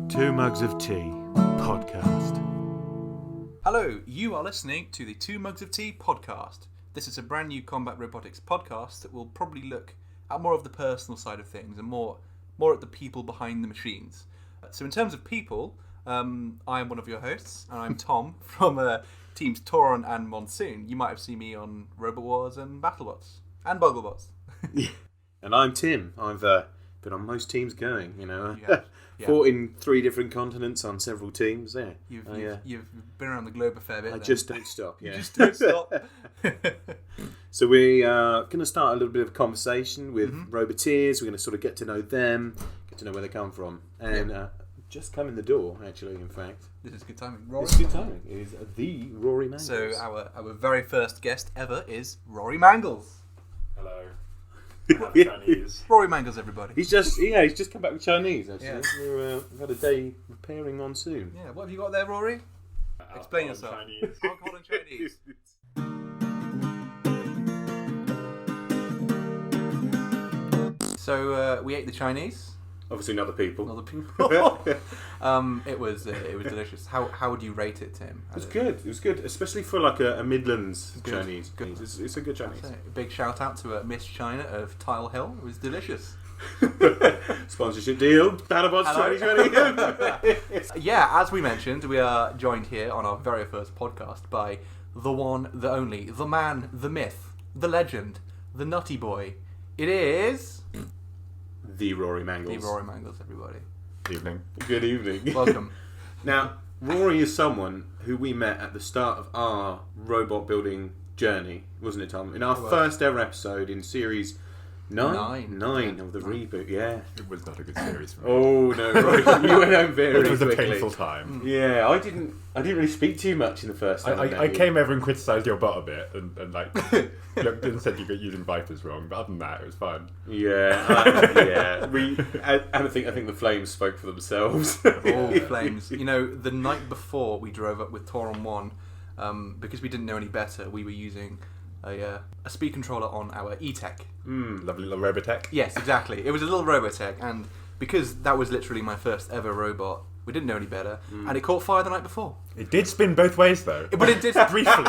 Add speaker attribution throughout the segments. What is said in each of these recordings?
Speaker 1: Two Mugs of Tea podcast.
Speaker 2: Hello, you are listening to the Two Mugs of Tea podcast. This is a brand new combat robotics podcast that will probably look at more of the personal side of things and more at the people behind the machines. So in terms of people, I am one of your hosts, and I'm Tom from teams Tauron and Monsoon. You might have seen me on Robot Wars and BattleBots and Bogglebots.
Speaker 1: And I'm Tim. I've been on most teams going,
Speaker 2: Yeah.
Speaker 1: Fought in 3 different continents on several teams there.
Speaker 2: You've been around the globe a fair bit.
Speaker 1: I just don't stop, yeah.
Speaker 2: You just don't stop.
Speaker 1: So we are going to start a little bit of a conversation with Roboteers. We're going to sort of get to know them, get to know where they come from. And just come in the door, actually, in fact.
Speaker 2: This is good timing. Rory.
Speaker 1: It's good timing. It is the Rory Mangles.
Speaker 2: So our very first guest ever is Rory Mangles.
Speaker 3: Hello. Chinese.
Speaker 2: Rory Mangles, everybody.
Speaker 1: He's just come back with Chinese, actually.
Speaker 2: Yeah.
Speaker 1: We've had a day repairing Monsoon.
Speaker 2: Yeah, what have you got there, Rory? Explain yourself.
Speaker 3: Chinese.
Speaker 2: Alcohol and Chinese. So we ate the Chinese.
Speaker 1: Obviously not the people.
Speaker 2: Other people. It was delicious. How would you rate it, Tim?
Speaker 1: It was good. It was good, especially for like a Midlands
Speaker 2: Good.
Speaker 1: Chinese.
Speaker 2: Good.
Speaker 1: It's a good Chinese.
Speaker 2: So, a big shout out to Miss China of Tile Hill. It was delicious.
Speaker 1: Sponsorship deal. BattleBots 2020.
Speaker 2: Yeah, as we mentioned, we are joined here on our very first podcast by the one, the only, the man, the myth, the legend, the nutty boy. It is
Speaker 1: The Rory Mangles.
Speaker 2: the Rory Mangles, everybody.
Speaker 3: Evening.
Speaker 1: Good evening.
Speaker 2: Welcome.
Speaker 1: Now, Rory is someone who we met at the start of our robot building journey, wasn't it, Tom? In our first ever episode in series 9 of the reboot, yeah.
Speaker 3: It was not a good series for me.
Speaker 1: Oh no, Rory, you went home very
Speaker 3: It was a
Speaker 1: quickly.
Speaker 3: painful time.
Speaker 1: Yeah, I didn't really speak too much in the first time.
Speaker 3: I came over and criticised your bot a bit and like looked and said you got using Vipers wrong, but other than that, it was fine.
Speaker 1: Yeah, yeah. I think the flames spoke for themselves.
Speaker 2: All flames. You know, the night before we drove up with Tauron 1, because we didn't know any better, we were using a speed controller on our E-Tech.
Speaker 3: Lovely little Robotech.
Speaker 2: Yes, exactly. It was a little Robotech, and because that was literally my first ever robot, we didn't know any better, and it caught fire the night before.
Speaker 3: It did spin both ways though.
Speaker 2: But it did
Speaker 3: briefly.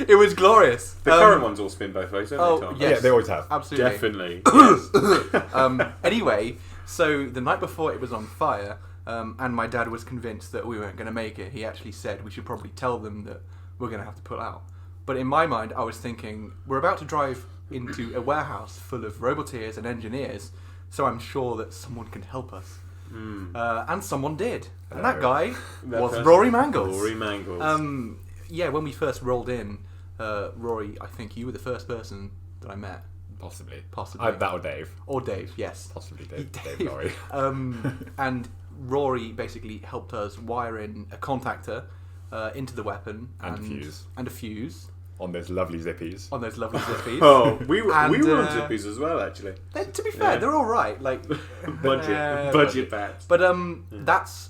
Speaker 2: It was glorious.
Speaker 1: The current ones all spin both ways, don't they, Tom?
Speaker 2: yes.
Speaker 3: Yeah, they always have.
Speaker 2: Absolutely.
Speaker 1: Definitely. Yes.
Speaker 2: Anyway, so the night before it was on fire, and my dad was convinced that we weren't going to make it. He actually said we should probably tell them that we're going to have to pull out. But in my mind, I was thinking, we're about to drive into a warehouse full of roboteers and engineers, so I'm sure that someone can help us. And someone did. And that guy was Rory Mangles.
Speaker 1: Rory Mangles.
Speaker 2: Yeah, when we first rolled in, Rory, I think you were the first person that I met.
Speaker 3: Possibly.
Speaker 2: That
Speaker 3: or Dave.
Speaker 2: Or Dave, yes.
Speaker 3: Possibly Dave Laurie.
Speaker 2: And Rory basically helped us wire in a contactor into the weapon.
Speaker 3: And a fuse.
Speaker 2: And a fuse.
Speaker 3: On those lovely zippies.
Speaker 2: On those lovely zippies.
Speaker 1: Oh, we were
Speaker 2: And,
Speaker 1: on zippies as well, actually.
Speaker 2: To be fair, they're all right. Like
Speaker 1: budget bats.
Speaker 2: But that's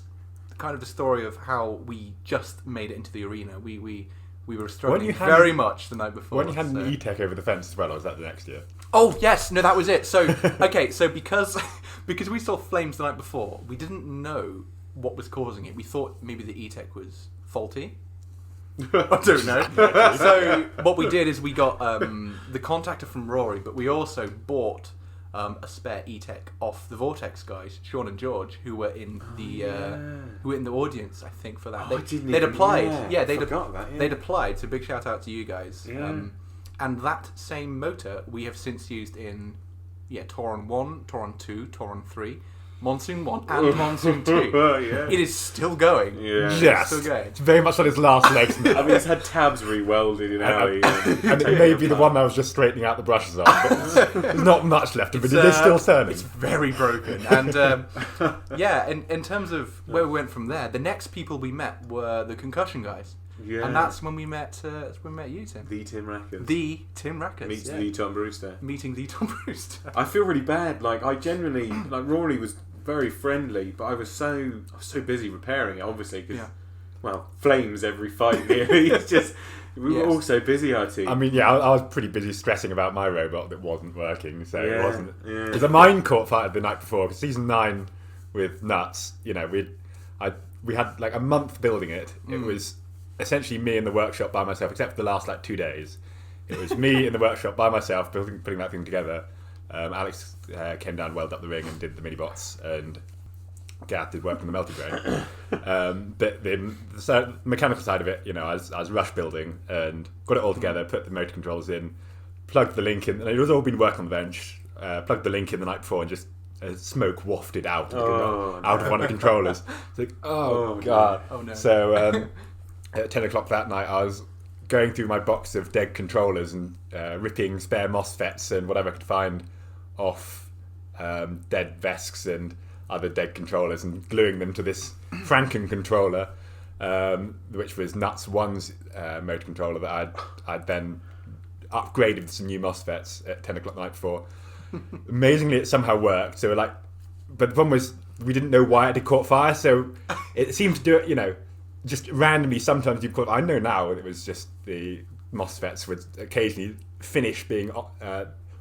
Speaker 2: kind of the story of how we just made it into the arena. We were struggling very much the night before.
Speaker 3: When you had an E-Tech over the fence as well, or was that the next year?
Speaker 2: Oh yes, no, that was it. So okay, so because we saw flames the night before, we didn't know what was causing it. We thought maybe the E-Tech was faulty. I don't know. So what we did is we got the contactor from Rory, but we also bought a spare E-Tech off the Vortex guys, Sean and George, who were in the audience, I think, for that. They'd applied. They'd applied. So big shout out to you guys.
Speaker 1: Yeah.
Speaker 2: And that same motor we have since used in Tauron 1, Tauron 2, Tauron 3. Monsoon 1 and Monsoon 2.
Speaker 1: Yeah.
Speaker 2: It is still going.
Speaker 1: Yeah.
Speaker 3: Yes.
Speaker 2: Still going.
Speaker 3: It's very much on its last legs now.
Speaker 1: I mean, it's had tabs re-welded in alley.
Speaker 3: And it may be the one I was just straightening out the brushes on. But there's not much left of it. It is still turning.
Speaker 2: It's very broken. And in terms of where we went from there, the next people we met were the concussion guys.
Speaker 1: Yeah.
Speaker 2: And that's when we met you, Tim.
Speaker 1: The Tim Rackers.
Speaker 2: The Tim Rackers.
Speaker 1: Meets the Tom Brewster.
Speaker 2: Meeting the Tom Brewster.
Speaker 1: I feel really bad. Like, I genuinely... Like, Rory was very friendly, but I was so busy repairing it, obviously, because, flames every fight, really. It's just... We were all so busy, our team.
Speaker 3: I mean, I was pretty busy stressing about my robot that wasn't working, so it wasn't...
Speaker 1: Yeah.
Speaker 3: Because mine caught fire the night before, because Season 9 with Nuts, we had like a month building it. It was essentially me in the workshop by myself, except for the last like 2 days. It was me in the workshop by myself putting that thing together. Alex came down, welded up the ring and did the mini bots, and Gath did work on the melted grain. But the mechanical side of it, I was rush building and got it all together, put the motor controls in, plugged the link in, and it was all been working on the bench. Plugged the link in the night before and just smoke wafted out of one of the controllers. It's like, oh god.
Speaker 2: Oh no.
Speaker 3: So at 10 o'clock that night, I was going through my box of dead controllers and ripping spare MOSFETs and whatever I could find off dead Vesks and other dead controllers and gluing them to this Franken controller, which was Nuts 1's motor controller that I'd then upgraded with some new MOSFETs at 10 o'clock the night before. Amazingly, it somehow worked. So but the problem was we didn't know why it had caught fire. So it seemed to do it, just randomly. Sometimes you caught. I know now it was just the MOSFETs would occasionally finish being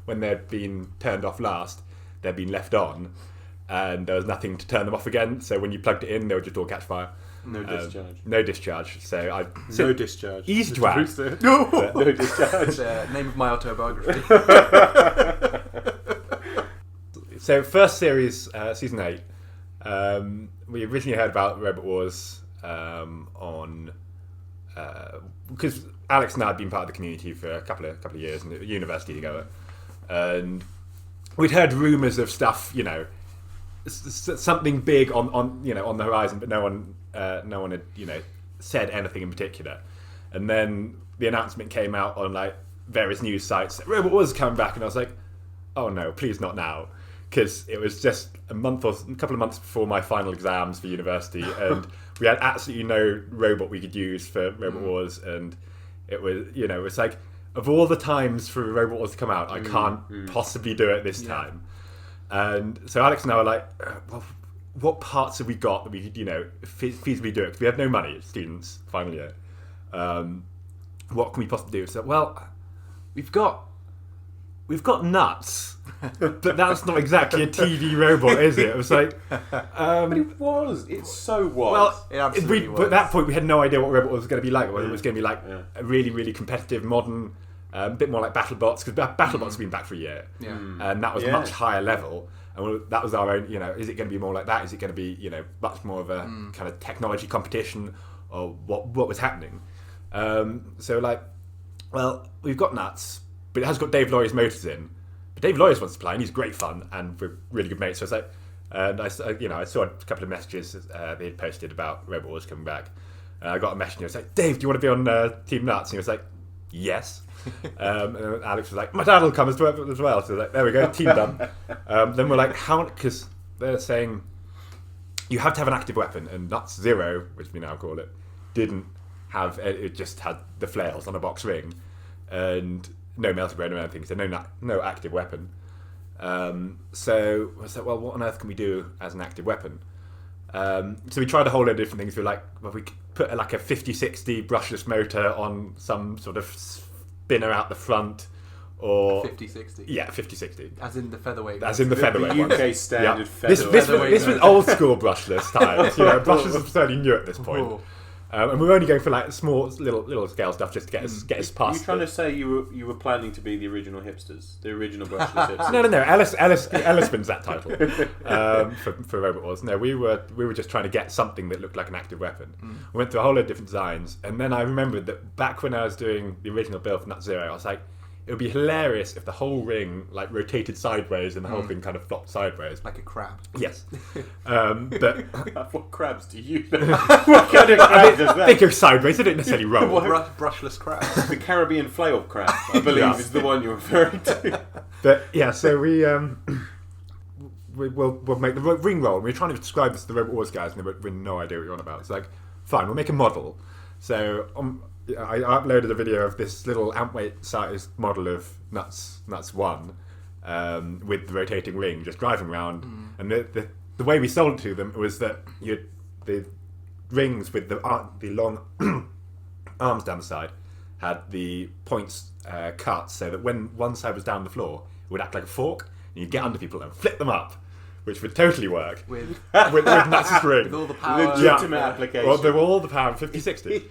Speaker 3: when they'd been turned off last. They'd been left on, and there was nothing to turn them off again. So when you plugged it in, they would just all catch fire.
Speaker 1: No discharge.
Speaker 3: No discharge. So
Speaker 1: no discharge.
Speaker 3: Easy to add.
Speaker 1: No discharge.
Speaker 2: Name of my autobiography.
Speaker 3: So first series, season 8. We originally heard about Robot Wars because Alex and I had been part of the community for a couple of years and at university together, and we'd heard rumours of stuff, something big on the horizon, but no one had said anything in particular. And then the announcement came out on like various news sites that Robot Wars coming back, and I was like, oh no, please not now. Because it was just a couple of months before my final exams for university, and we had absolutely no robot we could use for Robot Wars, and it was, it's like, of all the times for Robot Wars to come out, I can't possibly do it this time. And so Alex and I were like, well, what parts have we got that we could, feasibly do it? Because we have no money as students, final year. What can we possibly do? So, well, we've got Nuts, but that's not exactly a TV robot, is it? It was like,
Speaker 1: but it was. It so was.
Speaker 3: Well,
Speaker 2: it absolutely was.
Speaker 3: But at that point, we had no idea what Robot was going to be like. Whether it was going to be like a really, really competitive, modern, a bit more like BattleBots, because BattleBots have been back for a year, and that was much higher level. And that was our own. Is it going to be more like that? Is it going to be much more of a kind of technology competition, or what was happening? So like, well, we've got Nuts. But it has got Dave Laurier's motors in. But Dave Laurier wants to play, and he's great fun, and we're really good mates. So I was like, and I saw a couple of messages they had posted about Robot Wars coming back. I got a message, and I was like, Dave, do you want to be on Team Nuts? And he was like, yes. And Alex was like, my dad will come as well. So like, there we go, team done. Then we're like, how? Because they're saying you have to have an active weapon, and Nuts 0, which we now call it, didn't have. It just had the flails on a box ring, and no melted grain or anything, so no active weapon. So I was like, well, what on earth can we do as an active weapon? So we tried a whole lot of different things. We were like, well, we could put like a 50-60 brushless motor on some sort of spinner out the front, or
Speaker 2: 50-60.
Speaker 3: Yeah, 50-60.
Speaker 2: As in the featherweight.
Speaker 3: As in the featherweight.
Speaker 1: The UK standard
Speaker 3: featherweight. This was old school brushless times. Brushless are fairly new at this point. And we were only going for like small, little scale stuff just to get us past.
Speaker 1: Are you trying to say you were planning to be the original hipsters, the original brushless hipsters?
Speaker 3: No. Ellis wins that title for Robot Wars. No, we were just trying to get something that looked like an active weapon. We went through a whole lot of different designs, and then I remembered that back when I was doing the original build for Nut Zero, I was like, it would be hilarious if the whole ring like rotated sideways and the whole thing kind of flopped sideways,
Speaker 2: like a crab.
Speaker 3: Yes, but
Speaker 1: what crabs do you know? What kind of crab does that?
Speaker 3: They go sideways. They don't necessarily roll.
Speaker 2: Brushless crabs.
Speaker 1: The Caribbean flail crab, I believe, is the one you're referring to.
Speaker 3: But yeah, so we'll make the ring roll. We're trying to describe this to the Robot Wars guys, and we had no idea what you're on about. It's like, fine, we'll make a model. So I uploaded a video of this little amp-weight sized model of Nuts 1 with the rotating ring, just driving around. And the way we sold it to them was that the rings with the long arms down the side had the points cut so that when one side was down the floor, it would act like a fork, and you'd get under people and flip them up. which would totally work
Speaker 2: with
Speaker 3: Nazi Spring.
Speaker 2: with all the power.
Speaker 1: Legitimate application.
Speaker 3: Well, they were all the power of 5060.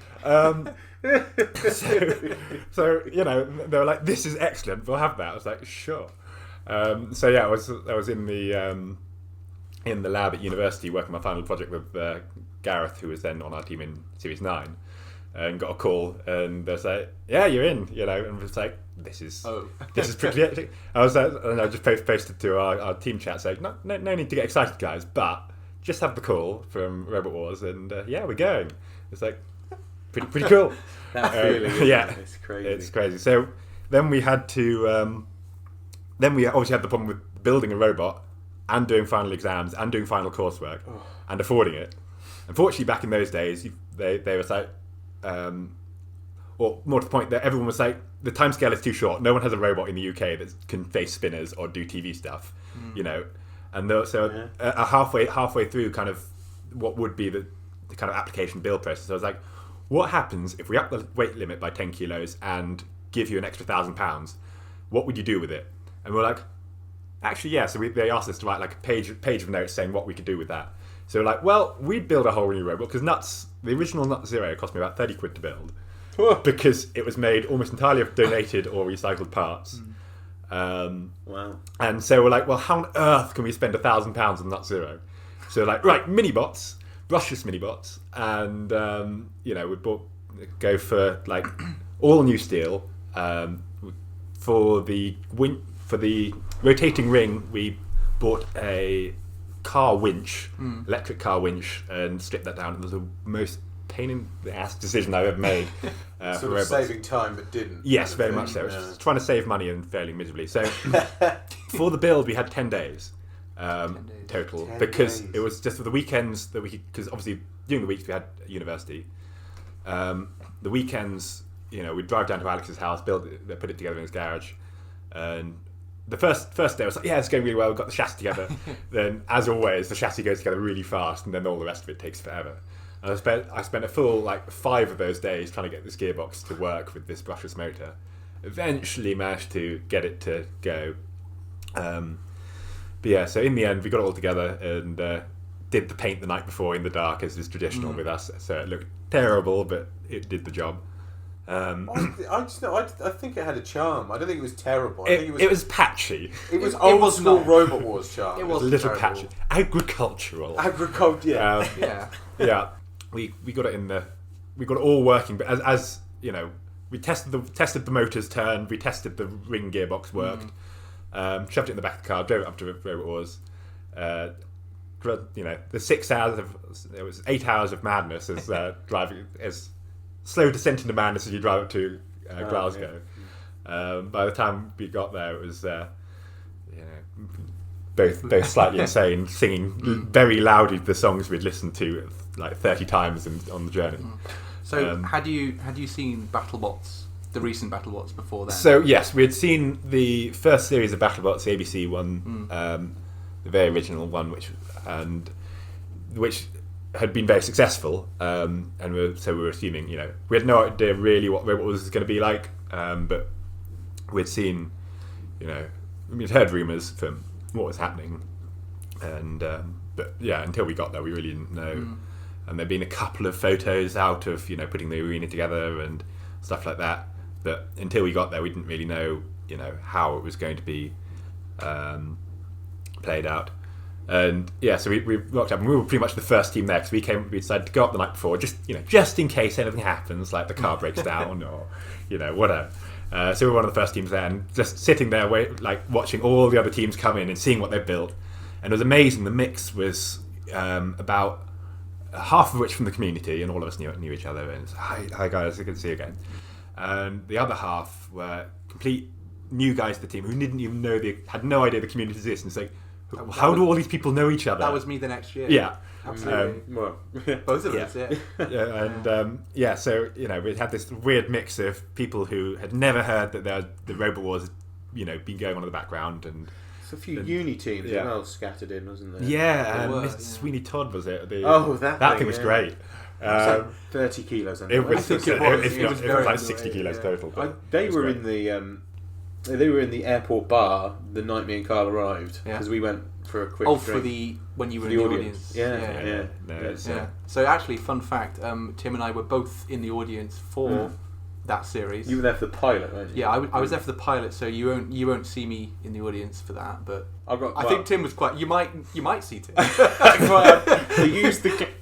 Speaker 3: So you know, they were like, "This is excellent. We'll have that." I was like, "Sure." So yeah, I was in the lab at university working my final project with Gareth, who was then on our team in Series 9, and got a call, and they say, "Yeah, you're in," you know, and it's like, "This is pretty." I was and I just posted to our team chat saying, "No need to get excited, guys, but just have the call from Robot Wars, and yeah, we're going." It's like pretty cool.
Speaker 1: That feeling,
Speaker 3: yeah,
Speaker 1: it's crazy.
Speaker 3: It's crazy. So then we had to. Then we obviously had the problem with building a robot and doing final exams and doing final coursework and affording it. Unfortunately, back in those days, they were like, or more to the point, that everyone was like, the timescale is too short. No one has a robot in the UK that can face spinners or do TV stuff, you know. And halfway through, kind of what would be the kind of application build process, I was like, what happens if we up the weight limit by 10 kilos and give you an extra £1,000? What would you do with it? And we're like, actually, yeah. So they asked us to write like a page of notes saying what we could do with that. So we're like, well, we'd build a whole new robot because the original Nut Zero cost me about 30 quid to build because it was made almost entirely of donated or recycled parts.
Speaker 1: Wow.
Speaker 3: And so we're like, well, how on earth can we spend £1,000 on Nut Zero? So like, right, mini-bots, brushless mini-bots, and you know, we'd go for like all new steel. For the rotating ring, we bought a car winch, electric car winch, and stripped that down. It was the most pain in the ass decision I've ever made.
Speaker 1: Sort of saving time, but didn't.
Speaker 3: Yes, very much so. Yeah. Trying to save money and failing miserably. So for the build, we had 10 days total,
Speaker 1: 10
Speaker 3: because
Speaker 1: days.
Speaker 3: it was just for the weekends that we could, because obviously during the weeks we had university. The weekends, you know, we'd drive down to Alex's house, put it together in his garage, and the first day I was like, yeah, it's going really well, we've got the chassis together. Then, as always, the chassis goes together really fast, and then all the rest of it takes forever. And I spent a full like 5 of those days trying to get this gearbox to work with this brushless motor. Eventually managed to get it to go. But yeah, so in the end we got it all together and did the paint the night before in the dark, as is traditional with us. So it looked terrible, but it did the job.
Speaker 1: I think it had a charm. I don't think it was terrible. I think
Speaker 3: it was patchy.
Speaker 1: It was old school Robot Wars charm.
Speaker 3: It was a little patchy. Agricultural.
Speaker 1: Yeah.
Speaker 3: Yeah. We got it we got it all working, but as you know, we tested the motors turned, we tested the ring gearbox worked, shoved it in the back of the car, drove it up to where it was. You know, the 6 hours it was 8 hours of madness as driving, as slow descent into madness as you drive up to Glasgow. Yeah. By the time we got there, it was you know, both slightly insane, singing very loudly the songs we'd listened to like 30 times on the journey.
Speaker 2: So had you seen BattleBots, the recent BattleBots before then?
Speaker 3: So yes, we had seen the first series of BattleBots, the ABC one, the very original one, which had been very successful, and we were assuming, you know, we had no idea really what Robot was going to be like, but we'd seen, you know, we'd heard rumours from what was happening, and but yeah, until we got there, we really didn't know. And there'd been a couple of photos out of, you know, putting the arena together and stuff like that, but until we got there, we didn't really know, you know, how it was going to be played out. And yeah, so we rocked up, and we were pretty much the first team there, because we decided to go up the night before, just in case anything happens, like the car breaks down or, you know, whatever. So we were one of the first teams there, and just sitting there, watching all the other teams come in and seeing what they built. And it was amazing. The mix was about half of which from the community, and all of us knew each other. And hi guys, good to see you again. And the other half were complete new guys to the team who didn't even know, had no idea the community exists. And it's like, how do all these people know each other?
Speaker 2: That was me the next year.
Speaker 3: Yeah,
Speaker 2: absolutely.
Speaker 1: Well,
Speaker 2: both of us. Yeah.
Speaker 3: Yeah, and so you know, we had this weird mix of people who had never heard that the Robot Wars, you know, been going on in the background, and
Speaker 1: a few uni teams as well scattered in, wasn't there?
Speaker 3: Yeah, and Mr. Sweeney Todd was it?
Speaker 1: That
Speaker 3: thing was great.
Speaker 1: 30 kilos.
Speaker 3: It was like 60 kilos total.
Speaker 1: They were in the They were in the airport bar the night me and Carl arrived
Speaker 2: Yeah.
Speaker 1: because we went for a quick
Speaker 2: Oh,
Speaker 1: drink.
Speaker 2: when you were
Speaker 1: For
Speaker 2: in
Speaker 1: the
Speaker 2: the
Speaker 1: audience.
Speaker 2: audience.
Speaker 1: Yeah.
Speaker 3: No, it's,
Speaker 2: Yeah. So actually, fun fact: Tim and I were both in the audience for that series.
Speaker 1: You were there for the pilot, weren't you?
Speaker 2: Yeah, I was there for the pilot, so you won't see me in the audience for that. But I think Tim was quite. You might see Tim.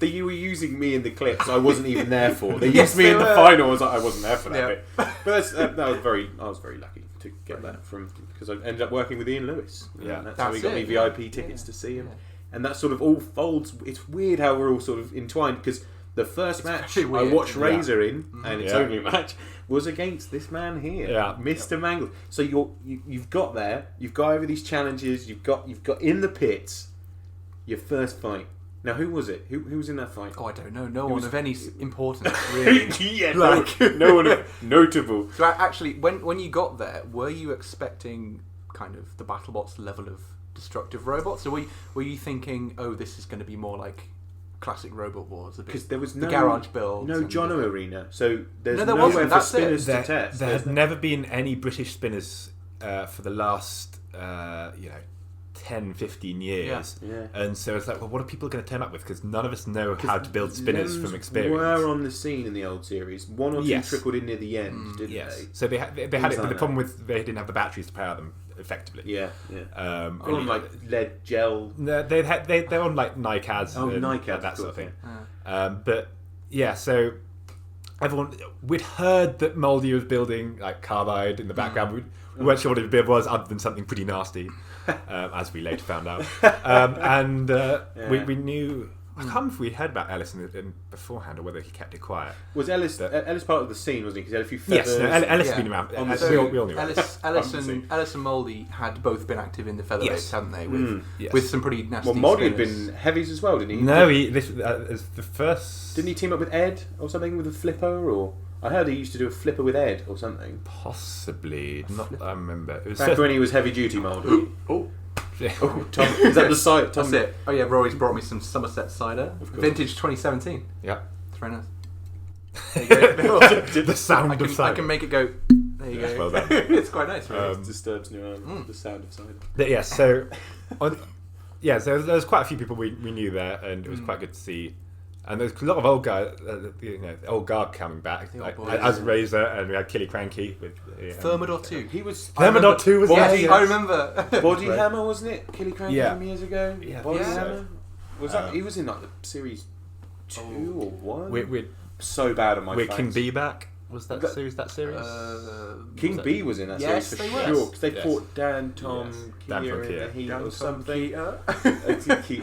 Speaker 1: You were using me in the clips I wasn't even there for. They
Speaker 2: Yes,
Speaker 1: used me
Speaker 2: they
Speaker 1: in the
Speaker 2: were.
Speaker 1: final. I wasn't there for that
Speaker 2: Yeah.
Speaker 1: bit. But I was very lucky to get that because I ended up working with Ian Lewis.
Speaker 3: Yeah.
Speaker 1: That's how he got me
Speaker 2: it, yeah.
Speaker 1: VIP tickets to see him.
Speaker 2: Yeah.
Speaker 1: And that sort of all folds. It's weird how we're all sort of entwined because the first match
Speaker 2: very
Speaker 1: I
Speaker 2: weird.
Speaker 1: watched
Speaker 3: Yeah.
Speaker 1: Razor in, and its
Speaker 3: Yeah.
Speaker 1: only match was against this man here,
Speaker 3: Yeah.
Speaker 1: Mr. Mangles. So you've got there, you've got over these challenges, you've got in the pits your first fight. Now who was it? Who was in that fight?
Speaker 2: Oh, I don't know. No one of any importance, really.
Speaker 1: Yeah,
Speaker 2: Like-
Speaker 1: no one notable.
Speaker 2: So actually, when you got there, were you expecting kind of the BattleBots level of destructive robots, or were you thinking, oh, this is going to be more like classic Robot Wars?
Speaker 1: Because there was
Speaker 2: the
Speaker 1: no
Speaker 2: garage build,
Speaker 1: no Jono Arena, so there's
Speaker 2: No, there
Speaker 1: nowhere
Speaker 2: wasn't,
Speaker 1: for
Speaker 2: that's it.
Speaker 1: spinners to
Speaker 3: there,
Speaker 1: test.
Speaker 3: there
Speaker 1: There's
Speaker 3: has
Speaker 1: no-
Speaker 3: never been any British spinners for the last 10, 15 years.
Speaker 1: Yeah.
Speaker 3: And so it's like, well, what are people going to turn up with? Because none of us know how to build spinners
Speaker 1: Lems
Speaker 3: from experience.
Speaker 1: were on the scene in the old series. One or two
Speaker 3: Yes.
Speaker 1: trickled in near the end, didn't
Speaker 3: Yes.
Speaker 1: they?
Speaker 3: So they had it,
Speaker 1: Things
Speaker 3: but
Speaker 1: like
Speaker 3: the
Speaker 1: that.
Speaker 3: problem with they didn't have the batteries to power them effectively.
Speaker 1: Yeah.
Speaker 3: Um,
Speaker 1: On like lead gel.
Speaker 3: No, they're on like NICADs and
Speaker 1: NICADs,
Speaker 3: that sort of thing.
Speaker 2: Yeah.
Speaker 3: But yeah, so we'd heard that Mouldy was building like carbide in the background. We weren't sure what it was, other than something pretty nasty, as we later found out. We knew. I can't remember if we heard about Ellis in beforehand or whether he kept it quiet.
Speaker 1: Was Ellis part of the scene, wasn't he? Because he had a few feathers.
Speaker 3: Yes, no, Ellis
Speaker 2: Yeah.
Speaker 3: had been around.
Speaker 1: On the
Speaker 3: So we all knew
Speaker 2: Ellis
Speaker 1: Obviously.
Speaker 2: and Mouldy had both been active in the featherweights,
Speaker 3: Yes.
Speaker 2: hadn't they? With
Speaker 3: Yes.
Speaker 2: with some pretty nasty.
Speaker 1: Well, Mouldy had
Speaker 2: spinners.
Speaker 1: been heavies as well, didn't he?
Speaker 3: No, this is the first.
Speaker 1: Didn't he team up with Ed or something with a flipper? Or I heard he used to do a flipper with Ed or something.
Speaker 3: Possibly. Not that I remember. It was
Speaker 1: Back when he was heavy duty Mouldy.
Speaker 3: Oh.
Speaker 1: Tom, is that the site? Tom,
Speaker 2: That's it. Oh yeah, Rory's brought me some Somerset cider,
Speaker 1: Of course.
Speaker 2: vintage 2017.
Speaker 3: Yeah.
Speaker 2: It's very nice. There you go.
Speaker 3: The sound of
Speaker 2: I
Speaker 3: cider.
Speaker 2: can make it go. There you
Speaker 3: Yes,
Speaker 2: go.
Speaker 3: well done.
Speaker 2: It's quite nice. Really.
Speaker 1: It disturbs New Ireland. The sound of cider.
Speaker 3: Yeah, so so there was quite a few people we knew there, and it was quite good to see. And there's a lot of old guys, the old guard coming back,
Speaker 2: The old
Speaker 3: like,
Speaker 2: boys,
Speaker 3: as
Speaker 2: yeah.
Speaker 3: Razor, and we had Killy Cranky with
Speaker 2: Thermidor 2.
Speaker 1: He was
Speaker 3: Thermidor 2 was
Speaker 2: Yes,
Speaker 3: there.
Speaker 2: I remember.
Speaker 1: Body
Speaker 3: Right.
Speaker 1: Hammer, wasn't it? Killy Cranky
Speaker 3: Yeah.
Speaker 1: from years ago.
Speaker 3: Yeah,
Speaker 1: Body
Speaker 2: yeah.
Speaker 1: Hammer. Was that? He was in like the series 2 or 1.
Speaker 3: We're
Speaker 1: So bad on my
Speaker 3: King
Speaker 1: facts.
Speaker 3: B back. Was that
Speaker 1: That-
Speaker 3: series?
Speaker 1: King
Speaker 3: Was
Speaker 1: B was in that
Speaker 2: Yes,
Speaker 1: series
Speaker 2: they
Speaker 1: for
Speaker 2: were.
Speaker 1: sure because they
Speaker 3: Yes.
Speaker 1: fought Dan, Tom,
Speaker 3: Yes.
Speaker 1: Kia
Speaker 3: Dan from
Speaker 1: in
Speaker 3: Kia.
Speaker 1: the heat
Speaker 2: Dan,
Speaker 1: or
Speaker 2: Tom,
Speaker 1: something.
Speaker 2: Kia.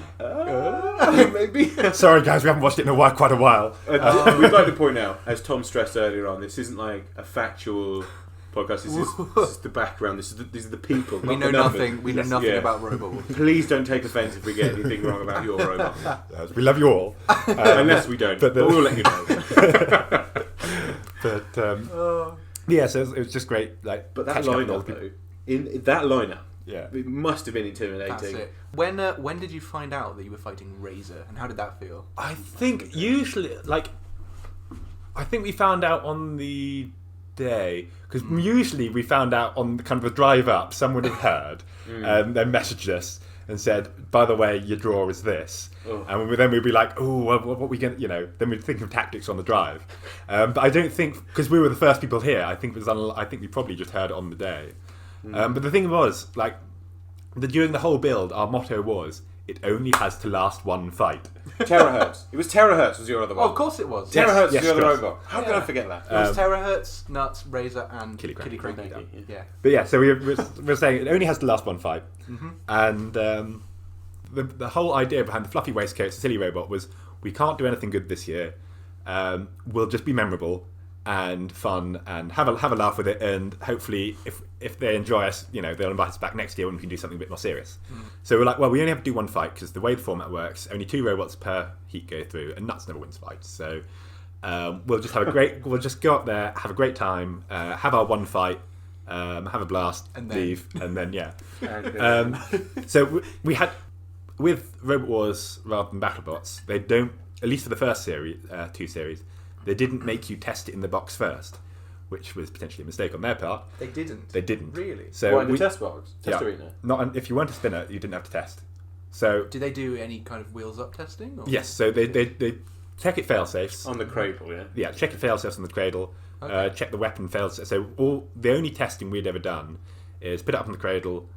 Speaker 1: Maybe.
Speaker 3: Sorry, guys, we haven't watched it in quite a while.
Speaker 1: We'd like to point out, as Tom stressed earlier on, this isn't like a factual podcast. This is the background. These are the people.
Speaker 2: We
Speaker 1: not
Speaker 2: know
Speaker 1: the numbers.
Speaker 2: nothing. We know
Speaker 1: Yes.
Speaker 2: nothing
Speaker 1: Yeah.
Speaker 2: about Robot Wars.
Speaker 1: Please don't take offence if we get anything wrong about your robot.
Speaker 3: We love you all.
Speaker 1: Unless we don't.
Speaker 3: but
Speaker 1: But,
Speaker 3: the-
Speaker 1: we'll let you know.
Speaker 3: But yeah, so it was just great. Like,
Speaker 1: But that
Speaker 3: catching up with all
Speaker 1: lineup,
Speaker 3: the people.
Speaker 1: though, in that lineup,
Speaker 3: Yeah.
Speaker 1: it must have been intimidating.
Speaker 2: That's it. When did you find out that you were fighting Razor, and how did that feel?
Speaker 3: I think usually, I think we found out on the day because usually we found out on kind of the drive up. Someone had heard and then messaged us and said, "By the way, your draw is this," and then we'd be like, "Oh, what we going?" Then we'd think of tactics on the drive. But I don't think because we were the first people here. I think we probably just heard it on the day. But the thing was, during the whole build, our motto was, "It only has to last one fight."
Speaker 1: Terahertz. It was Terahertz was your other
Speaker 2: Oh,
Speaker 1: one.
Speaker 2: of course it was.
Speaker 3: Yes.
Speaker 1: Terahertz was your other
Speaker 3: correct.
Speaker 1: robot. How could I forget that?
Speaker 2: It was Terahertz, Nuts, Razor, and
Speaker 3: Killy
Speaker 2: Killy
Speaker 3: Cranky.
Speaker 2: Cranky. Yeah.
Speaker 3: But yeah, so we're saying it only has to last one fight, and the whole idea behind the fluffy waistcoats, the silly robot, was we can't do anything good this year. We'll just be memorable and fun and have a laugh with it, and hopefully if they enjoy us, they'll invite us back next year when we can do something a bit more serious. So we're like, well, we only have to do one fight because the way the format works, only 2 robots per heat go through, and Nuts never wins fights. So we'll just we'll just go up there, have a great time, have our one fight, have a blast,
Speaker 2: And then-
Speaker 3: leave, and then yeah.
Speaker 1: And,
Speaker 3: So we had with Robot Wars rather than BattleBots, they don't, at least for the first series, 2 series, they didn't make you test it in the box first. which was potentially a mistake on their part.
Speaker 2: They didn't.
Speaker 3: They didn't.
Speaker 2: Really?
Speaker 3: So
Speaker 1: in the test box? Test arena?
Speaker 3: Not if you weren't a spinner, you didn't have to test. So
Speaker 2: did they do any kind of wheels up testing? Or?
Speaker 3: Yes, so they check it fail-safes.
Speaker 1: On the cradle, yeah?
Speaker 3: Yeah, check it fail-safes on the cradle.
Speaker 2: Okay.
Speaker 3: Check the weapon fail-safes. So the only testing we'd ever done is put it up on the cradle,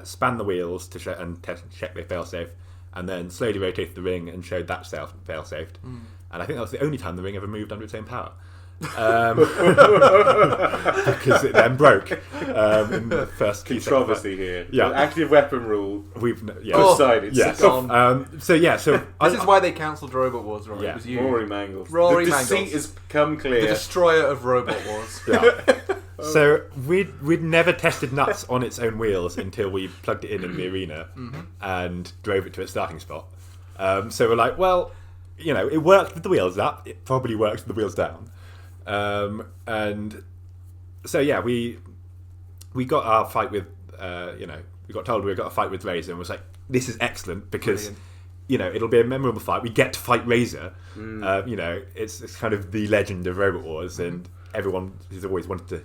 Speaker 3: span the wheels to check they fail-safe, and then slowly rotate the ring and showed that fail-safed. And I think that was the only time the ring ever moved under its own power. Because it then broke in the first
Speaker 1: controversy here.
Speaker 3: Yeah,
Speaker 1: the active weapon rule.
Speaker 3: We've
Speaker 1: decided.
Speaker 3: Yes. So
Speaker 2: this is why they cancelled Robot Wars. Rory.
Speaker 3: Yeah.
Speaker 2: It was you.
Speaker 1: Rory Mangles.
Speaker 2: Rory
Speaker 1: the
Speaker 2: Mangles.
Speaker 1: deceit has come clear.
Speaker 2: The destroyer of Robot Wars.
Speaker 3: Yeah. So we'd never tested nuts on its own wheels until we plugged it in the arena and drove it to its starting spot. So we're like, well, it worked with the wheels up. It probably works with the wheels down. And so we got our fight with we got told we got a fight with Razor and was like, this is excellent because it'll be a memorable fight. We get to fight Razor. It's kind of the legend of Robot Wars, and everyone has always wanted to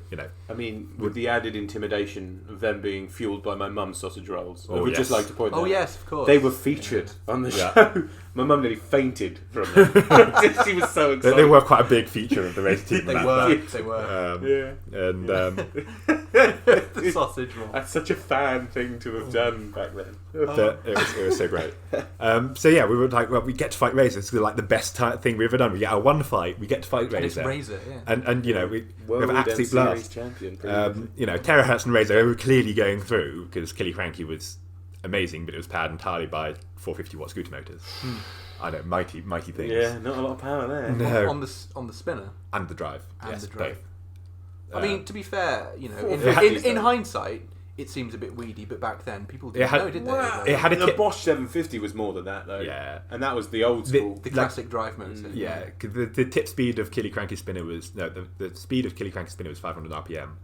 Speaker 1: I mean, with the added intimidation of them being fueled by my mum's sausage rolls. I
Speaker 3: Oh,
Speaker 1: would
Speaker 3: yes.
Speaker 1: just like to point out.
Speaker 2: Oh yes, of course.
Speaker 1: They were featured on the show. My mum nearly fainted from them. She was so excited.
Speaker 3: they were quite a big feature of the Razor team.
Speaker 2: They were.
Speaker 3: And
Speaker 2: The sausage roll.
Speaker 1: That's such a fan thing to have done back then.
Speaker 3: it was so great. We were like, well, we get to fight Razor. It's like the best thing we've ever done. We get our one fight. We get to fight
Speaker 2: And it's
Speaker 3: Razor.
Speaker 2: Razor, yeah.
Speaker 3: And we have
Speaker 1: World
Speaker 3: an absolute
Speaker 1: Series
Speaker 3: blast.
Speaker 1: champion.
Speaker 3: Terahertz and Razor were clearly going through because Killy Cranky was amazing, but it was powered entirely by 450 watt scooter motors. I know, mighty things.
Speaker 1: Yeah, not a lot of power there.
Speaker 3: No.
Speaker 2: On the spinner
Speaker 3: And the drive.
Speaker 2: and
Speaker 3: Yes,
Speaker 2: the drive.
Speaker 3: both.
Speaker 2: I mean, to be fair,
Speaker 1: It
Speaker 2: in hindsight, it seems a bit weedy, but back then people didn't know, did they?
Speaker 1: Well,
Speaker 3: It had a
Speaker 1: the
Speaker 3: tip-
Speaker 1: Bosch 750 was more than that, though.
Speaker 3: Yeah.
Speaker 1: And that was the old school.
Speaker 2: The classic drive motor.
Speaker 3: Yeah, 'cause the tip speed of Killy Cranky spinner was the speed of Killy Cranky spinner was 500 RPM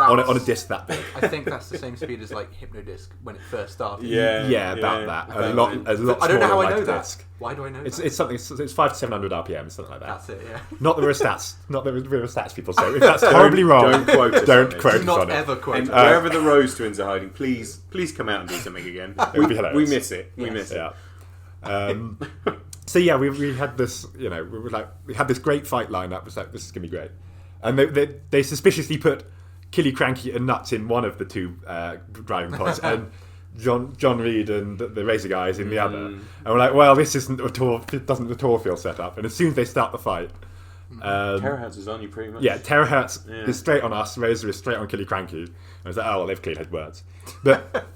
Speaker 3: on a disc that big.
Speaker 2: I think that's the same speed as like Hypnodisc when it first started.
Speaker 3: Yeah, about that. A lot
Speaker 2: I don't know
Speaker 3: smaller
Speaker 2: how I
Speaker 3: like
Speaker 2: know
Speaker 3: a
Speaker 2: that.
Speaker 3: disc.
Speaker 2: Why do I know
Speaker 3: It's
Speaker 2: that?
Speaker 3: it's something. It's 500 to 700 RPM, something like that.
Speaker 2: That's it. Yeah.
Speaker 3: Not the real stats. Not the real stats, people. So if that's horribly wrong,
Speaker 1: don't quote us on
Speaker 3: don't
Speaker 1: it.
Speaker 3: quote
Speaker 2: Do
Speaker 3: us
Speaker 2: not
Speaker 3: on it.
Speaker 2: ever quote.
Speaker 1: And
Speaker 2: it.
Speaker 1: wherever the Rose twins are hiding, please come out and do something again.
Speaker 3: would be hilarious.
Speaker 1: We miss it. We
Speaker 2: Yes.
Speaker 1: miss it.
Speaker 3: Yeah. So we had this, we had this great fight lineup. It was like, this is gonna be great, and they suspiciously put Killy Cranky and Nuts in one of the two driving pods, and John Reed and the Razor guys in the other. And we're like, well, this isn't at all. It doesn't at all feel set up. And as soon as they start the fight,
Speaker 1: Terahertz is on you pretty much.
Speaker 3: yeah, Terahertz is straight on us. Razor is straight on Killy Cranky. And I was like, oh, well, they've clearly had words. But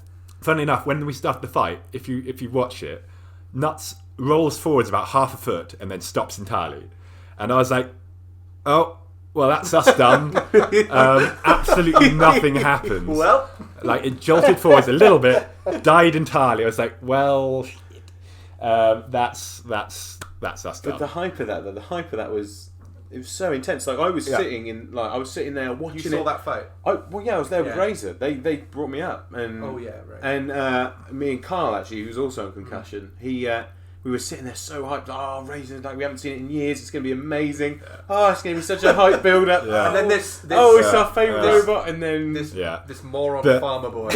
Speaker 3: funnily enough, when we start the fight, if you watch it, Nuts rolls forwards about half a foot and then stops entirely. And I was like, oh, well, that's us done. Absolutely nothing happens.
Speaker 1: Well,
Speaker 3: It jolted forwards a little bit, died entirely. I was like, well, shit. That's us
Speaker 1: but
Speaker 3: done.
Speaker 1: the hype of that was. It was so intense. I was sitting there watching
Speaker 2: You saw
Speaker 1: it.
Speaker 2: that fight.
Speaker 1: I was there with
Speaker 2: Yeah.
Speaker 1: Razor. They brought me up, and
Speaker 2: Oh, yeah, right.
Speaker 1: And me and Carl actually, who was also on concussion, we were sitting there so hyped. Oh, Razor! We haven't seen it in years. It's going to be amazing. Oh, it's going to be such a hype build up.
Speaker 3: Yeah.
Speaker 2: And then this
Speaker 1: it's our favourite robot. And then
Speaker 2: this moron
Speaker 3: But-
Speaker 2: farmer boy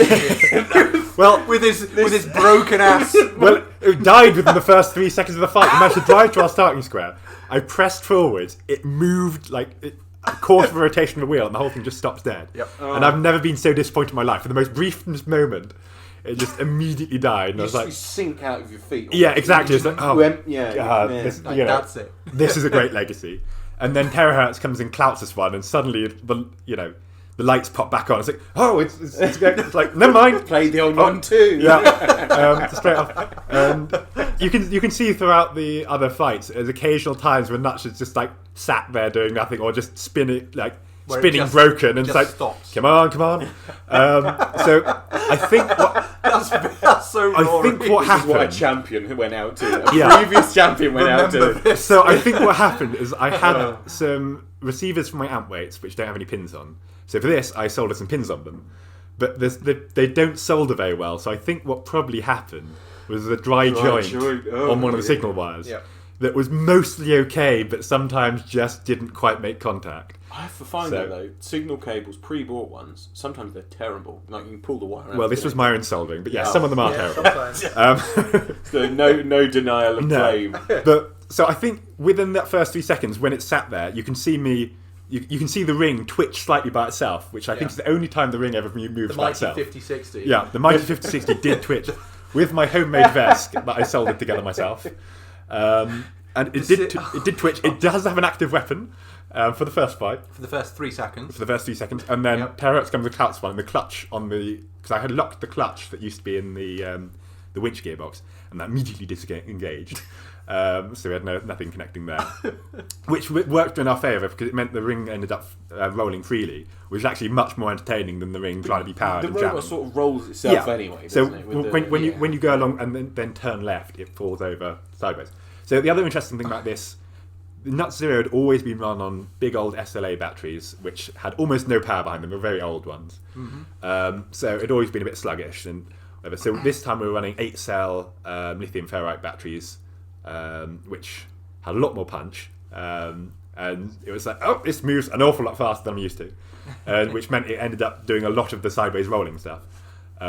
Speaker 3: Well,
Speaker 2: with his broken ass.
Speaker 3: well, it died within the first 3 seconds of the fight. We managed to drive to our starting square. I pressed forwards. It moved a quarter of a rotation of the wheel, and the whole thing just stops dead.
Speaker 2: Yep.
Speaker 3: And I've never been so disappointed in my life. For the most briefest moment, it just immediately died. And I was
Speaker 1: you
Speaker 3: like,
Speaker 1: sink out of your feet.
Speaker 3: yeah, exactly. It's like, oh,
Speaker 1: God,
Speaker 3: this,
Speaker 2: That's it.
Speaker 3: this is a great legacy. And then Terahertz comes and clouts us one, and suddenly the lights pop back on. It's like, oh, it's like, never mind.
Speaker 1: Play the old one too.
Speaker 3: Yeah, straight off. And you can see throughout the other fights, there's occasional times when Nuts is just sat there doing nothing, or just spinning
Speaker 2: Where it
Speaker 3: spinning
Speaker 2: just-
Speaker 3: broken, and
Speaker 2: just
Speaker 3: it's like,
Speaker 2: stops.
Speaker 3: come on. So I think
Speaker 2: That's so
Speaker 3: I
Speaker 2: Rory.
Speaker 3: think what
Speaker 1: This is what a
Speaker 3: happened.
Speaker 1: champion went out to. A
Speaker 3: Yeah.
Speaker 1: previous champion went out
Speaker 2: Remember
Speaker 1: to.
Speaker 2: this.
Speaker 3: So I think what happened is I had some receivers for my amp weights which don't have any pins on. So for this, I soldered some pins on them, but they don't solder very well. So I think what probably happened was a dry joint on one of the signal wires
Speaker 2: Yeah.
Speaker 3: that was mostly okay, but sometimes just didn't quite make contact.
Speaker 1: I have to find that though. Signal cables, pre-bought ones, sometimes they're terrible. Like you can pull the wire out.
Speaker 3: Well, this was my own soldering, but some of them are terrible.
Speaker 1: So no denial of blame.
Speaker 3: So I think within that first 3 seconds, when it sat there, you can see me. You can see the ring twitch slightly by itself, which I think is the only time the ring ever moves by itself.
Speaker 2: The mighty 5060.
Speaker 3: Yeah, the mighty 5060 did twitch with my homemade vest that I soldered together myself. And it did twitch. It does have an active weapon for the first fight.
Speaker 2: For the first 3 seconds.
Speaker 3: For the first 3 seconds. And then Terahertz comes with Clout one, and the clutch on the... Because I had locked the clutch that used to be in the winch gearbox, and that immediately disengaged. So we had nothing connecting there. Which worked in our favour, because it meant the ring ended up rolling freely, which is actually much more entertaining than the ring trying to be powered and jamming.
Speaker 1: The robot sort of rolls itself anyway, doesn't it?
Speaker 3: When you go along and then turn left, it falls over sideways. So the other interesting thing about this, the Nut Zero had always been run on big old SLA batteries, which had almost no power behind them. They were very old ones. So it had always been a bit sluggish. And whatever. So this time we were running 8-cell lithium ferrite batteries, which had a lot more punch. And it was like, oh, this moves an awful lot faster than I'm used to. Which meant it ended up doing a lot of the sideways rolling stuff,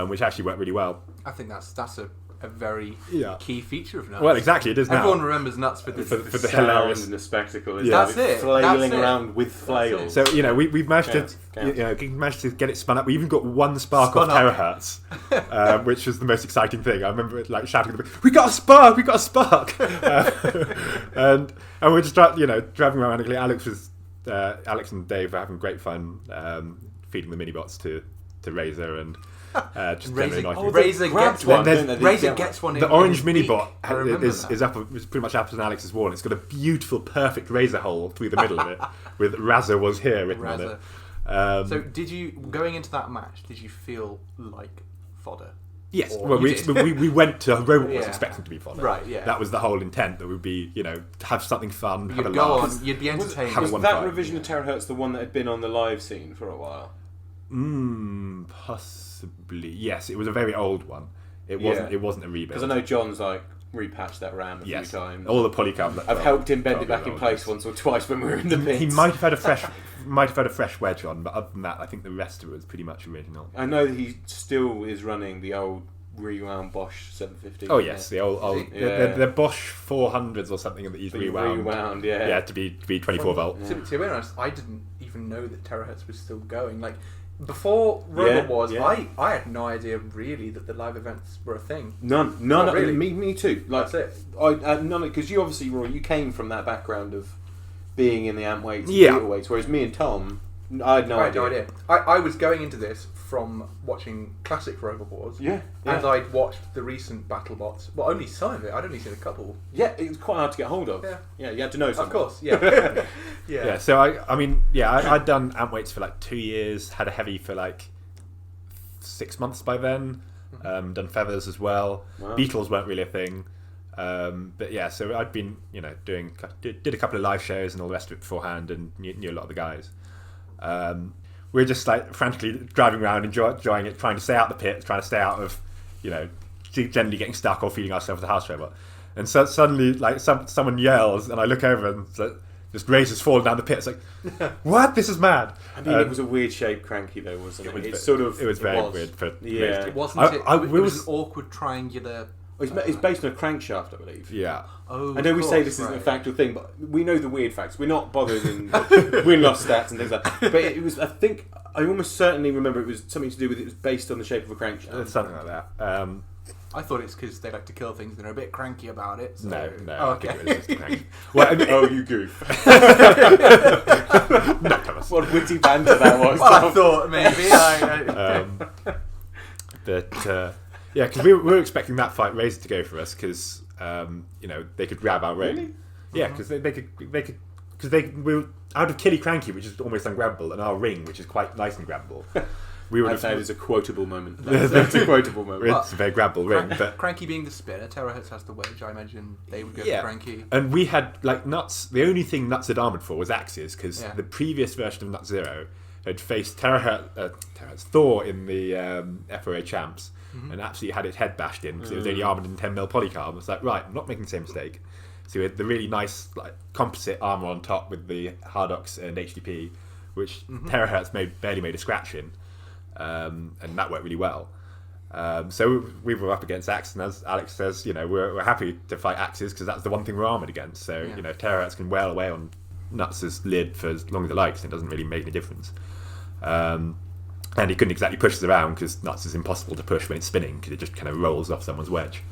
Speaker 3: which actually worked really well.
Speaker 2: I think that's a very key feature of Nuts.
Speaker 3: Well, exactly, it is now.
Speaker 2: Everyone remembers Nuts for the
Speaker 3: hilarious
Speaker 1: and the spectacle.
Speaker 2: That's it.
Speaker 1: Flailing around with flails.
Speaker 3: So we've managed to get it spun up. We even got one spark of terahertz, which was the most exciting thing. I remember shouting, "We got a spark! We got a spark!" and we're just driving around. Alex and Dave were having great fun feeding the mini-bots to Razor and. Just
Speaker 2: Razor gets one.
Speaker 3: The orange mini bot is up. It's pretty much up on Alex's wall. It's got a beautiful, perfect razor hole through the middle of it, with "Razor was here" written on it.
Speaker 2: So, did you going into that match? Did you feel like fodder?
Speaker 3: Yes. Well, we went to Robot was expecting to be fodder.
Speaker 2: Right. Yeah.
Speaker 3: That was the whole intent. That would be have something fun.
Speaker 2: You'd
Speaker 3: have a
Speaker 2: go
Speaker 3: laugh.
Speaker 2: on. You'd be entertained.
Speaker 1: Was that revision of Terahertz the one that had been on the live scene for a while?
Speaker 3: Possibly. Yes, it was a very old one. It wasn't. It wasn't a rebuild.
Speaker 1: Because I know John's repatched that RAM a few times.
Speaker 3: All the polycarbonate.
Speaker 1: I've helped him bend it back in place once or twice when we were in the pits.
Speaker 3: He might have had a fresh wedge on, but other than that, I think the rest of it was pretty much original.
Speaker 1: I know that he still is running the old rewound Bosch 750.
Speaker 3: Oh yes, the old the Bosch 400s or something that he's rewound. To be 24 volt.
Speaker 2: To be honest, I didn't even know that Terahertz was still going. Like before Robot I had no idea really that the live events were a thing.
Speaker 1: None.
Speaker 2: Really.
Speaker 1: Me too. Like,
Speaker 2: that's it.
Speaker 1: None. Because you obviously, Roy, you came from that background of being in the amp weights, and weights, whereas me and Tom, I had no idea.
Speaker 2: I was going into this from watching classic Robot Wars.
Speaker 1: Yeah.
Speaker 2: And I'd watched the recent BattleBots. Well, only some of it. I'd only seen a couple.
Speaker 1: Yeah, it was quite hard to get hold of. Yeah, you had to know something.
Speaker 2: Of course, yeah.
Speaker 3: Yeah, so I'd done amp weights for like 2 years, had a heavy for like 6 months by then, done feathers as well.
Speaker 1: Wow.
Speaker 3: Beetles weren't really a thing. But yeah, so I'd been, did a couple of live shows and all the rest of it beforehand and knew a lot of the guys. We were just like frantically driving around, enjoying it, trying to stay out the pit, trying to stay out of, generally getting stuck or feeding ourselves with a house robot. And so suddenly, like someone yells, and I look over and just Razor's falling down the pit. It's like, what? This is mad.
Speaker 1: I mean, it was a weird shaped cranky though, wasn't it? It was
Speaker 3: very weird.
Speaker 2: It wasn't. It was an awkward triangular.
Speaker 1: It's based on a crankshaft, I believe.
Speaker 3: Yeah.
Speaker 1: Oh, I know we say this isn't a factual thing, but we know the weird facts. We're not bothered in win-loss stats and things like that. But it was, I almost certainly remember it was something to do with it was based on the shape of a crankshaft.
Speaker 3: Something like that.
Speaker 2: I thought it's because they like to kill things and they're a bit cranky about it. So.
Speaker 3: No.
Speaker 2: Oh, okay.
Speaker 3: I think it was just cranky. Well,
Speaker 1: you goof.
Speaker 3: No,
Speaker 1: what witty banter that was.
Speaker 2: Well, I thought maybe.
Speaker 3: Yeah, because we were expecting that fight Razor to go for us because they could grab our ring.
Speaker 1: Really?
Speaker 3: Yeah, because they could we were out of Killy Cranky, which is almost ungrabbable, and our ring, which is quite nice and grabbable.
Speaker 1: I'd say it's a quotable moment. That's a quotable moment.
Speaker 3: It's a very grabbable ring. But
Speaker 2: Cranky being the spinner, Terahertz has the wedge. I imagine they would go for Cranky.
Speaker 3: And we had Nuts. The only thing Nuts had armoured for was axes because the previous version of Nut Zero had faced Thor in the FOA Champs. And absolutely had its head bashed in because it was only armoured in 10mm polycarb. It's like, right, I'm not making the same mistake. So we had the really nice composite armour on top with the Hardox and HDP, which terahertz barely made a scratch in, and that worked really well. So we were up against Axe, and as Alex says, we're happy to fight Axes because that's the one thing we're armoured against. So terahertz can wail away on Nuts' lid for as long as it likes, and it doesn't really make any difference. And he couldn't exactly push us around because Nuts is impossible to push when it's spinning because it just kind of rolls off someone's wedge.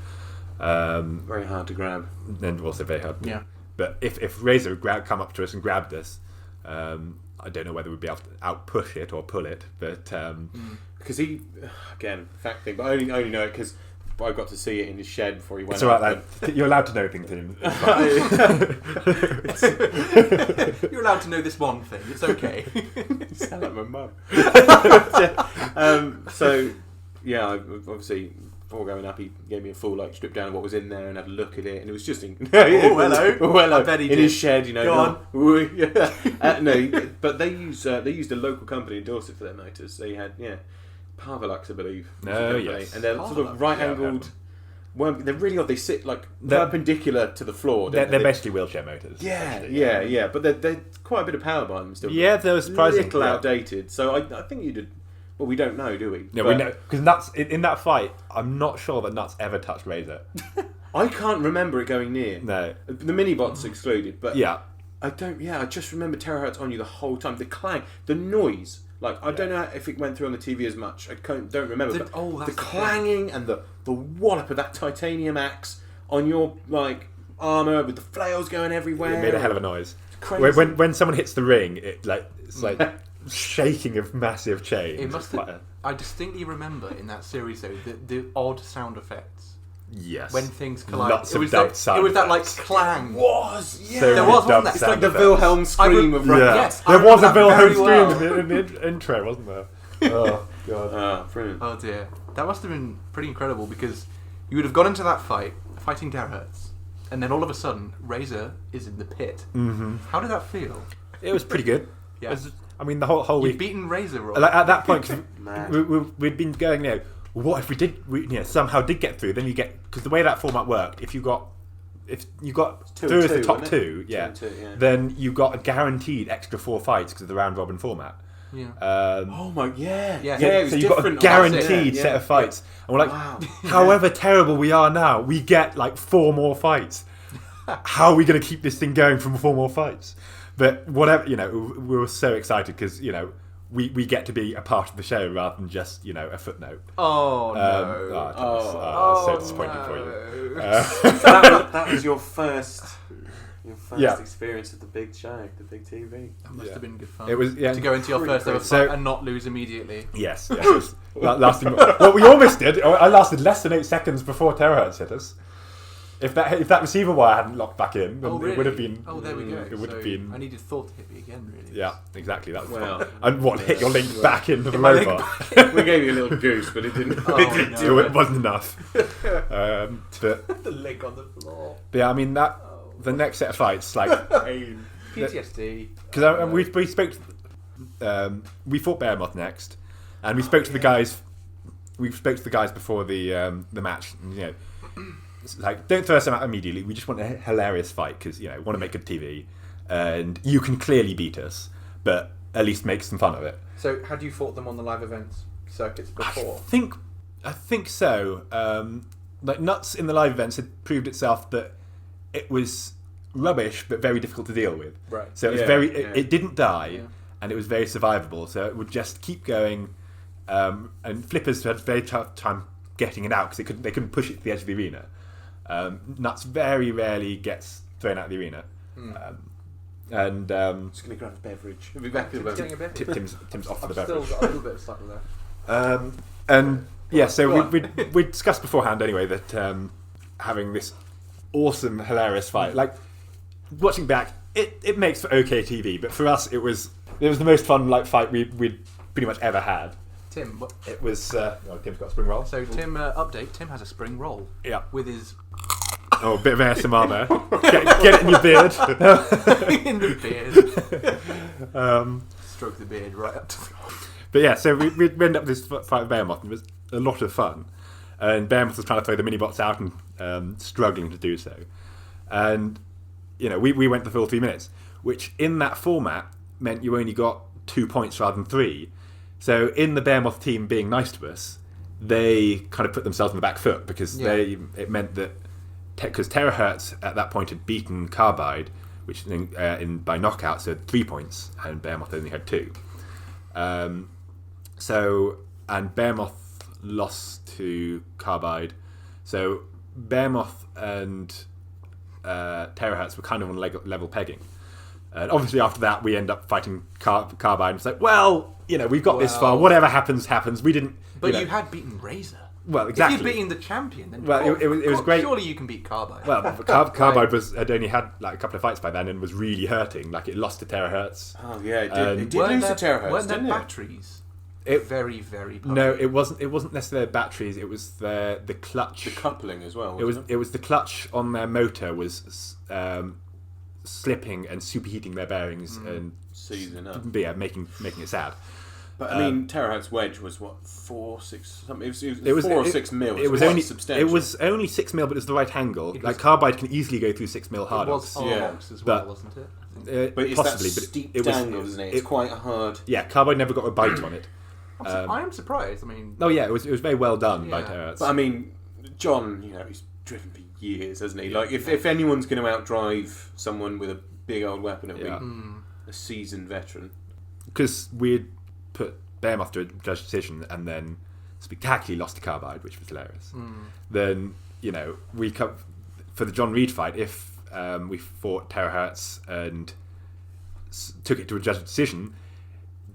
Speaker 1: Very hard to grab,
Speaker 3: and also very hard.
Speaker 2: Yeah.
Speaker 3: But if Razor had come up to us and grabbed us, I don't know whether we'd be able to out-push it or pull it, but
Speaker 1: because he, again, fact thing, but I only know it because I got to see it in his shed before he went.
Speaker 3: It's alright, lad. You're allowed to know things.
Speaker 2: You're allowed to know this one thing. It's okay.
Speaker 1: You sound like my mum. So yeah, obviously. Before going up, he gave me a full strip down of what was in there and had a look at it, and it was just
Speaker 2: hello. I bet he
Speaker 1: in
Speaker 2: did.
Speaker 1: his shed,
Speaker 2: Go on.
Speaker 1: No, but they used a local company in Dorset for their motors. They had Parvalux, I believe.
Speaker 3: Yes.
Speaker 1: And they're sort of right-angled. They're really odd. They sit perpendicular to the floor.
Speaker 3: They're basically wheelchair motors.
Speaker 1: Yeah. But they're quite a bit of power behind them still.
Speaker 3: Yeah, they were surprising.
Speaker 1: A little outdated. So I think you did. Well, we don't know, do we?
Speaker 3: No, we know because Nuts in that fight. I'm not sure that Nuts ever touched Razor.
Speaker 1: I can't remember it going near.
Speaker 3: No,
Speaker 1: the mini-bots excluded, but
Speaker 3: yeah,
Speaker 1: I don't. Yeah, I just remember terahertz on you the whole time. The clang, the noise. I don't know if it went through on the TV as much. I don't remember. The clanging and the wallop of that titanium axe on your armor with the flails going everywhere.
Speaker 3: It made a hell of a noise.
Speaker 1: Crazy.
Speaker 3: When someone hits the ring, it's like shaking of massive chains.
Speaker 2: It must have, I distinctly remember in that series though the odd sound effects.
Speaker 3: Yes.
Speaker 2: When things collide.
Speaker 3: Lots of
Speaker 2: dubbed
Speaker 3: sound
Speaker 2: it was
Speaker 3: effects.
Speaker 2: that clang.
Speaker 1: Yeah.
Speaker 3: So
Speaker 2: there was, wasn't there?
Speaker 1: It's like the Wilhelm scream of
Speaker 3: yeah.
Speaker 1: Yes,
Speaker 3: there was a Wilhelm scream
Speaker 2: well.
Speaker 3: in the intro, wasn't there? Oh god.
Speaker 1: Brilliant.
Speaker 2: Oh dear. That must have been pretty incredible because you would have gone into that fight fighting terahertz, and then all of a sudden Razor is in the pit.
Speaker 3: Mm-hmm.
Speaker 2: How did that feel?
Speaker 3: It was pretty good.
Speaker 2: Yeah.
Speaker 3: I mean, the whole
Speaker 2: You've
Speaker 3: week.
Speaker 2: beaten Razor.
Speaker 3: At that point, 'cause
Speaker 1: Mad.
Speaker 3: we'd been going, what if we somehow did get through? Then you get, because the way that format worked, if you got through as the top two, then you got a guaranteed extra 4 fights because of the round robin format.
Speaker 2: Yeah.
Speaker 1: Oh my,
Speaker 2: Yeah.
Speaker 1: it was
Speaker 3: so you got a guaranteed set of fights, and we're like,
Speaker 1: wow.
Speaker 3: however terrible we are now, we get 4 more fights. How are we going to keep this thing going for 4 more fights? But whatever, we were so excited because we get to be a part of the show rather than just a footnote.
Speaker 2: Oh no!
Speaker 3: So disappointing for you.
Speaker 1: That was your first experience of the big show, the big TV.
Speaker 2: That must have been good fun.
Speaker 3: It was
Speaker 2: to go into your first ever fight and not lose immediately.
Speaker 3: Yes. It was lasting. Well, we almost did. I lasted less than 8 seconds before terahertz hit us. If that receiver wire hadn't locked back in, then it would have been.
Speaker 2: Oh, there we go.
Speaker 3: It would have been.
Speaker 2: I needed Thor to hit me again, really.
Speaker 3: Yeah, exactly. That was
Speaker 1: well,
Speaker 3: and hit your link back into the robot.
Speaker 1: We gave you a little goose, but it didn't.
Speaker 3: It wasn't enough. But
Speaker 2: the link on the floor.
Speaker 3: But yeah, I mean the next set of fights,
Speaker 2: PTSD.
Speaker 3: Because we spoke. We fought Behemoth next, and we spoke to the guys. We spoke to the guys before the match. And, don't throw us out immediately. We just want a hilarious fight because want to make good TV, and you can clearly beat us, but at least make some fun of it.
Speaker 2: So, had you fought them on the live events circuits before?
Speaker 3: I think so. Nuts in the live events had proved itself that it was rubbish but very difficult to deal with.
Speaker 2: Right.
Speaker 3: So it was it didn't die, and it was very survivable. So it would just keep going, and Flippers had a very tough time getting it out because they couldn't push it to the edge of the arena. Nuts very rarely gets thrown out of the arena. And
Speaker 1: just going to grab a beverage. We'll be back to the
Speaker 2: getting a beverage.
Speaker 3: Tim's off for the
Speaker 2: I've
Speaker 3: beverage.
Speaker 2: still got a little bit of stuff there.
Speaker 3: So we discussed beforehand anyway that having this awesome, hilarious fight, watching back, it makes for okay TV. But for us, it was the most fun fight we'd pretty much ever had.
Speaker 2: Tim, what?
Speaker 3: It was. Tim's got a spring roll.
Speaker 2: So Tim, update. Tim has a spring roll.
Speaker 3: Yeah.
Speaker 2: With his.
Speaker 3: Oh, a bit of ASMR there. Get it in your beard.
Speaker 2: In the beard. Stroke the beard right up to the.
Speaker 3: But yeah, so we ended up this fight with Behemoth, and it was a lot of fun. And Behemoth was trying to throw the mini-bots out and struggling to do so. And, we went the full 3 minutes, which in that format meant you only got 2 points rather than 3. So in the Behemoth team being nice to us, they kind of put themselves on the back foot because it meant that because Terahertz at that point had beaten Carbide, which by knockouts had 3 points, and Behemoth only had 2. And Behemoth lost to Carbide, so Behemoth and Terahertz were kind of on level pegging. And obviously after that we end up fighting Carbide, and it's like, well, we've got this far, whatever happens. We didn't...
Speaker 2: But you had beaten Razor.
Speaker 3: Well, exactly.
Speaker 2: If you'd beaten the champion, then
Speaker 3: it was great.
Speaker 2: Surely you can beat Carbide.
Speaker 3: Well, Carbide had only had like a couple of fights by then and was really hurting. Like, it lost to Terahertz.
Speaker 1: Oh yeah, it did. It did lose to Terahertz,
Speaker 2: weren't there
Speaker 1: didn't it?
Speaker 2: batteries? Very, very puffy.
Speaker 3: No, it wasn't necessarily batteries. It was the clutch.
Speaker 1: The coupling as well.
Speaker 3: It was the clutch on their motor was slipping and superheating their bearings and
Speaker 1: seizing up.
Speaker 3: Yeah, making it sad.
Speaker 1: But I mean, Terahertz wedge was what, 4, 6 something. It was 4 or 6 mil.
Speaker 3: It was only substantial. It was only 6 mil, but it was the right angle. Like Carbide can easily go through 6 mil hard.
Speaker 2: It was as well, wasn't it?
Speaker 3: But
Speaker 1: it's
Speaker 3: possibly,
Speaker 1: that steep dangle, isn't it? It's quite hard.
Speaker 3: Yeah, Carbide never got a bite on it.
Speaker 2: I am surprised. I mean,
Speaker 3: oh yeah, it was very well done by Terahertz.
Speaker 1: But I mean, John, he's driven for years, hasn't he? Like, if anyone's going to outdrive someone with a big old weapon, it'll be a seasoned veteran.
Speaker 3: Because we'd put Behemoth to a judge decision and then spectacularly lost to Carbide, which was hilarious. Then, we for the John Reed fight, if we fought Terahertz and took it to a judge decision,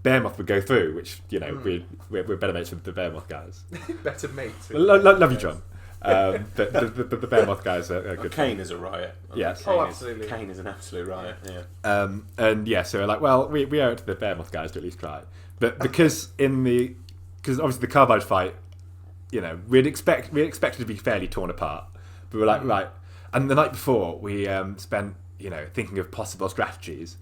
Speaker 3: Behemoth would go through, which, we're better mates with the Behemoth guys.
Speaker 2: Better mates.
Speaker 3: Love you, John. But the Behemoth guys are good.
Speaker 1: Kane is a riot.
Speaker 3: Yes.
Speaker 2: Absolutely.
Speaker 1: Kane is an absolute riot, yeah.
Speaker 3: So we're like, well, we owe it to the Behemoth guys to at least try. But because obviously the Carbide fight, we expected to be fairly torn apart. But we're like, right. And the night before, we spent, thinking of possible strategies.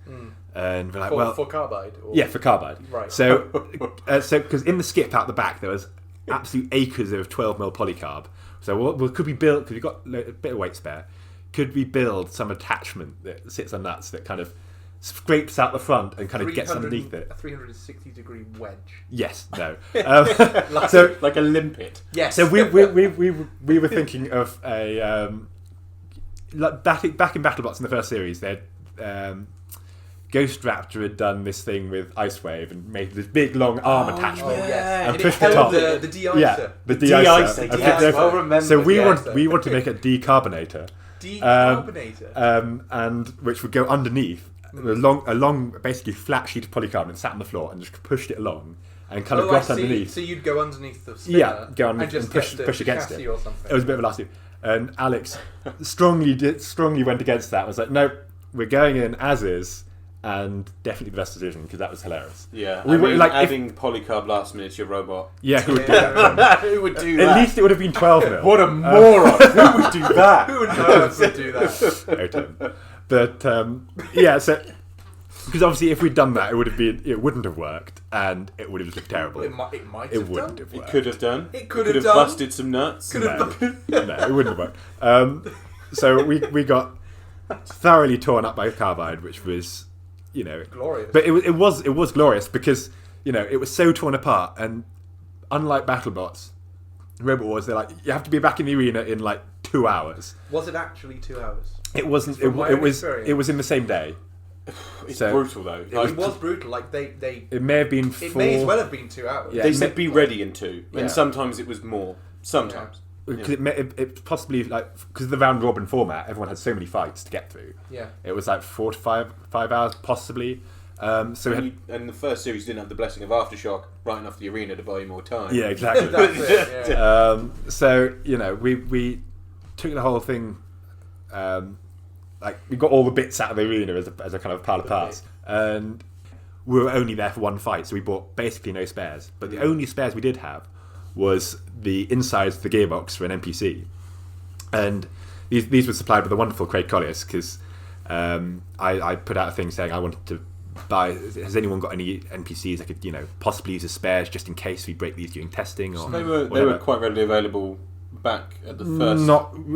Speaker 3: And we're like,
Speaker 2: for Carbide? Or?
Speaker 3: Yeah, for Carbide.
Speaker 2: Right.
Speaker 3: So because in the skip out the back, there was absolute acres of 12 mil polycarb. So could we build, because we've got a bit of weight spare, could we build some attachment that sits on nuts that kind of scrapes out the front and kind of gets underneath it?
Speaker 2: A 360-degree wedge.
Speaker 3: Yes, no.
Speaker 1: Like a limpet.
Speaker 2: Yes.
Speaker 3: So we were thinking of a back in BattleBots in the first series. They'd Ghost Raptor had done this thing with Ice Wave and made this big long arm attachment and pushed it top.
Speaker 2: The de-icer.
Speaker 3: Yeah, the de-icer.
Speaker 1: Yes, well remembered.
Speaker 3: So we want to make a decarbonator.
Speaker 2: Decarbonator.
Speaker 3: And which would go underneath a long, basically flat sheet of polycarbonate sat on the floor and just pushed it along and kind of got underneath.
Speaker 2: So you'd go underneath the spinner
Speaker 3: and just push against it.
Speaker 2: Or something.
Speaker 3: It was a bit of a last year. And Alex strongly went against that. Was like, no, we're going in as is. And definitely the best decision, because that was hilarious.
Speaker 1: Yeah, adding polycarb last minute to your robot.
Speaker 3: Yeah, who would do that?
Speaker 1: Who would do that?
Speaker 3: At least it would have been 12 mil.
Speaker 1: What a moron! Who would do that?
Speaker 2: Who would do that?
Speaker 3: But so because obviously if we'd done that, it wouldn't have worked, and it would have looked terrible.
Speaker 2: It might
Speaker 3: it
Speaker 2: have
Speaker 3: wouldn't
Speaker 2: done.
Speaker 3: have worked.
Speaker 1: It could have done.
Speaker 2: It could have
Speaker 1: busted some nuts.
Speaker 3: No, it wouldn't have worked. So we got thoroughly torn up by Carbide, which was,
Speaker 2: glorious.
Speaker 3: But it was glorious because it was so torn apart, and unlike BattleBots, Robot Wars, they're like, you have to be back in the arena in like 2 hours.
Speaker 2: Was it actually 2 hours?
Speaker 3: It wasn't. It was in the same day.
Speaker 1: It's brutal though.
Speaker 2: It was brutal. Like they.
Speaker 3: It may have been 4.
Speaker 2: It may as well have been 2 hours.
Speaker 1: Yeah, they said be ready in 2, and sometimes it was more. Sometimes.
Speaker 3: Yeah. It possibly, like, because of the round robin format, everyone had so many fights to get through.
Speaker 2: Yeah,
Speaker 3: it was like 4 to 5 hours possibly. And
Speaker 1: the first series didn't have the blessing of Aftershock right enough the arena to buy you more time.
Speaker 3: Yeah, exactly.
Speaker 2: That's it, yeah.
Speaker 3: So we took the whole thing. Like, we got all the bits out of the arena as a kind of pile of parts, and we were only there for one fight, so we bought basically no spares. But the only spares we did have was the insides of the gearbox for an NPC, and these were supplied with a wonderful Craig Colliers, because I put out a thing saying I wanted to buy. Has anyone got any NPCs I could possibly use as spares just in case we break these during testing? Or
Speaker 1: so they were quite readily available back at the first.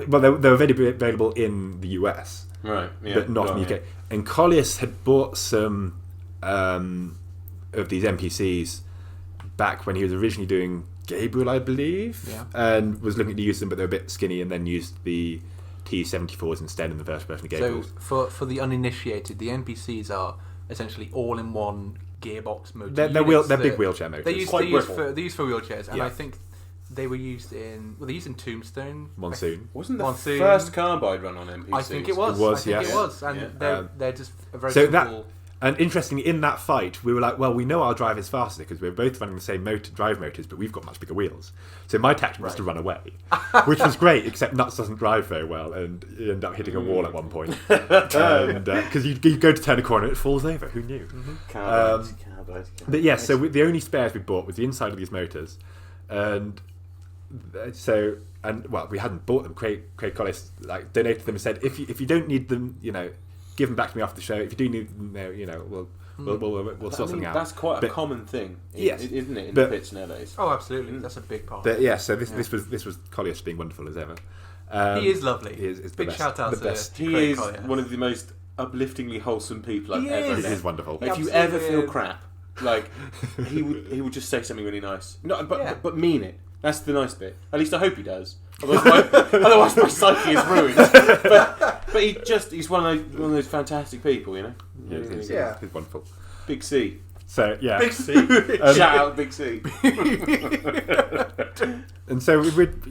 Speaker 3: They were very available in the US,
Speaker 1: right? Yeah,
Speaker 3: but not in the UK. And Colliers had bought some of these NPCs back when he was originally doing Gabriel, I believe, and was looking to use them, but they were a bit skinny, and then used the T-74s instead in the first version of Gabriel.
Speaker 2: So for the uninitiated, the NPCs are essentially all-in-one gearbox motor.
Speaker 3: They're big wheelchair motors.
Speaker 2: They're used for wheelchairs, and
Speaker 3: Yeah.
Speaker 2: I think they were used in Tombstone.
Speaker 3: Monsoon.
Speaker 1: Wasn't the first Carbide run on NPCs?
Speaker 2: I think it was.
Speaker 3: Yes.
Speaker 2: It was, and they're just a very
Speaker 3: So
Speaker 2: simple.
Speaker 3: And interestingly, in that fight, we were like, well, we know our drive is faster because we're both running the same drive motors, but we've got much bigger wheels. So my tactic was to run away, which was great, except Nuts doesn't drive very well, and you end up hitting a wall at one point. Because you go to turn a corner, it falls over. Who knew?
Speaker 1: Carbide.
Speaker 3: But yes, so the only spares we bought was the inside of these motors, and we hadn't bought them. Craig Collis donated them and said, if you don't need them, give them back to me after the show. If you do need them, we'll sort something out.
Speaker 1: That's quite a common thing, isn't it, in the pits nowadays?
Speaker 2: Oh, absolutely. That's a big part.
Speaker 3: So this was Collier being wonderful as ever.
Speaker 2: He is lovely.
Speaker 3: He is
Speaker 2: big shout out to
Speaker 3: best.
Speaker 1: He is one of the most upliftingly wholesome people I've ever met.
Speaker 3: He is wonderful.
Speaker 1: If you ever feel crap, he would just say something really nice. But mean it. That's the nice bit. At least I hope he does. Otherwise my psyche is ruined. But he's one of those fantastic people,
Speaker 3: He's wonderful.
Speaker 1: Big C.
Speaker 3: So yeah,
Speaker 1: Big C. Shout out Big C.
Speaker 3: And so we'd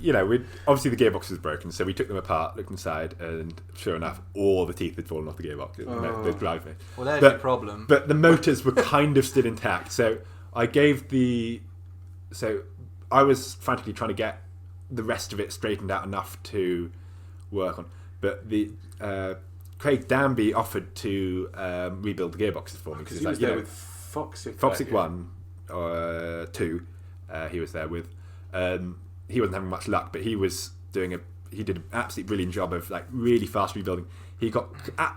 Speaker 3: obviously the gearbox was broken, so we took them apart, looked inside, and sure enough, all the teeth had fallen off the gearbox. The drive.
Speaker 2: Well, there's the problem.
Speaker 3: But the motors were kind of still intact. So I was frantically trying to get the rest of it straightened out enough to work on. But Craig Danby offered to rebuild the gearboxes for me
Speaker 1: because he was there with Foxic
Speaker 3: 1 or 2. He was there with. He wasn't having much luck, but he did an absolutely brilliant job of really fast rebuilding. He got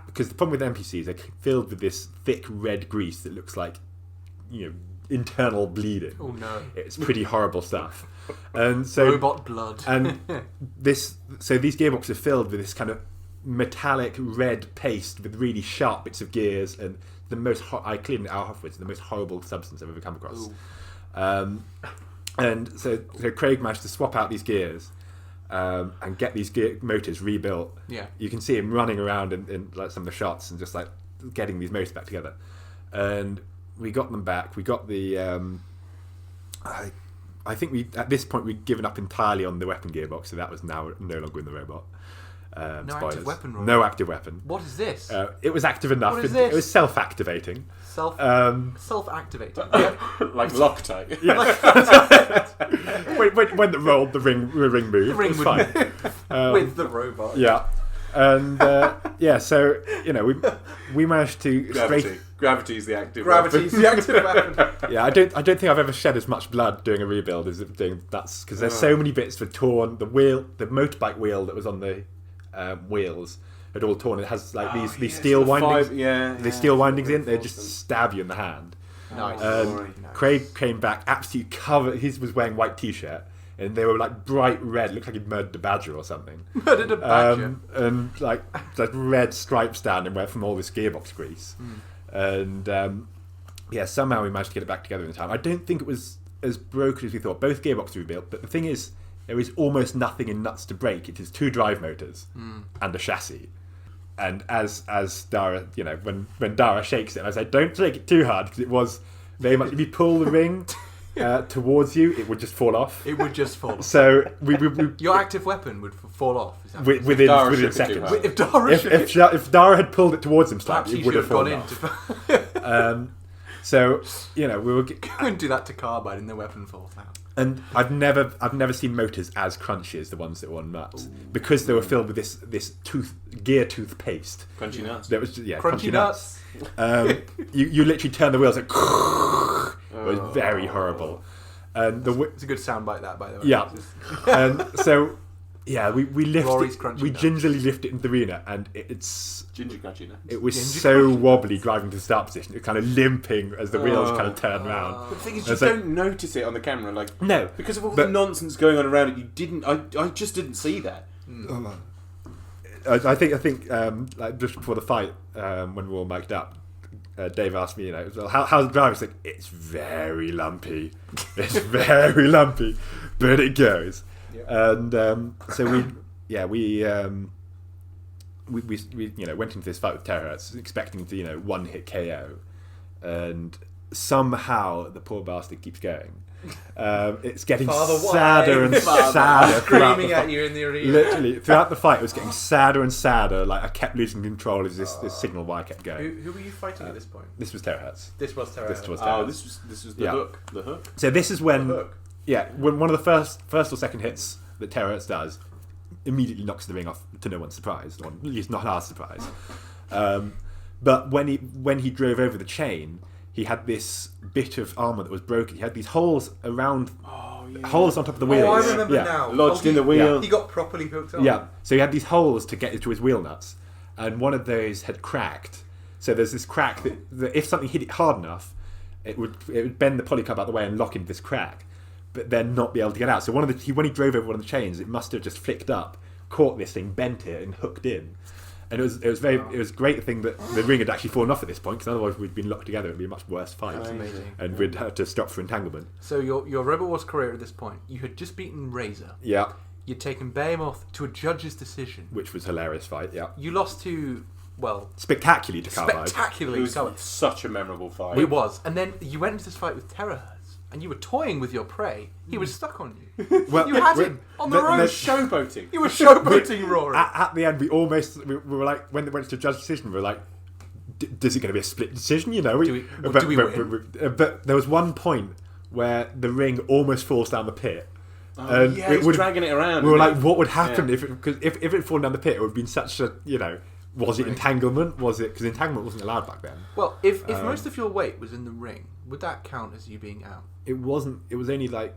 Speaker 3: because the problem with NPCs, they're filled with this thick red grease that looks like internal bleeding.
Speaker 2: Oh no!
Speaker 3: It's pretty horrible stuff. And so
Speaker 2: robot blood.
Speaker 3: And these gearboxes are filled with this kind of metallic red paste with really sharp bits of gears, and the most I cleaned it out afterwards. The most horrible substance I've ever come across. And so Craig managed to swap out these gears and get these motors rebuilt.
Speaker 2: Yeah,
Speaker 3: you can see him running around in some of the shots and just getting these motors back together. And we got them back. We got the. I think at this point we'd given up entirely on the weapon gearbox, so that was now no longer in the robot.
Speaker 2: No active weapon. Robot.
Speaker 3: No active weapon.
Speaker 2: What is this?
Speaker 3: It was active enough.
Speaker 2: What is this?
Speaker 3: It was self-activating.
Speaker 2: Self-activating.
Speaker 1: Like Loctite.
Speaker 3: when it rolled, the ring moved.
Speaker 2: The ring
Speaker 3: was fine.
Speaker 2: With the robot.
Speaker 3: Yeah. And so we managed to
Speaker 1: Gravity is the active.
Speaker 2: Gravity's the active weapon.
Speaker 3: Yeah, I don't think I've ever shed as much blood doing a rebuild as doing that, because there's so many bits were torn. The motorbike wheel that was on the wheels had all torn. It has these steel windings. The steel windings in. They just stab you in the hand.
Speaker 2: Nice.
Speaker 3: Craig came back absolutely covered. He was wearing white t-shirt. And they were bright red, looked like he'd murdered a badger or something.
Speaker 2: Murdered a badger?
Speaker 3: And red stripes down him from all this gearbox grease. And somehow we managed to get it back together in time. I don't think it was as broken as we thought. Both gearboxes were rebuilt, but the thing is, there is almost nothing in Nuts to break. It is 2 drive motors and a chassis. And as Dara, when Dara shakes it, I say, don't shake it too hard, because it was very much, if you pull the ring towards you, it would just fall off.
Speaker 2: It would just fall off.
Speaker 3: So
Speaker 2: your active weapon would fall off.
Speaker 3: Within seconds.
Speaker 2: If
Speaker 3: Dara had pulled it towards him slightly, it would have fallen off. So we were
Speaker 2: couldn't do that to Carbide, and the weapon falls out.
Speaker 3: And I've never seen motors as crunchy as the ones that were on Nuts, because they were filled with this gear tooth paste.
Speaker 1: Crunchy Nuts.
Speaker 3: That was
Speaker 2: crunchy nuts.
Speaker 3: You literally turn the wheels it was very horrible. And
Speaker 2: it's a good soundbite, that, by the way.
Speaker 3: Yeah. And so we lifted. We
Speaker 2: nuts.
Speaker 3: gingerly lifted it into the arena, and it's
Speaker 1: ginger crunchy nuts.
Speaker 3: It was so wobbly driving to the start position. It was kind of limping as the wheels kind of turned around.
Speaker 1: But the thing is, you don't notice it on the camera,
Speaker 3: no,
Speaker 1: because of all the nonsense going on around it. You didn't. I just didn't see that.
Speaker 3: I think just before the fight, when we were all mic'd up, Dave asked me, well, how's the drive? It's like, it's very lumpy. It's very lumpy, but it goes. Yeah. And so we went into this fight with Terrorheads expecting to, one hit KO, and somehow the poor bastard keeps going. It's getting sadder and sadder.
Speaker 2: Screaming at you in the arena.
Speaker 3: Literally, throughout the fight, it was getting sadder and sadder. Like, I kept losing control as this signal wire kept going.
Speaker 2: Who were you fighting at this point?
Speaker 3: This was Terrorheads.
Speaker 2: This was Terrorheads.
Speaker 1: Oh, this was the hook. The hook.
Speaker 3: So this is when, when one of the first or second hits that Terrorheads does immediately knocks the ring off, to no one's surprise, or at least not our surprise. But when he drove over the chain, he had this bit of armour that was broken. He had these holes around, holes on top of the wheels.
Speaker 2: Oh, I remember now.
Speaker 1: Lodged in the wheel.
Speaker 2: Yeah. He got properly hooked on.
Speaker 3: Yeah, so he had these holes to get into his wheel nuts, and one of those had cracked. So there's this crack that if something hit it hard enough, it would bend the polycarb out the way and lock into this crack, but then not be able to get out. So when he drove over one of the chains, it must have just flicked up, caught this thing, bent it, and hooked in. And it was a great thing that the ring had actually fallen off at this point, because otherwise we'd been locked together. It'd be a much worse fight.
Speaker 2: That's amazing.
Speaker 3: And we'd have to stop for entanglement.
Speaker 2: So your Robot Wars career at this point, you had just beaten Razor.
Speaker 3: Yeah.
Speaker 2: You'd taken Behemoth to a judge's decision,
Speaker 3: Which was a hilarious fight. Yeah.
Speaker 2: You lost to,
Speaker 3: spectacularly to Carbide.
Speaker 1: It was such a memorable fight.
Speaker 2: It was. And then you went into this fight with Terrorheads, and you were toying with your prey. He was stuck on you. You had him on the road.
Speaker 1: Showboating.
Speaker 2: You were showboating Rory.
Speaker 3: At the end, we were like, when it went to judge decision, we were like, is it going to be a split decision? Do we win? But there was one point where the ring almost falls down the pit.
Speaker 1: And it was dragging it around.
Speaker 3: We were like, what would happen if it had fallen down the pit? It would have been such a, was it entanglement? Was it, because entanglement wasn't allowed back then?
Speaker 2: Well, if most of your weight was in the ring, would that count as you being out?
Speaker 3: It wasn't. It was only like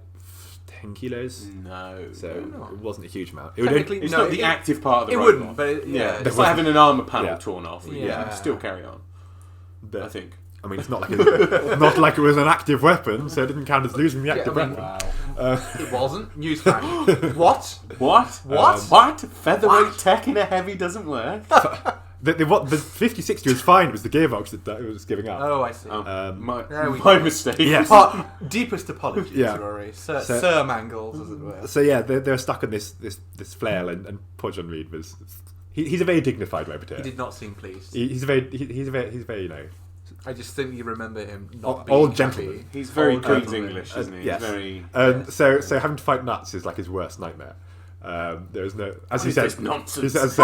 Speaker 3: 10 kilos.
Speaker 1: No.
Speaker 3: So it wasn't a huge amount.
Speaker 1: It's not the active part of the
Speaker 2: robot.
Speaker 1: Wouldn't,
Speaker 2: but
Speaker 1: it's like having an armour panel torn off. You can still carry on.
Speaker 3: But,
Speaker 1: I think.
Speaker 3: I mean, it's not like it was an active weapon, so it didn't count as losing the active weapon.
Speaker 1: Wow.
Speaker 2: It wasn't. Newsflash. What?
Speaker 1: Featherweight tech in a heavy doesn't work.
Speaker 3: The 50-60 was fine. It was the gearbox that it was giving up.
Speaker 2: Oh, I see.
Speaker 1: My mistake.
Speaker 3: Yes.
Speaker 2: Deepest apologies, Rory. Sir Mangles, as it were.
Speaker 3: So yeah, they're stuck on this flail, and poor John Reed was. He's a very dignified Roboteur.
Speaker 2: He did not seem pleased.
Speaker 3: He's very
Speaker 2: I just think you remember him not
Speaker 3: old
Speaker 2: being
Speaker 3: gentleman.
Speaker 2: happy.
Speaker 1: He's very Queen's English, isn't he?
Speaker 3: Yes.
Speaker 1: Very.
Speaker 3: So having to fight nuts is like his worst nightmare. There's no, as he said,
Speaker 1: nonsense.
Speaker 3: There's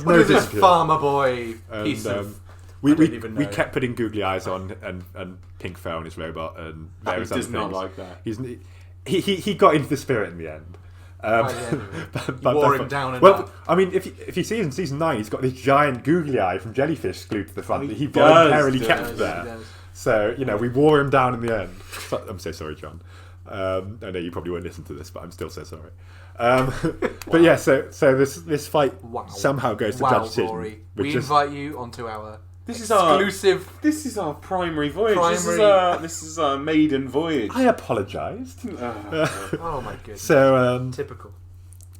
Speaker 3: no
Speaker 2: this farmer boy piece of.
Speaker 3: We kept putting googly eyes on and pink fur on his robot and various other things.
Speaker 1: He does not like that.
Speaker 3: He got into the spirit in the end.
Speaker 2: But wore him down enough.
Speaker 3: Well, I mean, if you see in season 9, he's got this giant googly eye from Jellyfish glued to the front that he voluntarily kept there. So we wore him down in the end. I'm so sorry, John. I know you probably won't listen to this, but I'm still so sorry. But yeah, so this fight somehow goes to judge decision.
Speaker 2: Rory. We invite you onto our
Speaker 1: exclusive. This is our primary voyage. This is our maiden voyage.
Speaker 3: I apologised.
Speaker 2: Oh my goodness.
Speaker 3: So
Speaker 2: typical.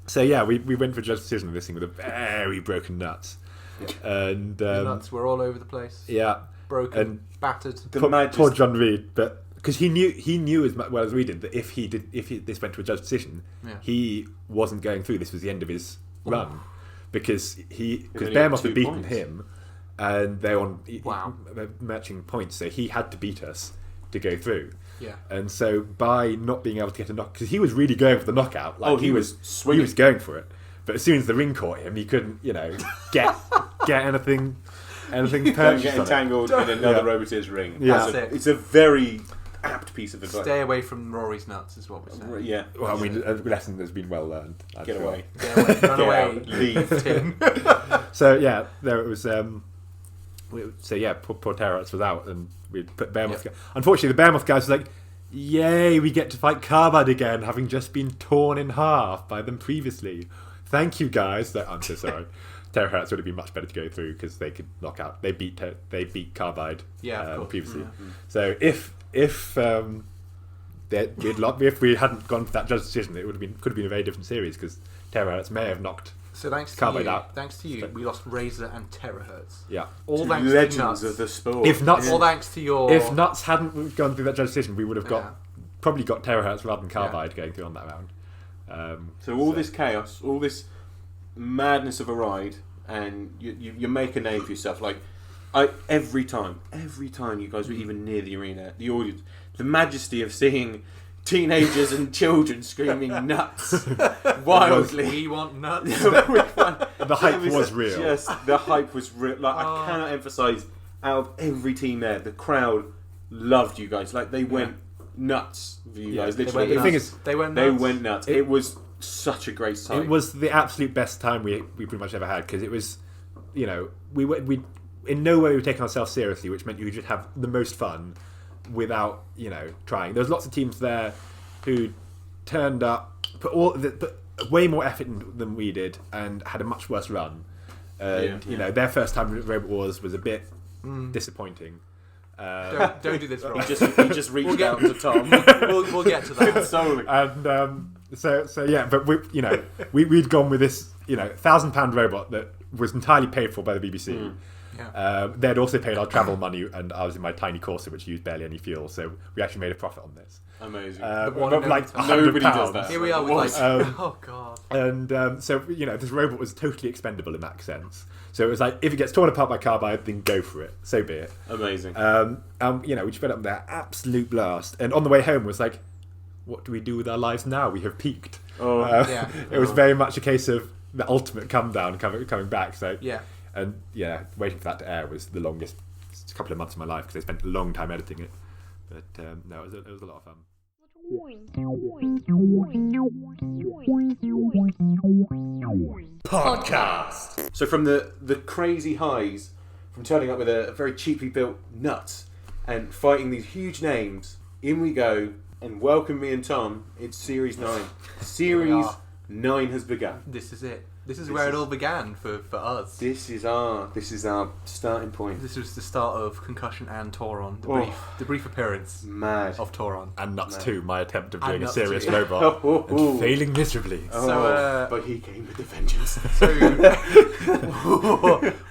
Speaker 3: So yeah, we went for judge decision of this thing with a very broken nuts, and
Speaker 2: the nuts were all over the place.
Speaker 3: Yeah,
Speaker 2: broken, and battered.
Speaker 3: Poor John Reed, but. Because he knew as well as we did that if this went to a judge decision, he wasn't going through. This was the end of his run, because Behemoth had beaten him, and they're on matching points, so he had to beat us to go through.
Speaker 2: Yeah.
Speaker 3: And so by not being able to get a knock, because he was really going for the knockout,
Speaker 1: he was swinging.
Speaker 3: He was going for it, but as soon as the ring caught him, he couldn't, get anything. Don't
Speaker 1: get entangled in another Roboteur's ring.
Speaker 3: Yeah.
Speaker 1: It's a very apt piece of advice.
Speaker 2: Stay away from Rory's nuts is what we're saying.
Speaker 1: Yeah.
Speaker 3: Well, I mean, a lesson that's been well learned.
Speaker 1: Get away.
Speaker 2: Run away.
Speaker 1: Leave.
Speaker 2: Tim.
Speaker 3: So yeah, there it was. Poor Terrorheads was out, and we put Behemoth. Yep. Unfortunately, the Behemoth guys was like, "Yay, we get to fight Carbide again, having just been torn in half by them previously. Thank you, guys." I'm so sorry. Terrorheads would have been much better to go through because they could knock out. They beat Carbide previously.
Speaker 2: Mm-hmm.
Speaker 3: So if we hadn't gone for that judge decision, it could have been a very different series, because Terrorheads may have knocked
Speaker 2: So thanks to you, we lost Razor and Terahertz.
Speaker 3: Yeah.
Speaker 2: All
Speaker 1: Two
Speaker 2: thanks
Speaker 1: legends
Speaker 2: to Nuts.
Speaker 1: of the sport.
Speaker 3: If Nuts,
Speaker 2: all thanks to your.
Speaker 3: If Nuts hadn't gone through that judge decision, we would have probably got Terahertz rather than Carbide going through on that round.
Speaker 1: So this chaos, all this madness of a ride, and you make a name for yourself. Like every time you guys were even near the arena, the audience, the majesty of seeing teenagers and children screaming nuts wildly.
Speaker 2: We want nuts.
Speaker 3: The hype was real.
Speaker 1: The hype was real. Like I cannot emphasise, out of every team there, the crowd loved you guys. Like they went nuts for you guys. Literally,
Speaker 3: the thing is,
Speaker 1: they went nuts. It was such a great time.
Speaker 3: It was the absolute best time we pretty much ever had, because it was, we in no way we were taking ourselves seriously, which meant you could just have the most fun without trying. There was lots of teams there who turned up, put way more effort in than we did, and had a much worse run. And their first time at Robot Wars was a bit disappointing.
Speaker 2: Don't do this, Rob.
Speaker 1: He just reached out to Tom.
Speaker 2: We'll get to that.
Speaker 1: Solely.
Speaker 3: And so yeah, but we'd gone with this £1,000 robot that was entirely paid for by the BBC. They'd also paid our travel money, and I was in my tiny Corsa, which used barely any fuel, so we actually made a profit on this.
Speaker 1: Amazing.
Speaker 3: But like
Speaker 1: nobody
Speaker 3: £100.
Speaker 1: does that.
Speaker 2: Here we are with oh god.
Speaker 3: And so this robot was totally expendable in that sense. So it was like, if it gets torn apart by Carbide, then go for it. So be it.
Speaker 1: Amazing.
Speaker 3: We just went up there, absolute blast. And on the way home was like, what do we do with our lives now? We have peaked. It was very much a case of the ultimate come down coming back. So and waiting for that to air was the longest couple of months of my life, because I spent a long time editing it. But no, it was a lot of fun.
Speaker 1: Podcast. So from the crazy highs, from turning up with a very cheaply built Nuts and fighting these huge names, in we go, and welcome me and Tom. It's Series 9. Series 9 has begun.
Speaker 2: This is it. This is where it all began for us.
Speaker 1: This is our starting point.
Speaker 2: This was the start of Concussion and Toron, the brief appearance of Toron.
Speaker 3: And Nuts 2, my attempt of doing a serious robot and failing miserably.
Speaker 1: But he came with a vengeance.
Speaker 2: So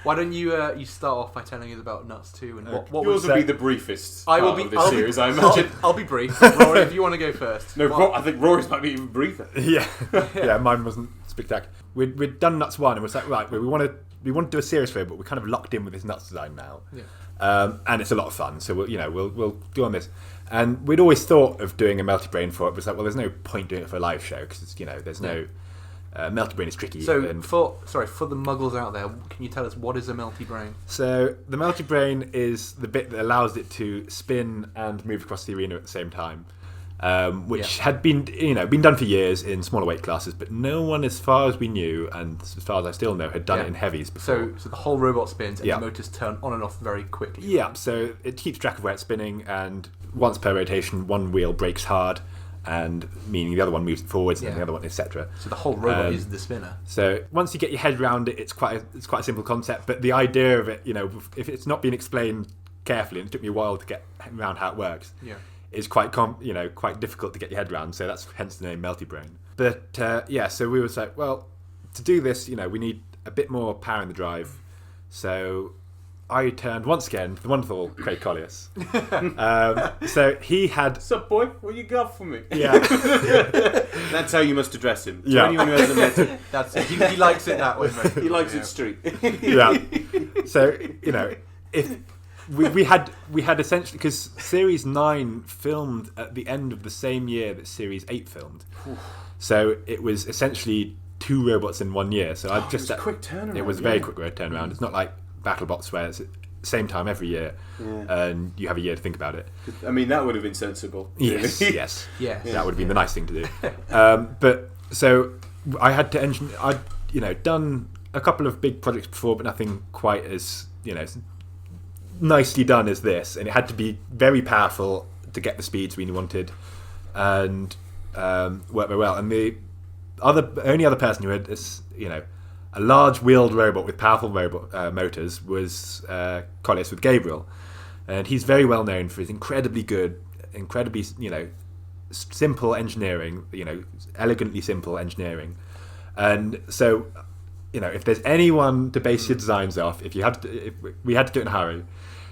Speaker 2: why don't you start off by telling us about Nuts 2 and what
Speaker 1: yours will be the briefest
Speaker 2: I
Speaker 1: series, I imagine.
Speaker 2: I'll be brief. Rory, if you want to go first.
Speaker 1: No, I think Rory's might be even briefer.
Speaker 3: Yeah, mine wasn't spectacular. We'd done Nuts 1 and was like, right, we want to do a serious robot, but we're kind of locked in with this Nuts design now. And it's a lot of fun, so we'll do on this. And we'd always thought of doing a Melty Brain for it, but it's like, well, there's no point doing it for a live show, because there's no Melty Brain is tricky.
Speaker 2: So for the muggles out there, can you tell us what is a Melty Brain?
Speaker 3: So the Melty Brain is the bit that allows it to spin and move across the arena at the same time. Which had been done for years in smaller weight classes, but no one, as far as we knew, and as far as I still know, had done it in heavies before.
Speaker 2: So the whole robot spins and the motors turn on and off very quickly.
Speaker 3: Yeah, so it keeps track of where it's spinning, and once per rotation, one wheel brakes hard, and meaning the other one moves forwards, and the other one, etc.
Speaker 2: So the whole robot is the spinner.
Speaker 3: So once you get your head around it, it's quite a simple concept. But the idea of it, if it's not been explained carefully, and it took me a while to get around how it works. Is quite difficult to get your head around, so that's hence the name Melty Brain. But so we were like, well, to do this, we need a bit more power in the drive. So I turned once again to the wonderful Craig Collius. So he had.
Speaker 1: Sup, boy? What you got for me?
Speaker 3: Yeah.
Speaker 1: That's how you must address him. To anyone who hasn't met him.
Speaker 2: That's it. He likes it that way.
Speaker 1: He likes it street.
Speaker 3: Yeah. So if. We had essentially, because Series 9 filmed at the end of the same year that Series 8 filmed, so it was essentially 2 robots in 1 year. So
Speaker 1: it was a quick turnaround.
Speaker 3: It was a very quick turnaround. It's not like BattleBots where it's at the same time every year, and you have a year to think about it.
Speaker 1: I mean, that would have been sensible.
Speaker 3: Yes. That would have been the nice thing to do. But so I had to I'd done a couple of big projects before, but nothing quite as nicely done as this, and it had to be very powerful to get the speeds we wanted, and work very well. And the only other person who had this, a large wheeled robot with powerful motors was Collius with Gabriel, and he's very well known for his incredibly simple engineering, elegantly simple engineering. And so if there's anyone to base your designs off, if we had to do it in a hurry.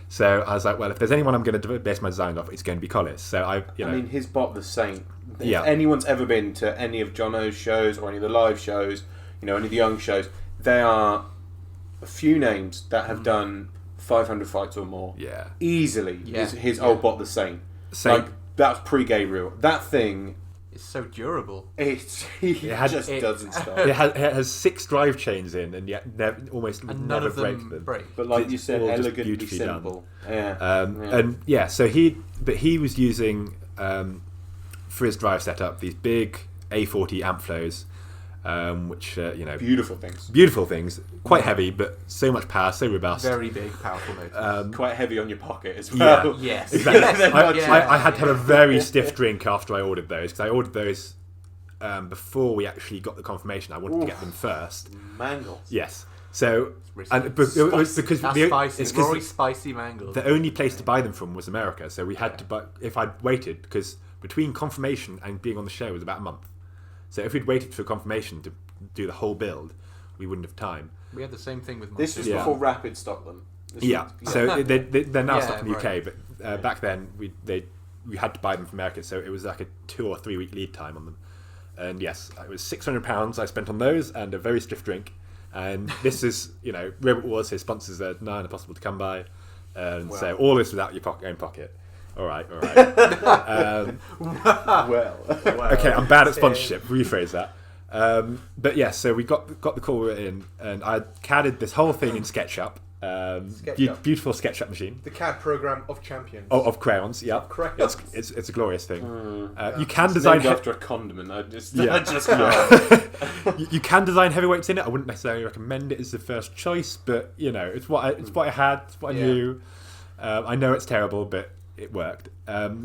Speaker 3: So I was like, well, if there's anyone I'm going to base my design off, it's going to be Collis. So I mean,
Speaker 1: his bot, the Saint. If anyone's ever been to any of Jono's shows or any of the live shows, any of the young shows, there are a few names that have done 500 fights or more.
Speaker 3: Yeah,
Speaker 1: easily. Yeah. His old bot, the Saint. Like that was pre-Gabriel. That thing.
Speaker 2: It's so durable.
Speaker 1: It doesn't stop.
Speaker 3: It has 6 drive chains in, and yet never breaks them.
Speaker 1: But like you said, elegantly simple.
Speaker 3: Yeah. So he was using for his drive setup these big A40 amp flows, which beautiful things, quite heavy, but so much power, so robust.
Speaker 2: Very big, powerful motors.
Speaker 1: Quite heavy on your pocket as well.
Speaker 3: Yeah, yes, exactly. I had to have a very stiff drink after I ordered those, because I ordered those before we actually got the confirmation. I wanted to get them first.
Speaker 1: Mangles.
Speaker 3: Yes. So it was because
Speaker 2: Rory spicy Mangles.
Speaker 3: The only place to buy them from was America, so we had to buy. If I'd waited, because between confirmation and being on the show was about a month. So if we'd waited for confirmation to do the whole build, we wouldn't have time.
Speaker 2: We had the same thing with
Speaker 1: This was before Rapid stocked them.
Speaker 3: So they're now stocked in the UK, but back then we had to buy them from America, so it was like a 2 or 3 week lead time on them. And yes, it was £600 I spent on those and a very stiff drink. And this is, Robot Wars, his sponsors are nigh on impossible to come by. So all this without your own pocket. All right.
Speaker 1: Well.
Speaker 3: Okay, I'm bad at sponsorship. Rephrase that. But yeah, so we got the call in, and I CAD'd this whole thing in SketchUp. Beautiful SketchUp machine.
Speaker 4: The CAD program of champions.
Speaker 3: Of crayons, yeah.
Speaker 4: Crayons.
Speaker 3: It's a glorious thing. You can design
Speaker 1: after a condiment. I just
Speaker 3: you can design heavyweights in it. I wouldn't necessarily recommend it as the first choice, but it's what I had. It's what I knew. I know it's terrible, but it worked.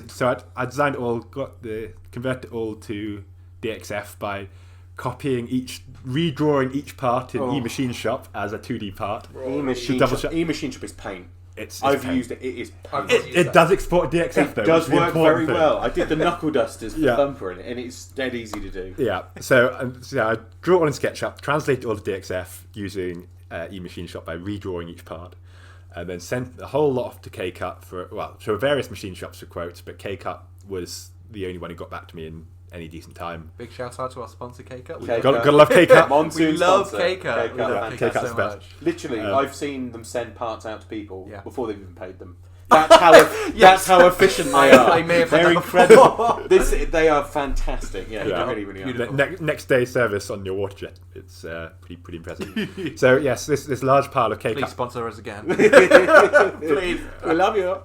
Speaker 3: So I designed it all, converted it all to DXF by redrawing each part in eMachine Shop as a 2D part.
Speaker 1: eMachine Shop is paint. I've used it. It is paint.
Speaker 3: It does export DXF though.
Speaker 1: It does work very well. I did the knuckle dusters for Thumper in it, and it's dead easy to do.
Speaker 3: Yeah. So I drew it all in SketchUp, translate it all to DXF using eMachine Shop by redrawing each part. And then sent the whole lot off to K-Cut for various machine shops for quotes, but K-Cut was the only one who got back to me in any decent time.
Speaker 2: Big shout out to our sponsor K-Cut.
Speaker 3: Gotta love K-Cut.
Speaker 2: We love K-Cut. We love
Speaker 3: K-Cut
Speaker 2: so much.
Speaker 1: Literally, I've seen them send parts out to people before they've even paid them. That's how efficient they are.
Speaker 2: I may have
Speaker 1: They're incredible. They are fantastic. Yeah. Really
Speaker 3: next day service on your water jet. It's pretty impressive. So yes, this large pile of K-Cut.
Speaker 2: Please sponsor us again.
Speaker 1: Please, we love you.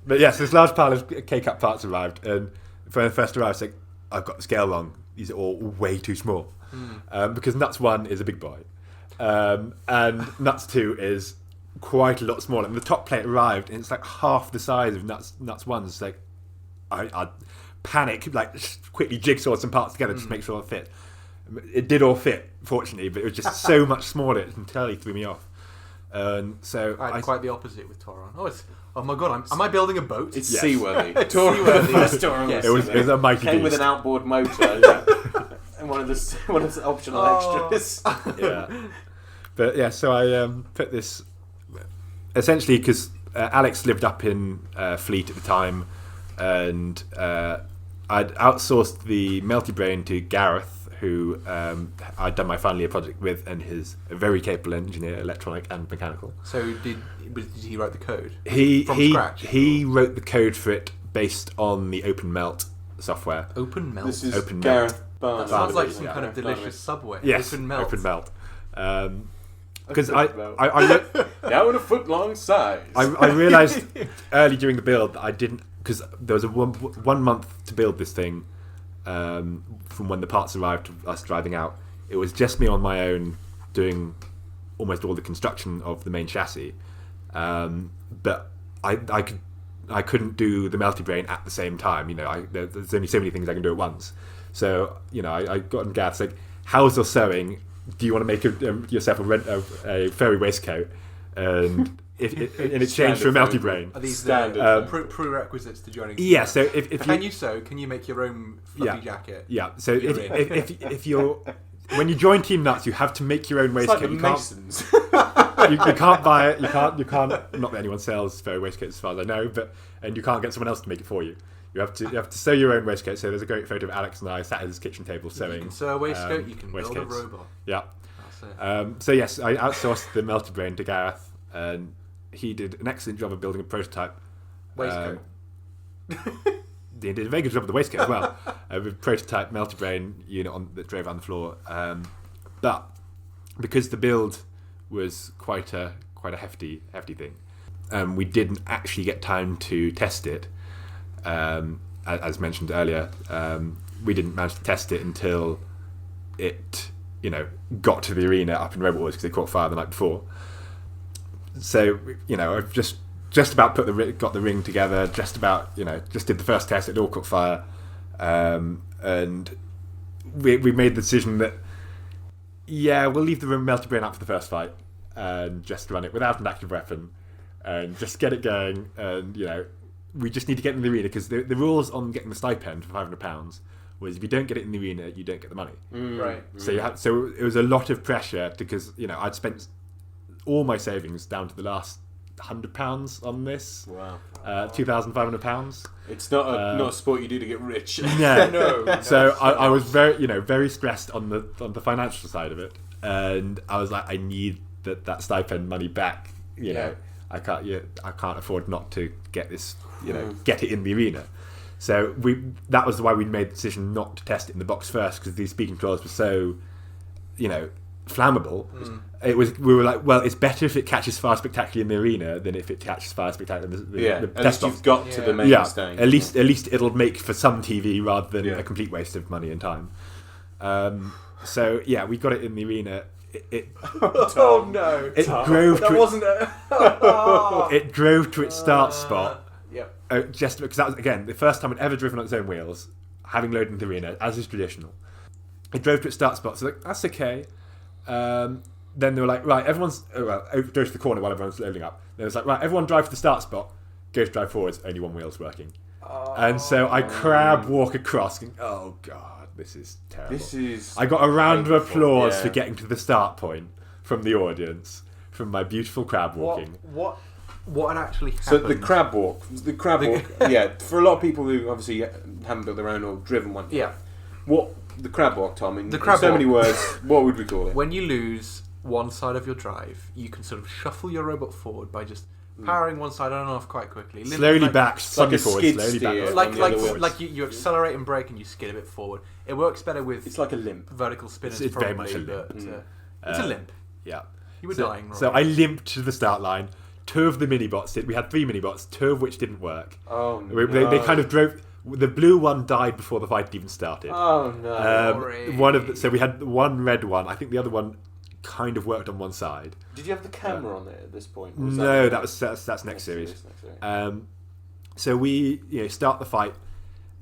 Speaker 3: But yes, this large pile of K-Cut parts arrived, and when they first arrived, it's like, I've got the scale wrong. These are all way too small, because Nuts 1 is a big boy, and Nuts 2 is quite a lot smaller. And the top plate arrived, and it's like half the size of Nuts 1. It's like I panic, like quickly jigsaw some parts together just to make sure it fit. It did all fit, fortunately, but it was just so much smaller. It entirely threw me off. So
Speaker 2: I had quite the opposite with Toron. Oh my god! Am I building a boat?
Speaker 1: It's seaworthy. Toron.
Speaker 3: It was a mighty
Speaker 1: came
Speaker 3: beast.
Speaker 1: with an outboard motor and one of the optional extras.
Speaker 3: Yeah, but yeah. So I put this essentially because Alex lived up in Fleet at the time, and I'd outsourced the Melty Brain to Gareth, who I'd done my final year project with, and is a very capable engineer, electronic and mechanical.
Speaker 2: So did he write the code
Speaker 3: from
Speaker 2: scratch?
Speaker 3: He wrote the code for it based on the Open Melt software.
Speaker 2: Open Melt?
Speaker 1: This is
Speaker 3: Open
Speaker 1: Gareth
Speaker 2: That sounds like some kind of delicious Subway.
Speaker 3: Yes,
Speaker 2: Open Melt.
Speaker 3: Open Melt. Because
Speaker 1: down a foot long size.
Speaker 3: I realised early during the build that I didn't, because there was a one month to build this thing from when the parts arrived to us driving out. It was just me on my own doing almost all the construction of the main chassis, but I couldn't do the Melty Brain at the same time. There's only so many things I can do at once. So I got in Gath's like, how's your sewing? Do you want to make yourself a furry waistcoat? And in exchange for a Melty Brain.
Speaker 2: Are these
Speaker 1: standard
Speaker 2: prerequisites to joining?
Speaker 3: Yeah. So if
Speaker 2: can you sew? Can you make your own fluffy jacket?
Speaker 3: Yeah. So if when you join Team Nuts, you have to make your own
Speaker 1: It's
Speaker 3: waistcoat.
Speaker 1: like the
Speaker 3: you can't
Speaker 1: Masons.
Speaker 3: you can't buy it. You can't. Not that anyone sells furry waistcoats, as far as I know, and you can't get someone else to make it for you. You have to sew your own waistcoat. So there's a great photo of Alex and I sat at his kitchen table sewing.
Speaker 2: You can sew a waistcoat. You can build a
Speaker 3: waistcoats.
Speaker 2: robot.
Speaker 3: Yeah.
Speaker 2: That's it.
Speaker 3: So yes, I outsourced the melted brain to Gareth, and he did an excellent job of building a prototype.
Speaker 2: Waistcoat.
Speaker 3: He did a very good job of the waistcoat as well, with prototype melted brain unit that drove on the floor. But because the build was quite a hefty thing, we didn't actually get time to test it. As mentioned earlier, we didn't manage to test it until it, got to the arena up in Robot Wars because they caught fire the night before. So, I've just about got the ring together. Just about, just did the first test. It all caught fire, and we made the decision that we'll leave the melted brain out for the first fight and just run it without an active weapon and just get it going. And we just need to get in the arena because the rules on getting the stipend for £500 was if you don't get it in the arena, you don't get the money.
Speaker 2: Right.
Speaker 3: So it was a lot of pressure because I'd spent all my savings down to the last £100 on this.
Speaker 1: Wow.
Speaker 3: £2,500.
Speaker 1: It's not a sport you do to get rich.
Speaker 3: No. So I was very stressed on the financial side of it, and I was like, I need that stipend money back. I can't afford not to get this. Get it in the arena. So that was why we made the decision not to test it in the box first, because these speaking claws were so, flammable. We were like, well, it's better if it catches fire spectacularly in the arena than if it catches fire spectacularly in the
Speaker 1: at
Speaker 3: test
Speaker 1: least you've
Speaker 3: box.
Speaker 1: got to the main stage.
Speaker 3: At least it'll make for some TV rather than a complete waste of money and time. We got it in the arena.
Speaker 2: Oh no!
Speaker 3: It drove.
Speaker 2: That wasn't
Speaker 3: It drove to its start spot.
Speaker 2: Yep.
Speaker 3: Just because that was again the first time I'd ever driven on its own wheels, having loaded into the arena, as is traditional. It drove to its start spot, so that's okay. Then they were like, right, everyone's drove to the corner while everyone's loading up. Then it was like, right, everyone drive to the start spot, go to drive forwards, only one wheel's working. And so I crab walk across, going, oh god, this is terrible. I got a round of applause for getting to the start point from the audience, from my beautiful crab walking.
Speaker 2: What had actually happened?
Speaker 1: So the crab walk, for a lot of people who obviously haven't built their own or driven one.
Speaker 2: Yeah.
Speaker 1: What the crab walk, Tom? In
Speaker 2: crab
Speaker 1: so
Speaker 2: walk.
Speaker 1: many words, what would we call it?
Speaker 2: When you lose one side of your drive, you can sort of shuffle your robot forward by just powering one side on and off quite quickly.
Speaker 3: Slowly back, slowly
Speaker 1: like
Speaker 3: forward,
Speaker 1: skid
Speaker 3: slowly
Speaker 1: steer.
Speaker 3: back.
Speaker 2: Like you accelerate and brake and you skid a bit forward. It works better with
Speaker 1: It's like a limp.
Speaker 2: vertical spinners.
Speaker 3: It's
Speaker 2: probably,
Speaker 3: very much a limp.
Speaker 2: But, it's a limp.
Speaker 3: Yeah.
Speaker 2: You were dying, Rory.
Speaker 3: So I limped to the start line. 2 of the mini-bots did. We had 3 mini-bots, 2 of which didn't work.
Speaker 1: Oh no.
Speaker 3: They kind of drove. The blue one died before the fight had even started.
Speaker 1: Oh no.
Speaker 3: So we had one red one. I think the other one kind of worked on one side.
Speaker 1: Did you have the camera on it at this point?
Speaker 3: No, that's next series. So we start the fight,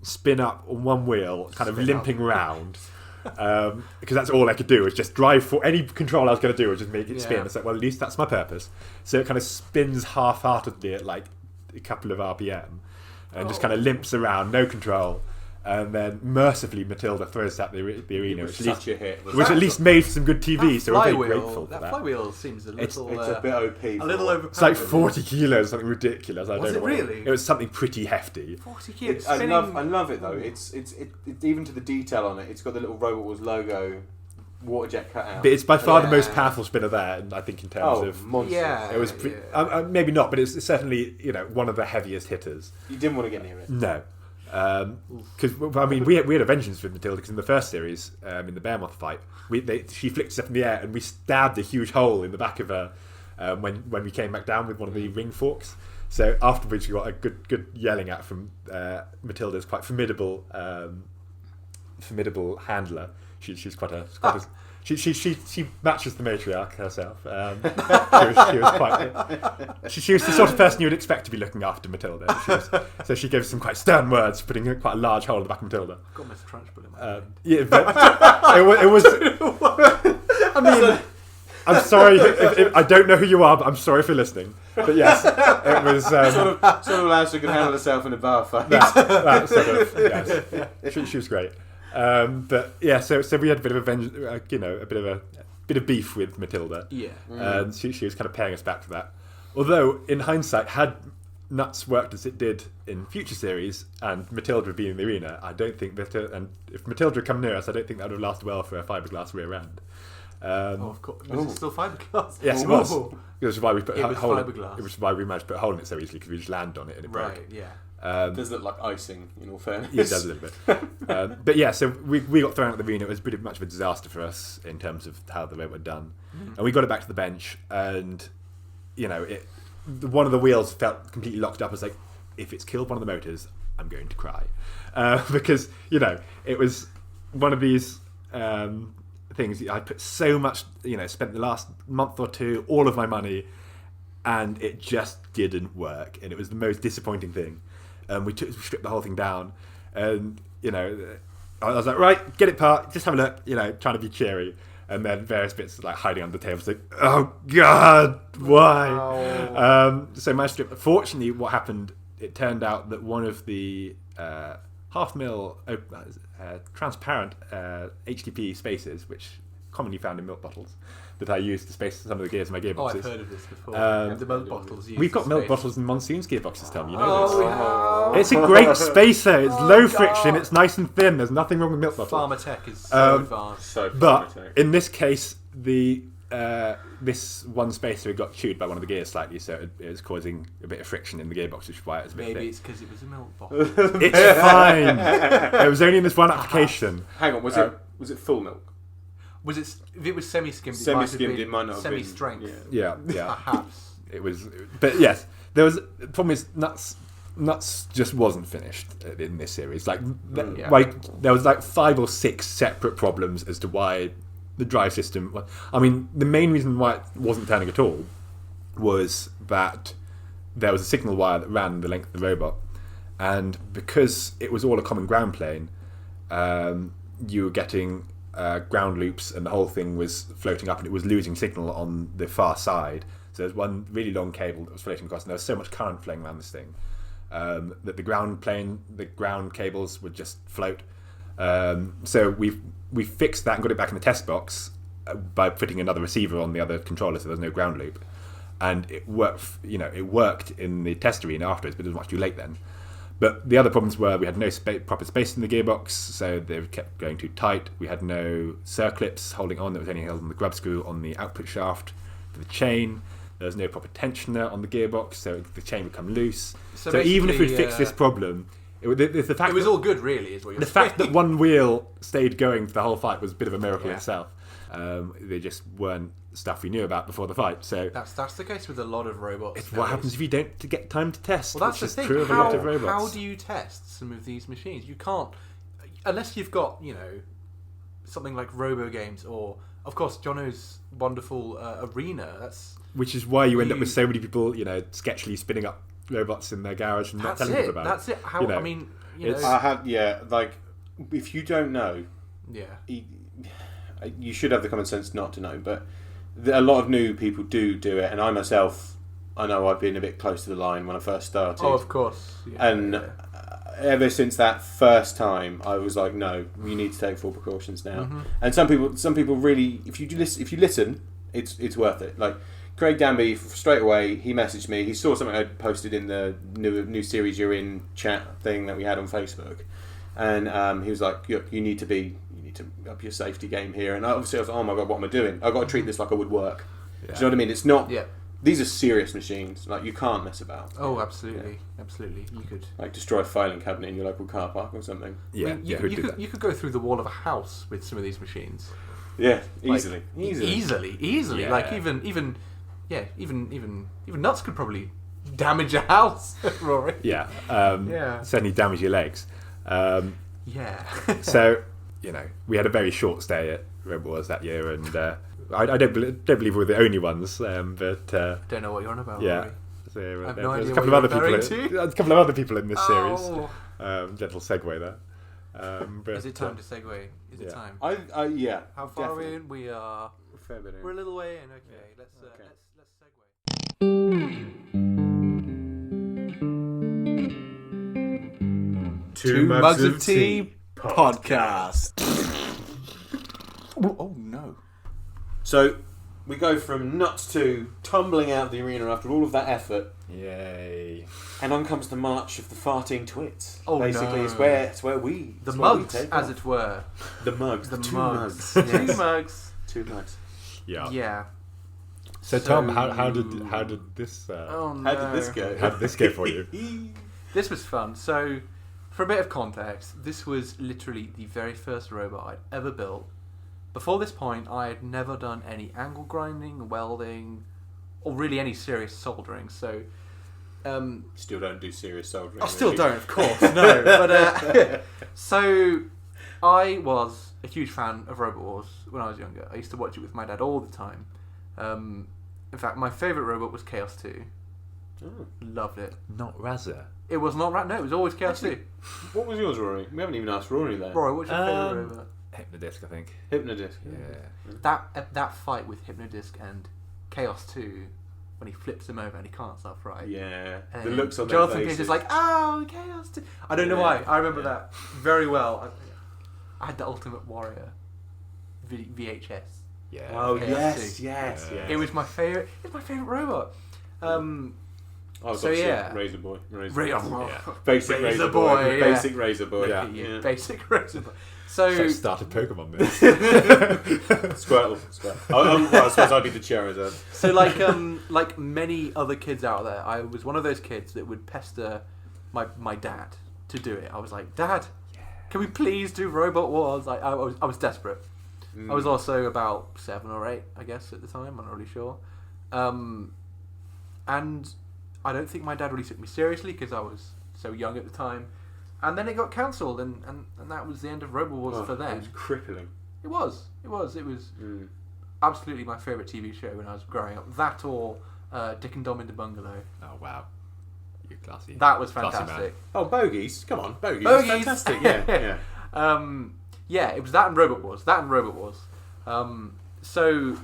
Speaker 3: spin up on one wheel, kind of limping round. Because that's all I could do was just drive for any control I was going to do was just make it spin. It's like, well, at least that's my purpose. So it kind of spins half-heartedly at like a couple of RPM and just kind of limps around, no control. And then mercifully Matilda throws at the arena, which at least made for some good TV. So we're very grateful for that.
Speaker 2: That flywheel seems a little.
Speaker 1: It's a bit OP.
Speaker 2: A little overpowered.
Speaker 3: It's like 40 kilos, something ridiculous.
Speaker 2: Was it really?
Speaker 3: It was something pretty hefty.
Speaker 2: 40 kilos.
Speaker 1: I love it though. It's even to the detail on it. It's got the little Robot Wars logo, water jet cut out.
Speaker 3: But it's by far the most powerful spinner there, and I think in terms of
Speaker 1: monster.
Speaker 3: It was maybe not, but it's certainly one of the heaviest hitters.
Speaker 1: You didn't want to get near it.
Speaker 3: No. Because we had a vengeance with Matilda because in the first series, in the Behemoth fight, she flicked us up in the air and we stabbed a huge hole in the back of her when we came back down with one of the ring forks. So afterwards, we got a good yelling at from Matilda's quite formidable handler. She's quite a. She matches the matriarch herself. She was the sort of person you would expect to be looking after Matilda. So she gave some quite stern words, putting quite a large hole in the back of Matilda.
Speaker 2: Got Mr. Trunchbull in my mind.
Speaker 3: Yeah, but it was. I mean, I'm sorry. If I don't know who you are, but I'm sorry if you're listening. But yes, it was
Speaker 1: sort of allows her to handle herself in a bar fight.
Speaker 3: That sort of. Yes, she was great. But yeah, so we had a bit of a bit of beef with Matilda.
Speaker 2: Yeah.
Speaker 3: And she was kind of paying us back for that. Although, in hindsight, had Nuts worked as it did in future series and Matilda had been in the arena, I don't think that... and if Matilda had come near us, I don't think that would have lasted well for a fiberglass rear end.
Speaker 2: Of course. Was it still fiberglass?
Speaker 3: Yes, it was. Which is why we put
Speaker 2: It
Speaker 3: a
Speaker 2: was
Speaker 3: hole
Speaker 2: fiberglass.
Speaker 3: Which is why we managed to put a hole in it so easily, because we just landed on it and it broke.
Speaker 2: Right, yeah.
Speaker 1: It does look like icing, in all fairness.
Speaker 3: Yeah, it does a little bit. But yeah, so we got thrown out of the arena. It was pretty much of a disaster for us in terms of how the robot had done. And we got it back to the bench, and one of the wheels felt completely locked up. I was like, if it's killed one of the motors, I'm going to cry. Because, it was one of these things. I put so much, spent the last month or two, all of my money, and it just didn't work. And it was the most disappointing thing. We stripped the whole thing down, and I was like, right, get it parked, just have a look, trying to be cheery, and then various bits like hiding under the table, like, oh god, why? Wow. So my strip. Fortunately, what happened? It turned out that one of the half mil transparent HDP spacers, which commonly found in milk bottles, that I use to space some of the gears in my gearboxes.
Speaker 2: Oh, I've heard of this before. The milk bottles.
Speaker 3: We've got milk bottles in Monsoon's gearboxes, Tom. You know this.
Speaker 2: We have.
Speaker 3: It's a great spacer. It's low friction. It's nice and thin. There's nothing wrong with milk bottles.
Speaker 2: Pharma tech is so advanced.
Speaker 3: But in this case, this one spacer got chewed by one of the gears slightly, so it was causing a bit of friction in the gearbox, which is why it was a bit thick.
Speaker 2: Maybe it's because it was a milk bottle.
Speaker 3: It's fine. It was only in this one application.
Speaker 1: Hang on, was it full milk?
Speaker 2: If it was semi-skimmed,
Speaker 1: it might not have been
Speaker 2: semi-strength.
Speaker 3: Yeah.
Speaker 2: Perhaps.
Speaker 3: It was, but yes, the problem is Nuts just wasn't finished in this series. Like there was like 5 or 6 separate problems as to why the drive system. I mean, the main reason why it wasn't turning at all was that there was a signal wire that ran the length of the robot, and because it was all a common ground plane, you were getting ground loops, and the whole thing was floating up, and it was losing signal on the far side. So there's one really long cable that was floating across, and there was so much current flowing around this thing that the ground cables would just float. So we fixed that and got it back in the test box by putting another receiver on the other controller, so there's no ground loop, and it worked. It worked in the test arena afterwards, but it was much too late then. But the other problems were we had no proper space in the gearbox, so they kept going too tight. We had no circlips holding on. That was only held on the grub screw on the output shaft for the chain. There was no proper tensioner on the gearbox, so the chain would come loose. So even if we fixed this problem, it was
Speaker 2: all good, really, is what you're saying.
Speaker 3: The fact that one wheel stayed going for the whole fight was a bit of a miracle itself. They just weren't stuff we knew about before the fight. So
Speaker 2: that's the case with a lot of robots.
Speaker 3: It's what happens if you don't get time to test.
Speaker 2: Well, that's
Speaker 3: which
Speaker 2: the thing.
Speaker 3: is true of a lot of robots.
Speaker 2: How do you test some of these machines? You can't, unless you've got something like Robo Games or, of course, Jono's wonderful Arena.
Speaker 3: Which is why you end up with so many people, sketchily spinning up robots in their garage and not telling people about it.
Speaker 2: That's it. I mean,
Speaker 1: I had like if you don't know, you should have the common sense not to know. But a lot of new people do it, and I myself, I know I've been a bit close to the line when I first started.
Speaker 2: Oh, of course.
Speaker 1: Ever since that first time, I was like, no, you need to take full precautions now. Mm-hmm. And some people really, if you listen, it's worth it. Like Craig Danby, straight away, he messaged me. He saw something I posted in the new series you're in chat thing that we had on Facebook, and he was like, you need to up your safety game here. And obviously I was like, oh my god, what am I doing? I've got to treat this like I would work. Yeah. Do you know what I mean? It's not. Yeah. These are serious machines. Like, you can't mess about.
Speaker 2: Oh, absolutely, absolutely. You could
Speaker 1: destroy a filing cabinet in your local car park or something.
Speaker 2: Yeah, you could go through the wall of a house with some of these machines.
Speaker 1: Yeah, easily.
Speaker 2: Yeah. Like even Nuts could probably damage a house, Rory.
Speaker 3: Yeah, certainly damage your legs.
Speaker 2: Yeah.
Speaker 3: So we had a very short stay at Rebel Wars that year, and I don't believe we were the only ones. But
Speaker 2: don't know what you're on about.
Speaker 3: Yeah.
Speaker 2: Rory.
Speaker 3: So
Speaker 2: I have
Speaker 3: there's
Speaker 2: no idea
Speaker 3: a couple
Speaker 2: what
Speaker 3: of other
Speaker 2: you're
Speaker 3: people. There's a couple of other people in this series. Gentle segue there. But,
Speaker 2: is it time to segue? Is it time?
Speaker 1: Yeah.
Speaker 2: How far
Speaker 1: definitely.
Speaker 2: are we in? We are.
Speaker 1: Fair bit in.
Speaker 2: We're a little way in. Okay. Let's segue.
Speaker 1: Two mugs of tea.
Speaker 5: Podcast.
Speaker 2: Oh no.
Speaker 1: So we go from nuts to tumbling out of the arena after all of that effort.
Speaker 3: Yay.
Speaker 1: And on comes the march of the farting twits.
Speaker 2: Oh,
Speaker 1: basically,
Speaker 2: no.
Speaker 1: it's where we
Speaker 2: The
Speaker 1: it's where we
Speaker 2: mugs,
Speaker 1: take
Speaker 2: as
Speaker 1: off.
Speaker 2: it were.
Speaker 1: The mugs.
Speaker 2: The
Speaker 1: two
Speaker 2: mugs.
Speaker 1: mugs.
Speaker 2: Two mugs.
Speaker 1: Two mugs.
Speaker 3: Yeah.
Speaker 2: Yeah.
Speaker 3: So Tom, how did this
Speaker 2: Oh no.
Speaker 1: How did this go?
Speaker 3: how did this go for you?
Speaker 2: This was fun. So, for a bit of context, this was literally the very first robot I'd ever built. Before this point, I had never done any angle grinding, welding, or really any serious soldering. So,
Speaker 1: Still don't do serious soldering.
Speaker 2: I still
Speaker 1: really.
Speaker 2: don't, of course, no. But so, I was a huge fan of Robot Wars when I was younger. I used to watch it with my dad all the time. In fact, my favourite robot was Chaos 2.
Speaker 1: Oh.
Speaker 2: Loved it.
Speaker 3: Not Razza.
Speaker 2: It was not right. No, it was always Chaos 2.
Speaker 1: What was yours, Rory? We haven't even asked Rory there.
Speaker 2: Rory, what's your favourite robot?
Speaker 3: Hypnodisc, I think.
Speaker 1: Hypnodisc.
Speaker 3: Yeah.
Speaker 2: That fight with Hypnodisc and Chaos 2, when he flips him over and he can't start right.
Speaker 1: Yeah.
Speaker 2: And
Speaker 1: The looks on their
Speaker 2: Jonathan
Speaker 1: faces.
Speaker 2: Cage is like, oh, Chaos 2. I don't know why. I remember that very well. I had the Ultimate Warrior VHS.
Speaker 3: Yeah.
Speaker 1: Oh
Speaker 2: Chaos
Speaker 1: yes.
Speaker 2: 2.
Speaker 3: Yeah.
Speaker 2: It was my favourite. It's my favourite robot.
Speaker 1: I was
Speaker 2: So,
Speaker 1: obviously
Speaker 2: yeah.
Speaker 1: Razor Boy.
Speaker 3: Yeah.
Speaker 1: Basic
Speaker 2: Razor Boy, yeah.
Speaker 1: Basic Razor Boy.
Speaker 3: Yeah.
Speaker 2: Basic Razor Boy.
Speaker 3: So
Speaker 2: So
Speaker 3: started Pokemon this.
Speaker 1: Squirtle. Well, I suppose I'd be the Charizard.
Speaker 2: So like many other kids out there, I was one of those kids that would pester my dad to do it. I was like, Dad, can we please do Robot Wars? I was desperate. I was also about 7 or 8, I guess, at the time. I'm not really sure. And I don't think my dad really took me seriously because I was so young at the time. And then it got cancelled, and that was the end of Robot Wars for
Speaker 1: It
Speaker 2: them.
Speaker 1: was crippling.
Speaker 2: It was absolutely my favourite TV show when I was growing up. That or Dick and Dom in the Bungalow.
Speaker 3: Oh wow. You're classy.
Speaker 2: That was
Speaker 3: Classy
Speaker 2: fantastic.
Speaker 1: Oh, Bogies! Come on, Bogies!
Speaker 2: Bogies!
Speaker 1: That's fantastic. Yeah.
Speaker 2: Yeah, it was that and Robot Wars. So,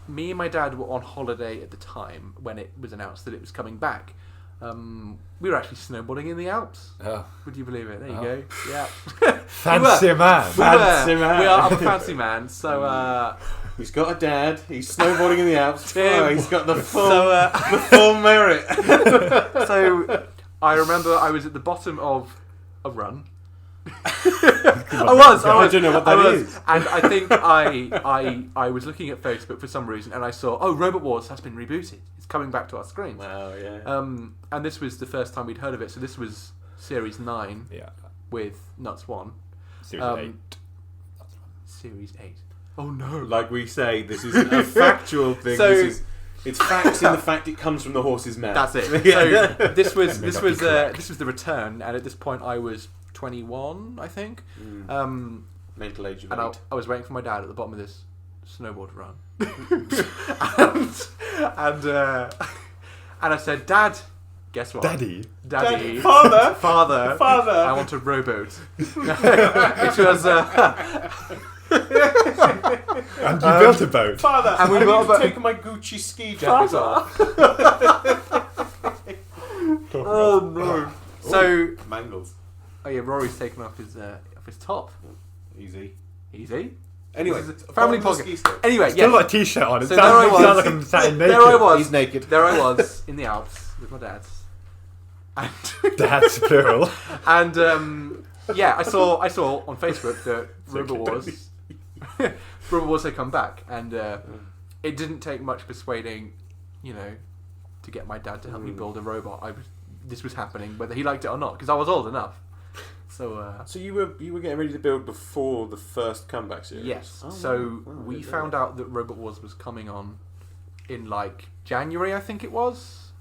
Speaker 2: me and my dad were on holiday at the time when it was announced that it was coming back. We were actually snowboarding in the Alps.
Speaker 3: Oh.
Speaker 2: Would you believe it? There you go. Yeah.
Speaker 3: Fancy man.
Speaker 1: Fancy man.
Speaker 2: We are. I'm a fancy man. So,
Speaker 1: He's got a dad. He's snowboarding in the Alps.
Speaker 2: Tim.
Speaker 1: Oh, he's got the full,
Speaker 2: So,
Speaker 1: the full merit.
Speaker 2: so I remember I was at the bottom of a run. I was.
Speaker 1: I don't know what that is.
Speaker 2: And I think I was looking at Facebook for some reason, and I saw, Robot Wars has been rebooted. It's coming back to our screens.
Speaker 1: Wow, yeah.
Speaker 2: And this was the first time we'd heard of it. So this was Series 9
Speaker 3: Yeah.
Speaker 2: with Nuts 1.
Speaker 3: Series 8.
Speaker 2: Series 8. Oh no!
Speaker 1: Like we say, this isn't a factual thing.
Speaker 2: So-
Speaker 1: It's facts in the fact it comes from the horse's mouth.
Speaker 2: That's it.
Speaker 1: Yeah.
Speaker 2: So this was
Speaker 3: May not be correct.
Speaker 2: this was the return, and at this point I was 21, I think.
Speaker 1: Mental age of
Speaker 2: And
Speaker 1: 8.
Speaker 2: I was waiting for my dad at the bottom of this snowboard run, and I said, "Dad, guess what?
Speaker 3: Daddy.
Speaker 2: Daddy,
Speaker 1: Father,
Speaker 2: father,
Speaker 1: Father.
Speaker 2: I want a rowboat." Which was
Speaker 3: And you built a boat.
Speaker 1: Father,
Speaker 2: And we
Speaker 1: I
Speaker 2: got
Speaker 1: need to
Speaker 2: about-
Speaker 1: take my Gucci ski jackets off.
Speaker 2: oh no! So
Speaker 1: Mangles.
Speaker 2: yeah, Rory's taken off his top.
Speaker 1: Easy.
Speaker 2: Easy.
Speaker 1: Anyway,
Speaker 2: This is a family
Speaker 1: apart from the ski
Speaker 2: podcast.
Speaker 1: stick.
Speaker 2: Anyway,
Speaker 3: Still
Speaker 2: yes.
Speaker 3: got a t-shirt on. It
Speaker 2: So
Speaker 3: sounds,
Speaker 2: there I
Speaker 3: it
Speaker 2: was.
Speaker 3: sounds like I'm sat naked.
Speaker 2: There I was.
Speaker 1: He's naked.
Speaker 2: There I was in the Alps with my dad. And
Speaker 3: Dad's plural.
Speaker 2: And I saw on Facebook that Robot Wars had come back, and it didn't take much persuading, to get my dad to help me build a robot. This was happening, whether he liked it or not, because I was old enough. So
Speaker 1: So you were getting ready to build before the first comeback series?
Speaker 2: yes,
Speaker 1: Oh,
Speaker 2: so
Speaker 1: wow,
Speaker 2: we
Speaker 1: didn't know
Speaker 2: found
Speaker 1: that.
Speaker 2: out that Robot Wars was coming on in like January, I think it was.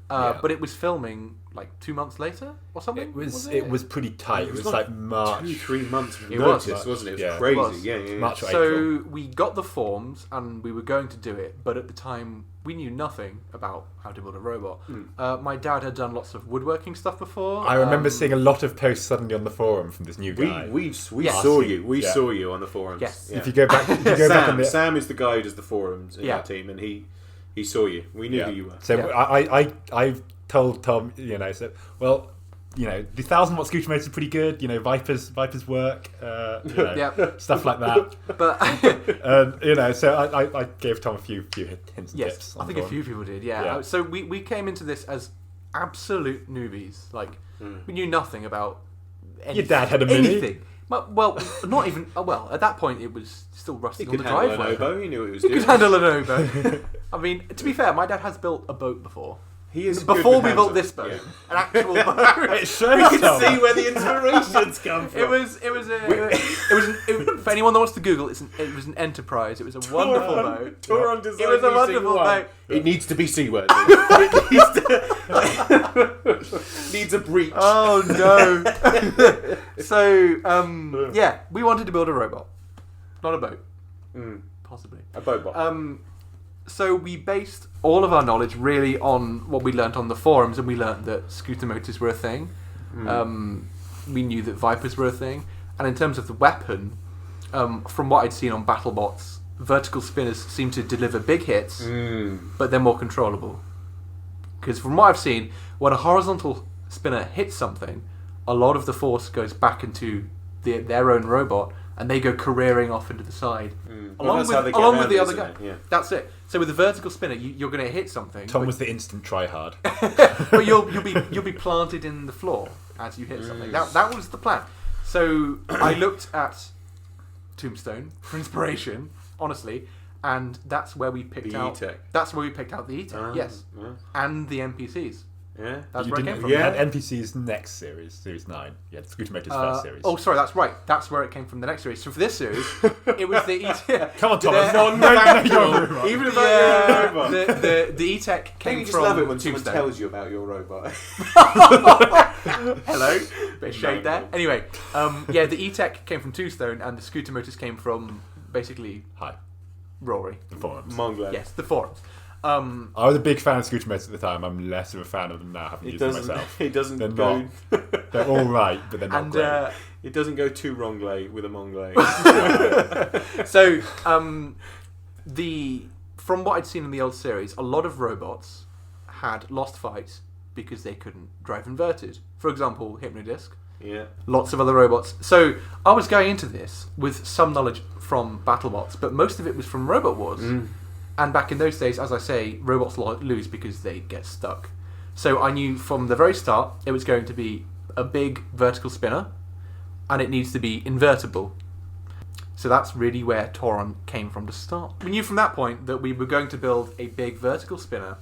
Speaker 3: Yeah.
Speaker 2: But it was filming like 2 months later or something.
Speaker 3: It was pretty tight. It was like March.
Speaker 1: 2-3 months
Speaker 2: It
Speaker 1: notice,
Speaker 2: was.
Speaker 1: wasn't it? It was
Speaker 3: Yeah.
Speaker 1: crazy.
Speaker 2: It was.
Speaker 1: Yeah.
Speaker 3: March or April.
Speaker 2: So we got the forms and we were going to do it, but at the time we knew nothing about how to build a robot. My dad had done lots of woodworking stuff before.
Speaker 3: I remember seeing a lot of posts suddenly on the forum from this new guy.
Speaker 1: We
Speaker 2: Yes.
Speaker 1: saw you. We
Speaker 3: Yeah.
Speaker 1: saw you on the forums.
Speaker 2: Yes.
Speaker 1: Yeah.
Speaker 3: If you go back, back on the,
Speaker 1: Sam is the guy who does the forums in
Speaker 2: Yeah.
Speaker 1: our team, and he saw you. We knew who you were.
Speaker 3: So
Speaker 2: Yeah.
Speaker 3: I told Tom, said, well, the 1,000 watt scooter motors are pretty good. Vipers work. Stuff like that.
Speaker 2: But
Speaker 3: so I gave Tom a few hints and tips.
Speaker 2: I think a few people did. Yeah. So we came into this as absolute newbies. Like we knew nothing about anything.
Speaker 3: Your dad had a Mini.
Speaker 2: Anything. Well, not even. Well, at that point it was still rusting on the
Speaker 1: handle
Speaker 2: driveway.
Speaker 1: an oboe. He knew what he was
Speaker 2: He
Speaker 1: doing.
Speaker 2: could handle an oboe. I mean, to be fair, my dad has built a boat before.
Speaker 1: He is
Speaker 2: before we built this boat, an actual boat.
Speaker 3: It shows.
Speaker 1: You can see where the inspirations come from.
Speaker 2: It was for anyone that wants to Google, it was an enterprise. It was a wonderful boat.
Speaker 1: Touron design
Speaker 2: It was a
Speaker 1: meeting
Speaker 2: wonderful
Speaker 1: one.
Speaker 2: boat.
Speaker 1: It needs to be seaworthy. It needs a breach.
Speaker 2: Oh no! So we wanted to build a robot, not a boat, possibly
Speaker 1: A boat bot.
Speaker 2: So we based all of our knowledge really on what we learnt on the forums, and we learnt that scooter motors were a thing. We knew that Vipers were a thing, and in terms of the weapon, from what I'd seen on BattleBots, vertical spinners seem to deliver big hits, but they're more controllable. Because from what I've seen, when a horizontal spinner hits something, a lot of the force goes back into their own robot, and they go careering off into the side, along with the other guy.
Speaker 1: Yeah.
Speaker 2: That's it. So with a vertical spinner, you're going to hit something.
Speaker 3: Tom was the instant try hard.
Speaker 2: But you'll be planted in the floor as you hit something. That was the plan. So I looked at Tombstone for inspiration, honestly, and that's where we picked
Speaker 1: The
Speaker 2: out.
Speaker 1: E-Tech.
Speaker 2: That's where we picked out the E-Tech. Yes, and the NPCs.
Speaker 1: Yeah.
Speaker 2: That's
Speaker 3: You
Speaker 2: where it
Speaker 3: didn't
Speaker 2: came from.
Speaker 3: you had NPC's next series 9. Yeah, Scooter Motors first series.
Speaker 2: Oh, sorry, that's right. That's where it came from. The next series. So for this series, it was the E-Tech.
Speaker 3: Come on, Tom.
Speaker 1: Even about your robot.
Speaker 2: The E-Tech came
Speaker 1: You just
Speaker 2: from
Speaker 1: love it when someone
Speaker 2: Tombstone.
Speaker 1: tells you about your robot.
Speaker 2: Hello, bit of shade there. Anyway, the E-Tech came from Tombstone, and the scooter motors came from basically Rory.
Speaker 3: The forums.
Speaker 1: Mangles.
Speaker 2: Yes, the forums.
Speaker 3: I was a big fan of scooter motors at the time. I'm less of a fan of them now, having used them myself.
Speaker 1: It doesn't
Speaker 3: They're
Speaker 1: go.
Speaker 3: not. They're all right, but they're not great.
Speaker 1: It doesn't go too wrongly with a Mangles.
Speaker 2: So, from what I'd seen in the old series, a lot of robots had lost fights because they couldn't drive inverted. For example, Hypnodisc.
Speaker 1: Yeah.
Speaker 2: Lots of other robots. So I was going into this with some knowledge from BattleBots, but most of it was from Robot Wars. And back in those days, as I say, robots lose because they get stuck. So I knew from the very start it was going to be a big vertical spinner, and it needs to be invertible. So that's really where Touron came from to start. We knew from that point that we were going to build a big vertical spinner,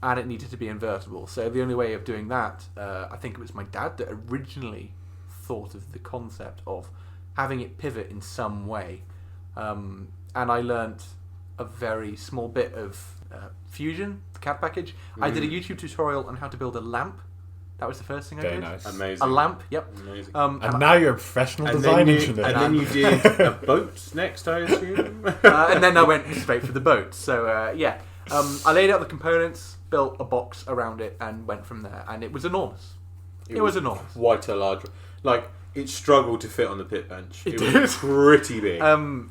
Speaker 2: and it needed to be invertible. So the only way of doing that, I think it was my dad that originally thought of the concept of having it pivot in some way. And I learnt a very small bit of Fusion, the CAD package. I did a YouTube tutorial on how to build a lamp. That was the first thing I
Speaker 3: Very
Speaker 2: did.
Speaker 3: Nice.
Speaker 1: Amazing.
Speaker 2: A lamp, yep.
Speaker 1: Amazing.
Speaker 3: And now you're a professional design engineer.
Speaker 1: And then you did a boat next, I assume?
Speaker 2: And then I went straight for the boat. So, I laid out the components, built a box around it, and went from there. And it was enormous. It was enormous.
Speaker 1: Quite a large... Like, it struggled to fit on the pit bench. It
Speaker 2: did.
Speaker 1: was pretty big.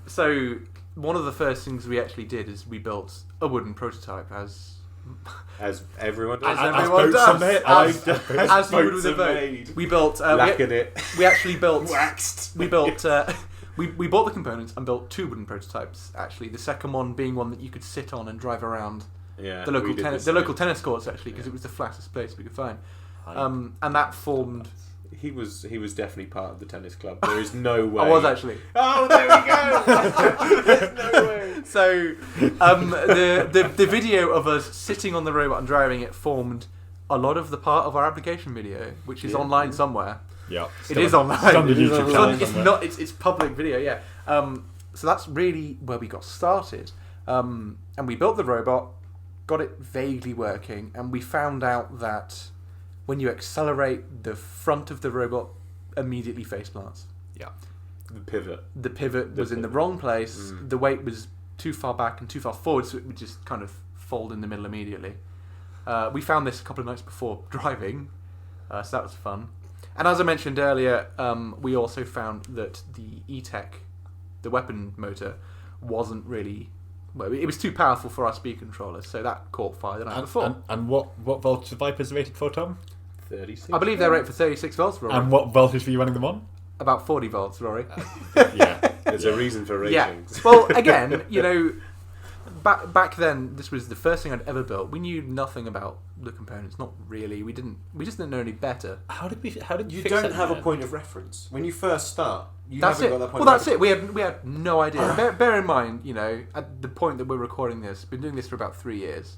Speaker 2: So, one of the first things we actually did is we built a wooden prototype as
Speaker 1: everyone does.
Speaker 2: As everyone does. As you would with a
Speaker 1: boats are
Speaker 2: boat.
Speaker 1: made.
Speaker 2: We built...
Speaker 1: Lacquered it.
Speaker 2: We actually built...
Speaker 1: Waxed.
Speaker 2: We built... We bought the components and built 2 wooden prototypes, actually. The second one being one that you could sit on and drive around the local tennis courts, actually, because it was the flattest place we could find. And that formed...
Speaker 1: He was definitely part of the tennis club. There is no way.
Speaker 2: I was actually.
Speaker 1: Oh, there we go. There's no way.
Speaker 2: So, the video of us sitting on the robot and driving it formed a lot of the part of our application video, which is online somewhere.
Speaker 3: Yeah,
Speaker 2: it is online.
Speaker 3: It's on the YouTube channel.
Speaker 2: It's not. It's public video. Yeah. So that's really where we got started, and we built the robot, got it vaguely working, and we found out that when you accelerate, the front of the robot immediately face plants.
Speaker 3: Yeah.
Speaker 1: The
Speaker 2: pivot was in the wrong place. The weight was too far back and too far forward, so it would just kind of fold in the middle immediately. We found this a couple of nights before driving, so that was fun. And as I mentioned earlier, we also found that the E-Tech, the weapon motor, wasn't really... Well, it was too powerful for our speed controllers, so that caught fire the night before.
Speaker 3: And what voltage the Vipers rated for, Tom?
Speaker 1: 36.
Speaker 2: I believe they're rated for 36 volts, Rory.
Speaker 3: And what voltage were you running them on?
Speaker 2: About 40 volts, Rory.
Speaker 3: Yeah.
Speaker 1: There's a reason for ratings.
Speaker 2: Yeah. Well, again, back then, this was the first thing I'd ever built. We knew nothing about the components. Not really. We just didn't know any better.
Speaker 3: How did you
Speaker 1: You
Speaker 3: fix
Speaker 1: don't
Speaker 3: it
Speaker 1: have a
Speaker 3: then?
Speaker 1: point of reference when you first start. You
Speaker 2: That's
Speaker 1: haven't
Speaker 2: it.
Speaker 1: got that point
Speaker 2: Well,
Speaker 1: of
Speaker 2: that's
Speaker 1: reference.
Speaker 2: it. We had no idea. Bear in mind, at the point that we're recording this, been doing this for about 3 years.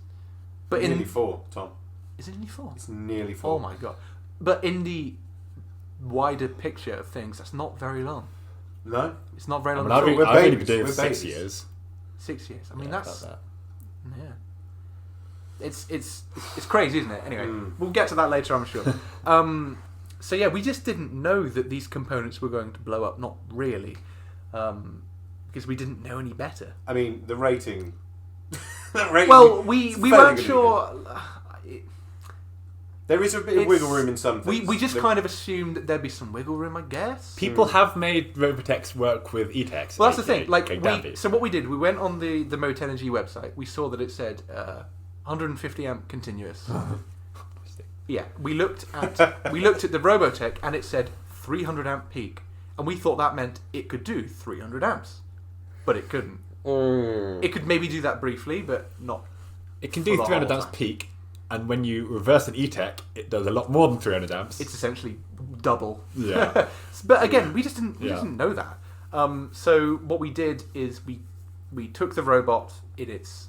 Speaker 2: But
Speaker 1: Nearly 4, Tom.
Speaker 2: Is it nearly 4?
Speaker 1: It's nearly 4.
Speaker 2: Oh my god! But in the wider picture of things, that's not very long.
Speaker 1: No?
Speaker 2: It's not very long.
Speaker 3: I've
Speaker 2: at all.
Speaker 1: we're
Speaker 3: only
Speaker 1: babies.
Speaker 3: been doing it
Speaker 1: We're
Speaker 3: for 6
Speaker 1: babies.
Speaker 3: years.
Speaker 2: 6 years. I mean,
Speaker 3: Yeah,
Speaker 2: that's
Speaker 3: about
Speaker 2: yeah. It's crazy, isn't it? Anyway, we'll get to that later, I'm sure. So yeah, we just didn't know that these components were going to blow up. Not really, because we didn't know any better.
Speaker 1: I mean, the rating... that rating
Speaker 2: Well, we
Speaker 1: is
Speaker 2: weren't
Speaker 1: fairly good.
Speaker 2: sure.
Speaker 1: There is a bit of wiggle room in some things.
Speaker 2: We just kind of assumed that there'd be some wiggle room, I guess.
Speaker 3: People have made Robotex work with ETEX.
Speaker 2: Well, that's the thing. Like,
Speaker 3: Big Daddy.
Speaker 2: so what we did, we went on the Mote Energy website. We saw that it said 150 amp continuous. Yeah, we looked at the Robotech and it said 300 amp peak, and we thought that meant it could do 300 amps, but it couldn't. It could maybe do that briefly, but not.
Speaker 3: It can
Speaker 2: for
Speaker 3: do
Speaker 2: the
Speaker 3: 300
Speaker 2: whole
Speaker 3: amps
Speaker 2: time.
Speaker 3: peak, and when you reverse an ETEC, it does a lot more than 300 amps.
Speaker 2: It's essentially double.
Speaker 3: Yeah.
Speaker 2: But again, we just didn't
Speaker 3: Yeah.
Speaker 2: know that. So what we did is we took the robot in its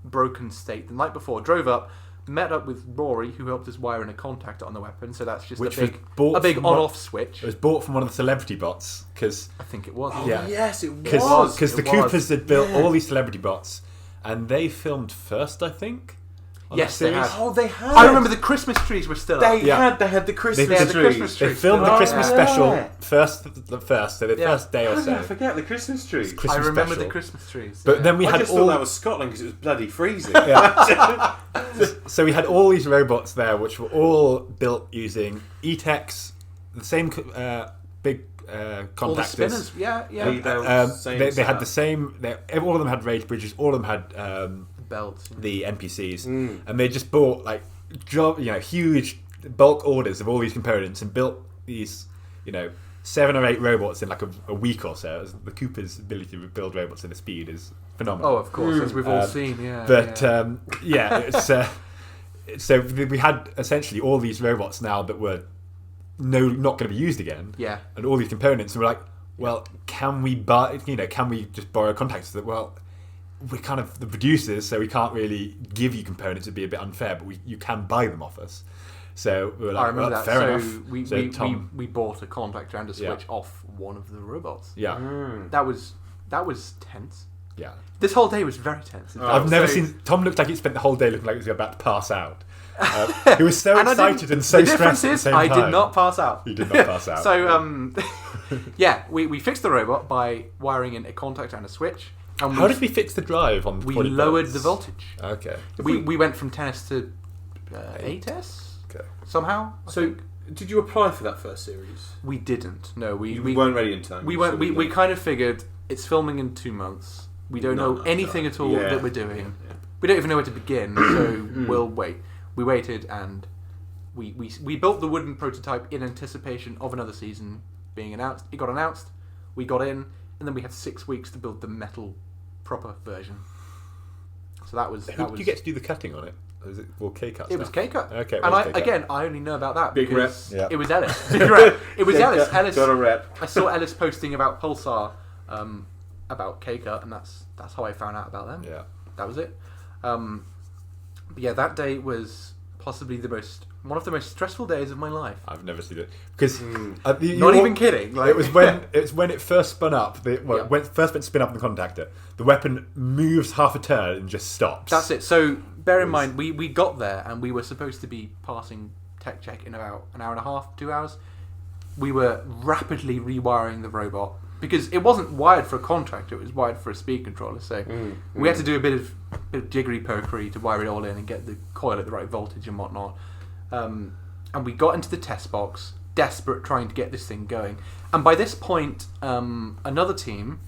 Speaker 2: broken state the night before, drove up, met up with Rory, who helped us wire in a contactor on the weapon. So that's just
Speaker 3: Which
Speaker 2: a
Speaker 3: was
Speaker 2: big
Speaker 3: bought from
Speaker 2: on-off switch.
Speaker 3: It was bought from one of the celebrity bots, because
Speaker 2: I think it was.
Speaker 3: Yeah.
Speaker 1: Yes, it
Speaker 2: was.
Speaker 1: was.
Speaker 3: the
Speaker 2: It
Speaker 3: Coopers
Speaker 2: was.
Speaker 3: had built all these celebrity bots, and they filmed first, I think. on
Speaker 2: Yes,
Speaker 3: that
Speaker 2: they
Speaker 3: series.
Speaker 2: had.
Speaker 1: Oh, they had.
Speaker 2: I remember the Christmas trees were still up.
Speaker 1: They had the Christmas
Speaker 3: They had
Speaker 2: the
Speaker 1: trees.
Speaker 2: Christmas
Speaker 3: They
Speaker 2: trees.
Speaker 3: filmed the
Speaker 2: Oh,
Speaker 3: Christmas
Speaker 1: yeah.
Speaker 3: special first, so the
Speaker 2: Yeah.
Speaker 3: first day
Speaker 1: How
Speaker 3: or
Speaker 1: did I
Speaker 3: so.
Speaker 1: forget the Christmas trees?
Speaker 3: Christmas
Speaker 2: I remember
Speaker 3: special.
Speaker 2: the Christmas trees.
Speaker 3: But
Speaker 2: yeah.
Speaker 3: then we
Speaker 1: I
Speaker 3: had
Speaker 1: just
Speaker 3: all.
Speaker 1: thought that was Scotland because it was bloody freezing.
Speaker 3: Yeah. So we had all these robots there, which were all built using ETEX, the same big contactors.
Speaker 2: all the spinners. Yeah.
Speaker 1: Same
Speaker 3: They had
Speaker 1: setup.
Speaker 3: the same. All of them had rage bridges. All of them had
Speaker 2: Belts.
Speaker 3: the NPCs, and they just bought like huge bulk orders of all these components and built these 7 or 8 robots in like a week or so. The Cooper's ability to build robots at the speed is phenomenal.
Speaker 2: Oh, of course, as we've all seen. Yeah.
Speaker 3: But
Speaker 2: yeah.
Speaker 3: it's so we had essentially all these robots now that were not going to be used again.
Speaker 2: Yeah.
Speaker 3: And all these components, and we're like, well, can we buy? Can we just borrow contacts? That we're kind of the producers, so we can't really give you components. It'd be a bit unfair, but you can buy them off us. So we were like,
Speaker 2: I remember
Speaker 3: well,
Speaker 2: that.
Speaker 3: fair
Speaker 2: So
Speaker 3: enough.
Speaker 2: we bought a contactor and a switch
Speaker 3: Yeah.
Speaker 2: off one of the robots.
Speaker 3: Yeah,
Speaker 2: That was tense.
Speaker 3: yeah.
Speaker 2: This whole day was very tense. in fact.
Speaker 3: I've never
Speaker 2: So-
Speaker 3: seen Tom looked like he spent the whole day looking like he was about to pass out. He was so
Speaker 2: And I didn't-
Speaker 3: excited and so
Speaker 2: the difference
Speaker 3: stressed at the
Speaker 2: is
Speaker 3: same
Speaker 2: I
Speaker 3: time.
Speaker 2: did not pass out.
Speaker 3: You did not pass out.
Speaker 2: So yeah, we fixed the robot by wiring in a contactor and a switch. And
Speaker 3: How did we fix the drive on?
Speaker 2: We
Speaker 3: 40
Speaker 2: lowered
Speaker 3: volts?
Speaker 2: the voltage.
Speaker 3: Okay.
Speaker 2: We went from 10s to 8s
Speaker 3: Okay.
Speaker 2: somehow. I
Speaker 1: So,
Speaker 2: think.
Speaker 1: did you apply for that first series?
Speaker 2: We didn't. No, we
Speaker 1: You weren't ready in time.
Speaker 2: We
Speaker 1: You
Speaker 2: went.
Speaker 1: should
Speaker 2: We,
Speaker 1: have
Speaker 2: we
Speaker 1: done.
Speaker 2: kind of figured it's filming in 2 months. We don't know anything at all
Speaker 1: Yeah.
Speaker 2: that we're doing.
Speaker 1: Yeah.
Speaker 2: We don't even know where to begin. So we'll wait. We waited and we built the wooden prototype in anticipation of another season being announced. It got announced. We got in, and then we had 6 weeks to build the metal proper version. So that was.
Speaker 3: Who did you get to do the cutting on it? Was it all K-cut?
Speaker 2: It was K-cut.
Speaker 3: Okay,
Speaker 2: And
Speaker 3: well, K-cut.
Speaker 2: I only know about that
Speaker 1: Big
Speaker 2: because
Speaker 3: rep. Yeah.
Speaker 2: it was Ellis. Big rep. It was Ellis. Ellis.
Speaker 1: Got a rep.
Speaker 2: I saw Ellis posting about Pulsar, about K-cut, and that's how I found out about them.
Speaker 3: Yeah.
Speaker 2: That was it. But yeah, that day was possibly one of the most stressful days of my life.
Speaker 3: I've never seen it because
Speaker 2: Not even kidding. Like,
Speaker 3: It was when it first spun up. When it first went to spin up the contactor, the weapon moves half a turn and just stops.
Speaker 2: That's it. So bear in mind, we got there and we were supposed to be passing tech check in about an hour and a half, 2 hours. We were rapidly rewiring the robot because it wasn't wired for a contractor; it was wired for a speed controller. So we had to do a bit of jiggery pokery to wire it all in and get the coil at the right voltage and whatnot. And we got into the test box, desperate trying to get this thing going. And by this point, another team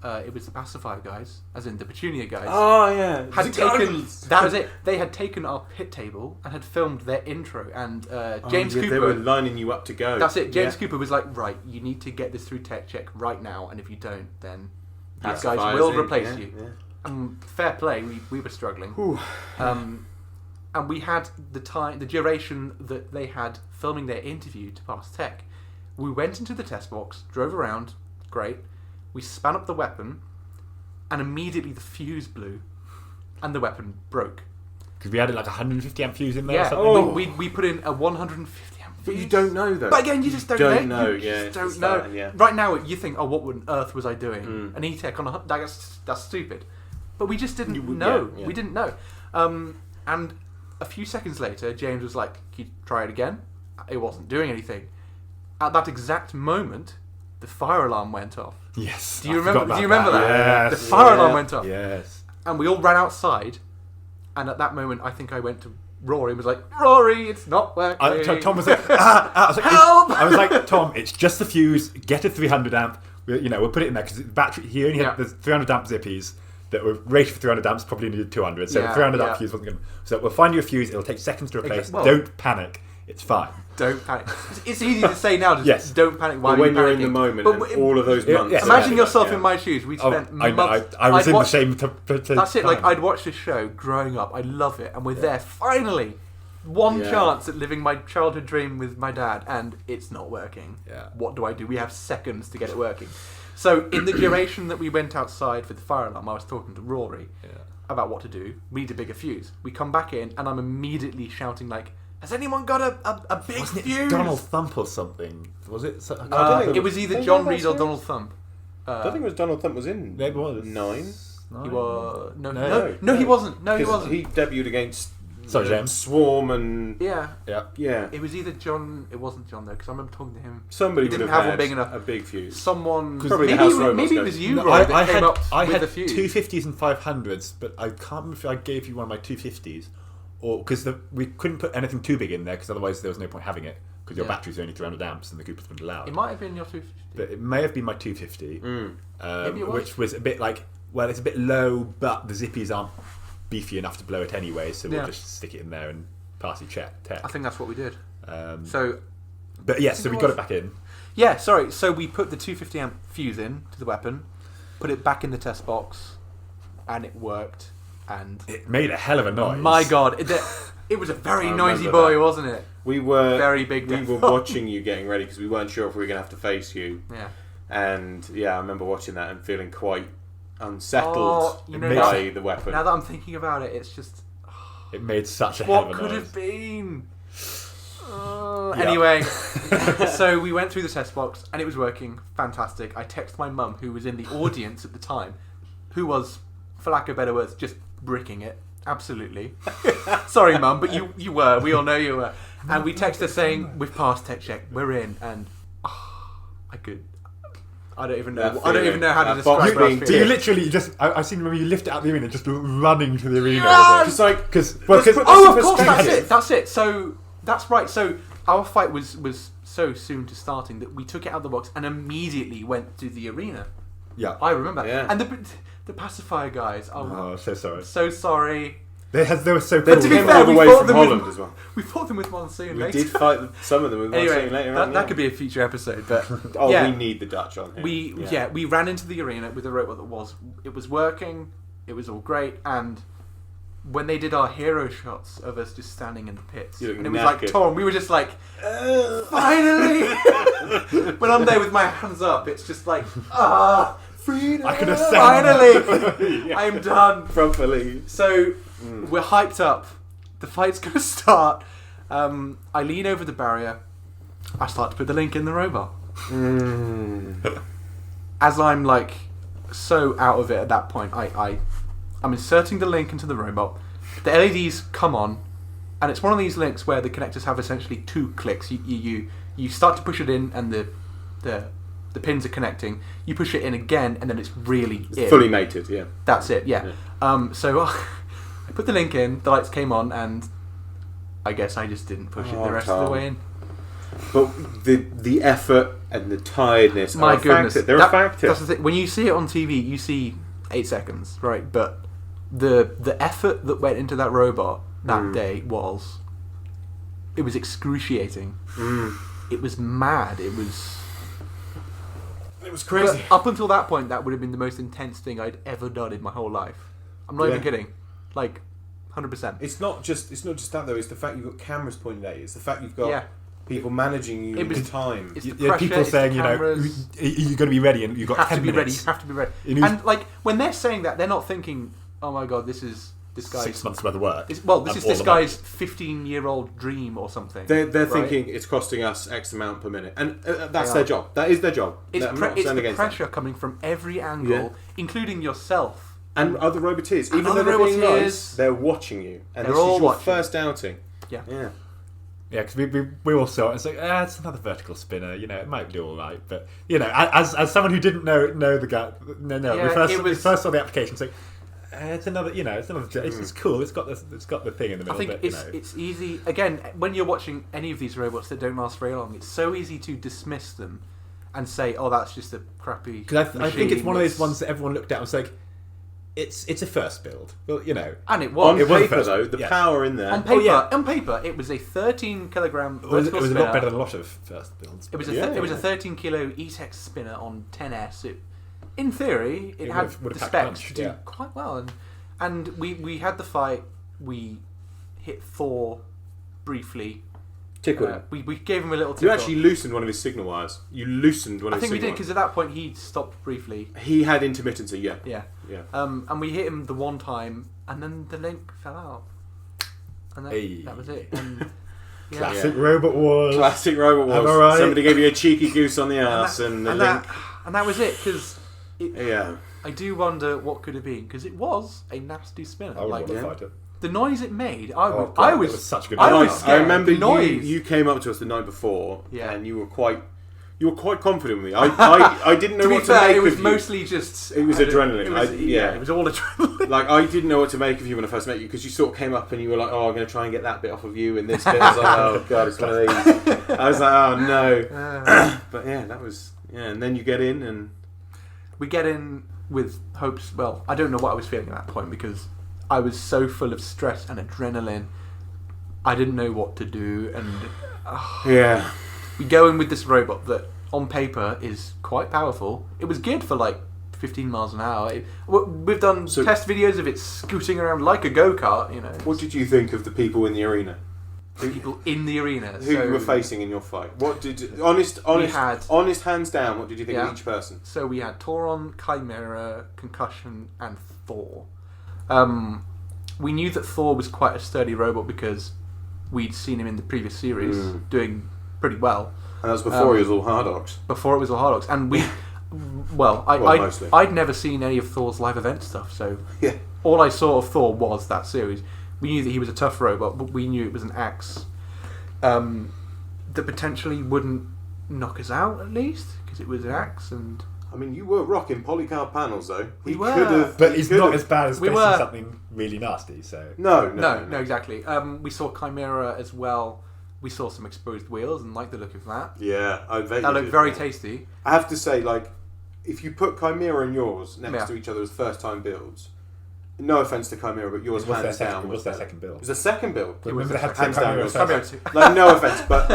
Speaker 2: it was the pacifier guys, as in the Petunia guys.
Speaker 1: Oh yeah,
Speaker 2: Had taken that was it. They had taken our pit table and had filmed their intro, and James Cooper.
Speaker 1: They were lining you up to go.
Speaker 2: That's it. James Cooper was like, right, you need to get this through tech check right now, and if you don't, then these guys will replace you. Yeah. And fair play, we were struggling. And we had the duration that they had filming their interview to pass tech. We went into the test box, drove around, great. We span up the weapon, and immediately the fuse blew, and the weapon broke.
Speaker 3: Because we had like 150 amp fuse in there.
Speaker 2: Yeah,
Speaker 3: or
Speaker 2: something. We put in a 150 amp fuse.
Speaker 1: But you don't know though.
Speaker 2: But again, you just don't know.
Speaker 1: You
Speaker 2: just don't know. Right now, you think, oh, what on earth was I doing? An E-Tech on that's stupid. But we just didn't know. Yeah. We didn't know. And a few seconds later, James was like, "Can you try it again?" It wasn't doing anything. At that exact moment, the fire alarm went off.
Speaker 3: Yes.
Speaker 2: Do you remember that?
Speaker 3: Yes.
Speaker 2: The fire alarm went off.
Speaker 3: Yes.
Speaker 2: And we all ran outside. And at that moment, I think I went to Rory and was like, "Rory, it's not working."
Speaker 3: Tom was like, I was like,
Speaker 2: "Help!"
Speaker 3: I was like, "Tom, it's just the fuse. Get a 300 amp. We'll put it in there because the battery. He only had the 300 amp zippies that were rated for 300 amps. Probably needed 200. So the 300 amp fuse wasn't going to. So we'll find you a fuse. It'll take seconds to replace. Well, don't panic. It's fine.
Speaker 2: Don't panic. It's easy to say now. Just don't panic. Why
Speaker 1: when
Speaker 2: you're
Speaker 1: in the moment, and all of those months.
Speaker 2: Imagine yourself in my shoes. We spent months.
Speaker 3: I was in the same.
Speaker 2: That's it. Like I'd watched this show growing up. I love it, and we're there finally. One chance at living my childhood dream with my dad, and it's not working.
Speaker 3: Yeah.
Speaker 2: What do I do? We have seconds to get it working. So in the duration that we went outside for the fire alarm, I was talking to Rory about what to do. We need a bigger fuse. We come back in, and I'm immediately shouting like, "Has anyone got a big
Speaker 3: Wasn't
Speaker 2: fuse?"
Speaker 3: it Donald Thump or something? Was it?
Speaker 2: It was either John Reed or Donald Thump.
Speaker 1: I don't think it was Donald Thump was in.
Speaker 3: Maybe it was
Speaker 1: 9.
Speaker 2: He was no, he wasn't. No, he wasn't.
Speaker 1: He debuted against
Speaker 3: James
Speaker 1: Swarm and
Speaker 2: yeah.
Speaker 1: It
Speaker 2: was either John. It wasn't John though, because I remember talking to him.
Speaker 1: Somebody
Speaker 2: didn't
Speaker 1: would have
Speaker 2: one big enough.
Speaker 1: A big fuse.
Speaker 2: Someone
Speaker 1: probably
Speaker 2: maybe it was you.
Speaker 3: No,
Speaker 2: Roy,
Speaker 3: I had
Speaker 2: the fuse.
Speaker 3: 250s and 500s, but I can't remember if I gave you one of my 250s. Or because we couldn't put anything too big in there because otherwise there was no point having it because your battery's only 300 amps and the Coopers weren't allowed.
Speaker 2: It might have been your 250.
Speaker 3: But it may have been my 250,
Speaker 2: Maybe it was.
Speaker 3: which was a bit like, well, it's a bit low, but the zippies aren't beefy enough to blow it anyway, so we'll just stick it in there and pass it tech.
Speaker 2: I think that's what we did.
Speaker 3: So we got it back in.
Speaker 2: Yeah, sorry. So we put the 250 amp fuse in to the weapon, put it back in the test box, and it worked. And
Speaker 3: it made a hell of a noise.
Speaker 2: My God, it was a very noisy boy, wasn't it?
Speaker 1: We were
Speaker 2: very big.
Speaker 1: We were watching you getting ready because we weren't sure if we were going to have to face you.
Speaker 2: Yeah.
Speaker 1: And I remember watching that and feeling quite unsettled by the weapon.
Speaker 2: Now that I'm thinking about it, it's just
Speaker 3: it made such a hell of a noise.
Speaker 2: What could have been? Anyway, so we went through the test box and it was working fantastic. I texted my mum, who was in the audience at the time, who was, for lack of better words, just bricking it. Absolutely. Sorry, Mum, but you were. We all know you were. And we texted her saying, "We've passed tech check. We're in." And I don't even know. I don't even know how to describe it.
Speaker 3: So you literally just. I seem to remember you lift it out the arena, just running to the arena.
Speaker 2: Yes!
Speaker 3: Just like of course,
Speaker 2: that's it. So that's right. So our fight was so soon to starting that we took it out of the box and immediately went to the arena.
Speaker 3: Yeah,
Speaker 2: I remember.
Speaker 1: Yeah.
Speaker 2: And the pacifier guys.
Speaker 3: Oh, so sorry.
Speaker 2: So sorry.
Speaker 3: They were so cool.
Speaker 2: To be fair,
Speaker 1: we fought them with Holland as well.
Speaker 2: We fought them with Monsoon
Speaker 1: We
Speaker 2: later.
Speaker 1: did fight some of them with Monsoon later on.
Speaker 2: That could be a future episode, but
Speaker 1: we need the Dutch on here.
Speaker 2: We ran into the arena with a robot that was working. It was all great, and when they did our hero shots of us just standing in the pits, and it was like Tom, we were just like, finally. When I'm there with my hands up, it's just like freedom.
Speaker 3: I could ascend.
Speaker 2: Finally, I'm done.
Speaker 1: Properly.
Speaker 2: So we're hyped up. The fight's going to start. I lean over the barrier. I start to put the link in the robot. As I'm like so out of it at that point, I'm inserting the link into the robot. The LEDs come on, and it's one of these links where the connectors have essentially 2 clicks. You start to push it in, and the pins are connecting. You push it in again, and then it's really
Speaker 1: fully mated. Yeah,
Speaker 2: that's it. Yeah. So I put the link in. The lights came on, and I guess I just didn't push it the rest of the way in.
Speaker 1: But the effort and the tiredness
Speaker 2: My
Speaker 1: are
Speaker 2: goodness,
Speaker 1: a factor.
Speaker 2: That's the thing. When you see it on TV, you see 8 seconds, right? But the effort that went into that robot that day was excruciating. It was mad. It was
Speaker 1: crazy.
Speaker 2: But up until that point, that would have been the most intense thing I'd ever done in my whole life. I'm not even kidding. Like, 100%.
Speaker 1: It's not just that though. It's the fact you've got cameras pointed at you. It's the fact you've got people managing you in time.
Speaker 2: It's the pressure,
Speaker 3: people saying,
Speaker 2: you're
Speaker 3: going to be ready, and you've got 10 minutes.
Speaker 2: You have to be ready. And like when they're saying that, they're not thinking, "Oh my god, this guy's
Speaker 3: 6 months worth of work."
Speaker 2: This is this guy's 15-year-old dream or something.
Speaker 1: They're thinking it's costing us X amount per minute, and that's their job. That is their job.
Speaker 2: It's the pressure coming from every angle, incling yourself.
Speaker 1: And other Roboteers, even though they're being nice, they're watching you, and this is your first outing.
Speaker 3: Yeah, because we all saw it. It's like, it's another vertical spinner. It might do all right, but as someone who didn't know the guy, we first saw the application. It's like, it's another. It's cool. It's got the thing in the middle.
Speaker 2: I think it's easy. Again, when you're watching any of these robots that don't last very long, it's so easy to dismiss them and say, "Oh, that's just a crappy."
Speaker 3: Because I think it's one of those ones that everyone looked at and was like, It's a first build, well,
Speaker 2: and it was
Speaker 1: on paper though. The power in there.
Speaker 2: On paper, it was a 13-kilogram vertical spinner.
Speaker 3: It was a lot better than a lot of first builds.
Speaker 2: It was a 13-kilo E-Tech spinner on 10S. In theory, it had the specs to do quite well, and we had the fight. We hit Thor briefly.
Speaker 1: Tickled him.
Speaker 2: We gave him a little tickle.
Speaker 1: You actually loosened one of his signal wires. I think
Speaker 2: we did, because at that point he stopped briefly.
Speaker 1: He had intermittency, yeah.
Speaker 2: And we hit him the one time, and then the link fell out. And that was it. And,
Speaker 3: Classic Robot Wars.
Speaker 1: Classic Robot Wars. Right? Somebody gave you a cheeky goose on the arse, and the link.
Speaker 2: And that was it, because...
Speaker 1: I
Speaker 2: do wonder what could have been, because it was a nasty spinner.
Speaker 3: I would want to fight it.
Speaker 2: The noise it made,
Speaker 3: it was such a good noise.
Speaker 1: I remember you came up to us the night before, and you were quite confident with me. I didn't know what to make of you.
Speaker 2: It was mostly just...
Speaker 1: It was adrenaline.
Speaker 2: It was all adrenaline.
Speaker 1: Like, I didn't know what to make of you when I first met you, because you sort of came up and you were like, I'm going to try and get that bit off of you, and this bit. I was like, oh god, it's one of these. I was like, oh no. But that was... and then you get in, and...
Speaker 2: We get in with hopes... Well, I don't know what I was feeling at that point, because I was so full of stress and adrenaline. I didn't know what to do, and... We go in with this robot that, on paper, is quite powerful. It was geared for, 15 miles an hour. We've done test videos of it scooting around like a go-kart,
Speaker 1: What did you think of the people in the arena?
Speaker 2: People in the arena.
Speaker 1: Who you were facing in your fight? What did... Honest hands down, what did you think of each person?
Speaker 2: So we had Tauron, Chimera, Concussion, and Thor. We knew that Thor was quite a sturdy robot because we'd seen him in the previous series doing pretty well.
Speaker 1: And that was before he was all Hardox.
Speaker 2: Before it was all Hardox. And we...
Speaker 1: mostly.
Speaker 2: I'd never seen any of Thor's live event stuff, so all I saw of Thor was that series. We knew that he was a tough robot, but we knew it was an axe that potentially wouldn't knock us out, at least, because it was an axe. And
Speaker 1: I mean, you were rocking polycarb panels, though.
Speaker 2: We were.
Speaker 3: But he's not as bad as facing something really nasty, so...
Speaker 1: No,
Speaker 2: exactly. We saw Chimera as well. We saw some exposed wheels and liked the look of that.
Speaker 1: Yeah,
Speaker 2: that looked very tasty.
Speaker 1: I have to say, if you put Chimera and yours next to each other as first-time builds... No offense to Chimera, but yours hands down was
Speaker 3: their second build.
Speaker 1: It was a second build.
Speaker 3: Remember they had
Speaker 1: hands down.
Speaker 3: Chimera.
Speaker 1: No offense, but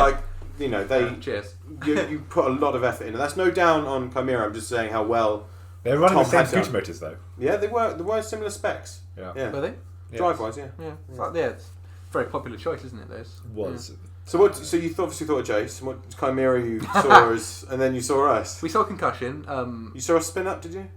Speaker 1: they
Speaker 2: cheers.
Speaker 1: You put a lot of effort in, and that's no down on Chimera. I'm just saying how well
Speaker 3: they're running the same scooter motors though.
Speaker 1: Yeah, they were similar specs.
Speaker 2: Yeah. Were they?
Speaker 1: Drive-wise, yeah.
Speaker 2: It's a very popular choice, isn't it? Those
Speaker 3: was.
Speaker 1: Yeah. So what? So you obviously thought of Jace. What Chimera you saw us, and then you saw us.
Speaker 2: We saw Concussion.
Speaker 1: You saw us spin up, did you?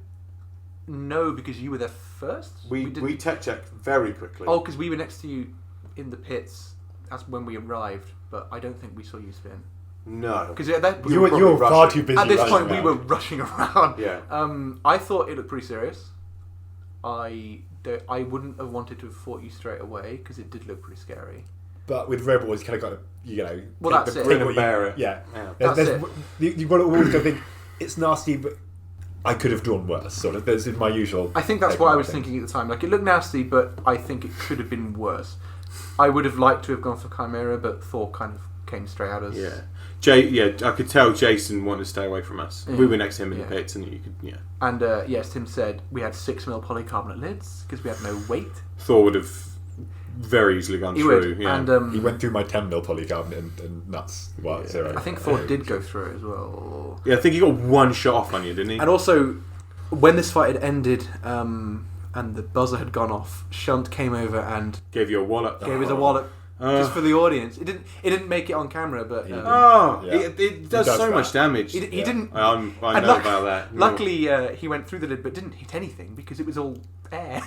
Speaker 2: No, because you were there first.
Speaker 1: We tech checked very quickly.
Speaker 2: Oh, because we were next to you in the pits. That's when we arrived, but I don't think we saw you spin.
Speaker 1: No,
Speaker 2: because
Speaker 3: you were far too busy.
Speaker 2: At this point, we were rushing around.
Speaker 1: Yeah.
Speaker 2: I thought it looked pretty serious. I wouldn't have wanted to have fought you straight away because it did look pretty scary.
Speaker 3: But with Robot Wars, you kind of got to,
Speaker 2: Well, that's it.
Speaker 1: Bring and bear it.
Speaker 3: Yeah.
Speaker 2: That's it.
Speaker 3: You've got to always go think it's nasty, but I could have drawn worse. Sort of. This is my usual.
Speaker 2: I think that's what I was thinking at the time. It looked nasty, but I think it could have been worse. I would have liked to have gone for Chimera, but Thor kind of came straight at us.
Speaker 1: Yeah. I could tell Jason wanted to stay away from us. We were next to him in the pits, and you could,
Speaker 2: And yes, Tim said we had 6mm polycarbonate lids because we had no weight.
Speaker 1: Thor would have very easily gone through.
Speaker 2: Would.
Speaker 1: Yeah.
Speaker 2: And
Speaker 3: he went through my 10mm polycarbonate and nuts. Well, zero.
Speaker 2: I think Thor did go through it as well.
Speaker 1: Yeah, I think he got one shot off on you, didn't he?
Speaker 2: And also, when this fight had ended and the buzzer had gone off, Shunt came over and
Speaker 1: gave you a wallop.
Speaker 2: Gave us a wallop. Just for the audience. It didn't make it on camera, but
Speaker 1: it does so much damage.
Speaker 2: He didn't.
Speaker 1: I know about that.
Speaker 2: Luckily, he went through the lid, but didn't hit anything because it was all air.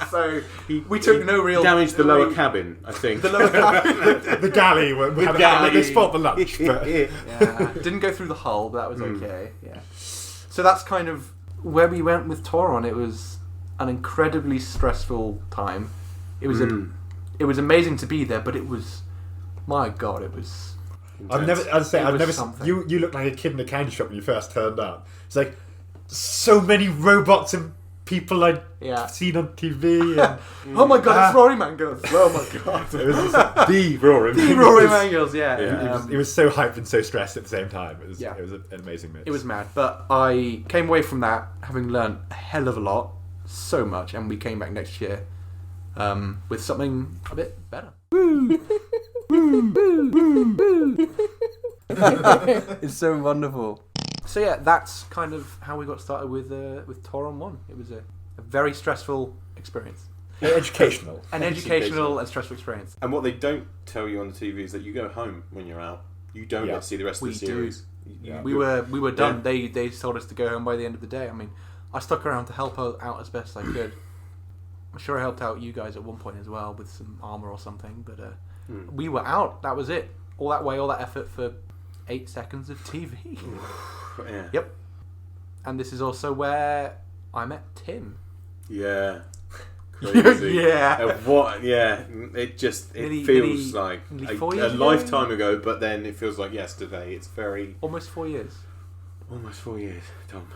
Speaker 2: So we took no real
Speaker 1: damage. The lower cabin, I think.
Speaker 2: The lower cabin,
Speaker 3: the galley. We had this spot for lunch. But
Speaker 2: didn't go through the hull, but that was okay. Yeah. So that's kind of where we went with Toron. It was an incredibly stressful time. It was It was amazing to be there, but it was, my God, it was.
Speaker 1: Intense.
Speaker 3: I've never. You looked like a kid in a candy shop when you first turned up. It's like so many robots and people I'd seen on TV. And,
Speaker 2: oh my God, it's Rory Mangles. Oh my God,
Speaker 3: it was
Speaker 1: the Rory Mangles.
Speaker 2: The Rory Mangles, yeah.
Speaker 3: He was so hyped and so stressed at the same time. It was an amazing mix.
Speaker 2: It was mad, but I came away from that having learned a hell of a lot, so much, and we came back next year. With something a bit better. Woo! Woo! Woo! Woo! Woo! It's so wonderful. So yeah, that's kind of how we got started with Toron 1. It was a very stressful experience.
Speaker 3: Educational.
Speaker 2: An educational and stressful experience.
Speaker 1: And what they don't tell you on the TV is that you go home when you're out. You don't get to see the rest of the series.
Speaker 2: We were done. Yeah. They told us to go home by the end of the day. I mean, I stuck around to help out as best I could. I'm sure I helped out you guys at one point as well with some armour or something, but we were out. That was it. All that way, all that effort for 8 seconds of TV.
Speaker 1: Yeah.
Speaker 2: Yep. And this is also where I met Tim.
Speaker 1: Yeah. Crazy.
Speaker 2: Yeah.
Speaker 1: What? Yeah. It feels like a lifetime ago, but then it feels like yesterday. It's very
Speaker 2: almost 4 years.
Speaker 1: Almost 4 years, Tom.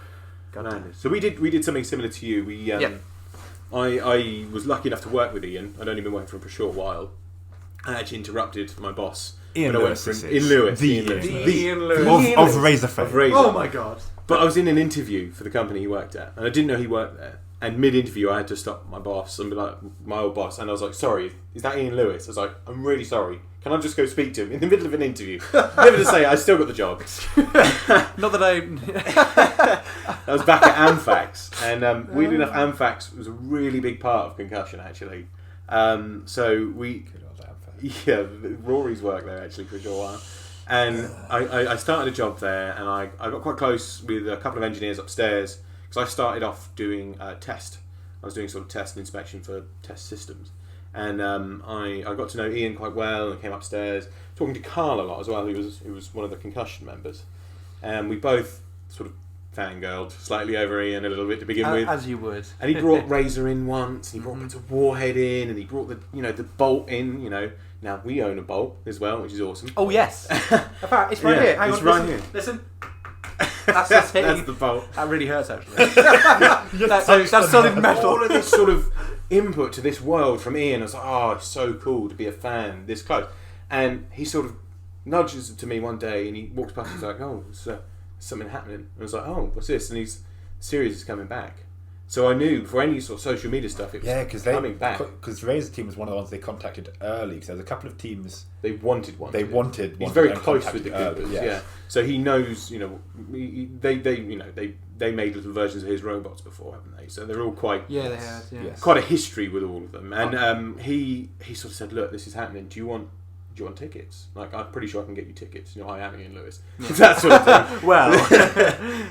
Speaker 2: God.
Speaker 1: So we did something similar to you. We I was lucky enough to work with Ian. I'd only been working for him for a short while. I actually interrupted my boss.
Speaker 3: Ian Lewis.
Speaker 1: Ian Lewis.
Speaker 2: The Ian Lewis.
Speaker 3: Of Razorface.
Speaker 2: Oh my God.
Speaker 1: But I was in an interview for the company he worked at, and I didn't know he worked there. And mid-interview, I had to stop my boss and be like, my old boss, and I was like, sorry, is that Ian Lewis? I was like, I'm really sorry. Can I just go speak to him in the middle of an interview? Never to say, I still got the job.
Speaker 2: Not that
Speaker 1: I was back at Amfax, and weirdly enough, Amfax was a really big part of Concussion, actually. So we... Yeah, Rory's worked there, actually, for a short while. And I started a job there, and I got quite close with a couple of engineers upstairs, because I started off doing test. I was doing sort of test and inspection for test systems. And I got to know Ian quite well and came upstairs, talking to Carl a lot as well, who was one of the Concussion members. And we both sort of fangirled slightly over Ian a little bit to begin with.
Speaker 2: As you would.
Speaker 1: And he brought Razor in once, and he brought bits of Warhead in, and he brought the Bolt in, Now, we own a Bolt as well, which is awesome.
Speaker 2: Oh, yes. In fact, it's right here. Hang on,
Speaker 1: right here.
Speaker 2: Listen. That's the
Speaker 1: Bolt.
Speaker 2: That really hurts, actually. That's solid metal.
Speaker 1: All of this sort of input to this world from Ian. I was like, oh, it's so cool to be a fan this close. And he sort of nudges to me one day, and he walks past and he's like, oh, there's something happening. And I was like, oh, what's this? And the series is coming back. So I knew before any sort of social media stuff, it was coming back.
Speaker 3: Because Razor Team was one of the ones they contacted early. Because there was a couple of teams
Speaker 1: they wanted one.
Speaker 3: He's
Speaker 1: very close with the Goobers, yeah. So he knows, they made little versions of his robots before, haven't they? So they're all quite
Speaker 2: they have, yeah.
Speaker 1: Quite a history with all of them. And he sort of said, look, this is happening. Do you want tickets? Like, I'm pretty sure I can get you tickets. I am Ian Lewis. Yeah. That sort of thing.
Speaker 2: Well,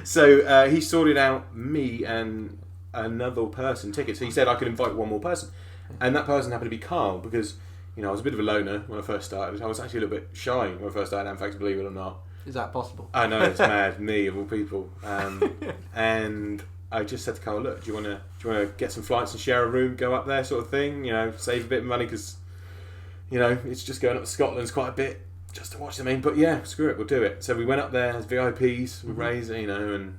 Speaker 1: so he sorted out me and another person tickets. So he said I could invite one more person, and that person happened to be Carl, because I was a bit of a loner when I first started. I was actually a little bit shy when I first started Amfax, believe it or not.
Speaker 2: Is that possible?
Speaker 1: I know, it's mad. Me of all people. And I just said to Carl, look, do you want to get some flights and share a room, go up there, sort of thing? Save a bit of money, because it's just going up to Scotland's quite a bit just to watch them. But yeah, screw it, we'll do it. So we went up there as VIPs with Razor, and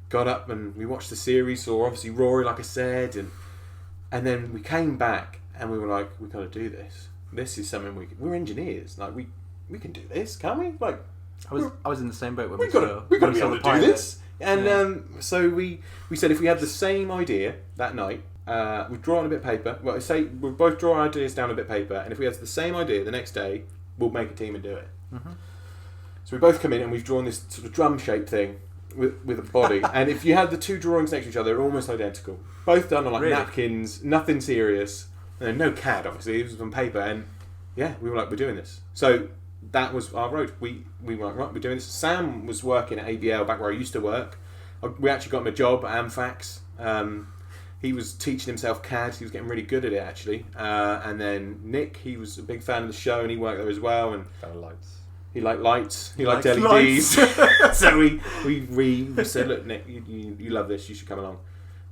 Speaker 1: got up and we watched the series. Saw obviously Rory, like I said, and then we came back and we were like, we got to do this. This is something we're engineers. Like we we can do this, can't we? Like,
Speaker 2: I was in the same boat when
Speaker 1: we've got to be able to do this. And so we said if we had the same idea that night, we'd draw on a bit of paper. Well, say we'll both draw our ideas down on a bit of paper, and if we had the same idea the next day, we'll make a team and do it. Mm-hmm. So we both come in and we've drawn this sort of drum-shaped thing with a body. And if you had the two drawings next to each other, they're almost identical. Both done on like napkins, nothing serious. No CAD, obviously. It was on paper. And yeah, we were like, we're doing this. So that was our road. We were like, right, we're doing this. Sam was working at ABL back where I used to work. We actually got him a job at Amfax. He was teaching himself CAD. He was getting really good at it, actually. And then Nick, he was a big fan of the show, and he worked there as well. And
Speaker 3: lights.
Speaker 1: He liked lights. He liked LEDs. So we said, look, Nick, you love this. You should come along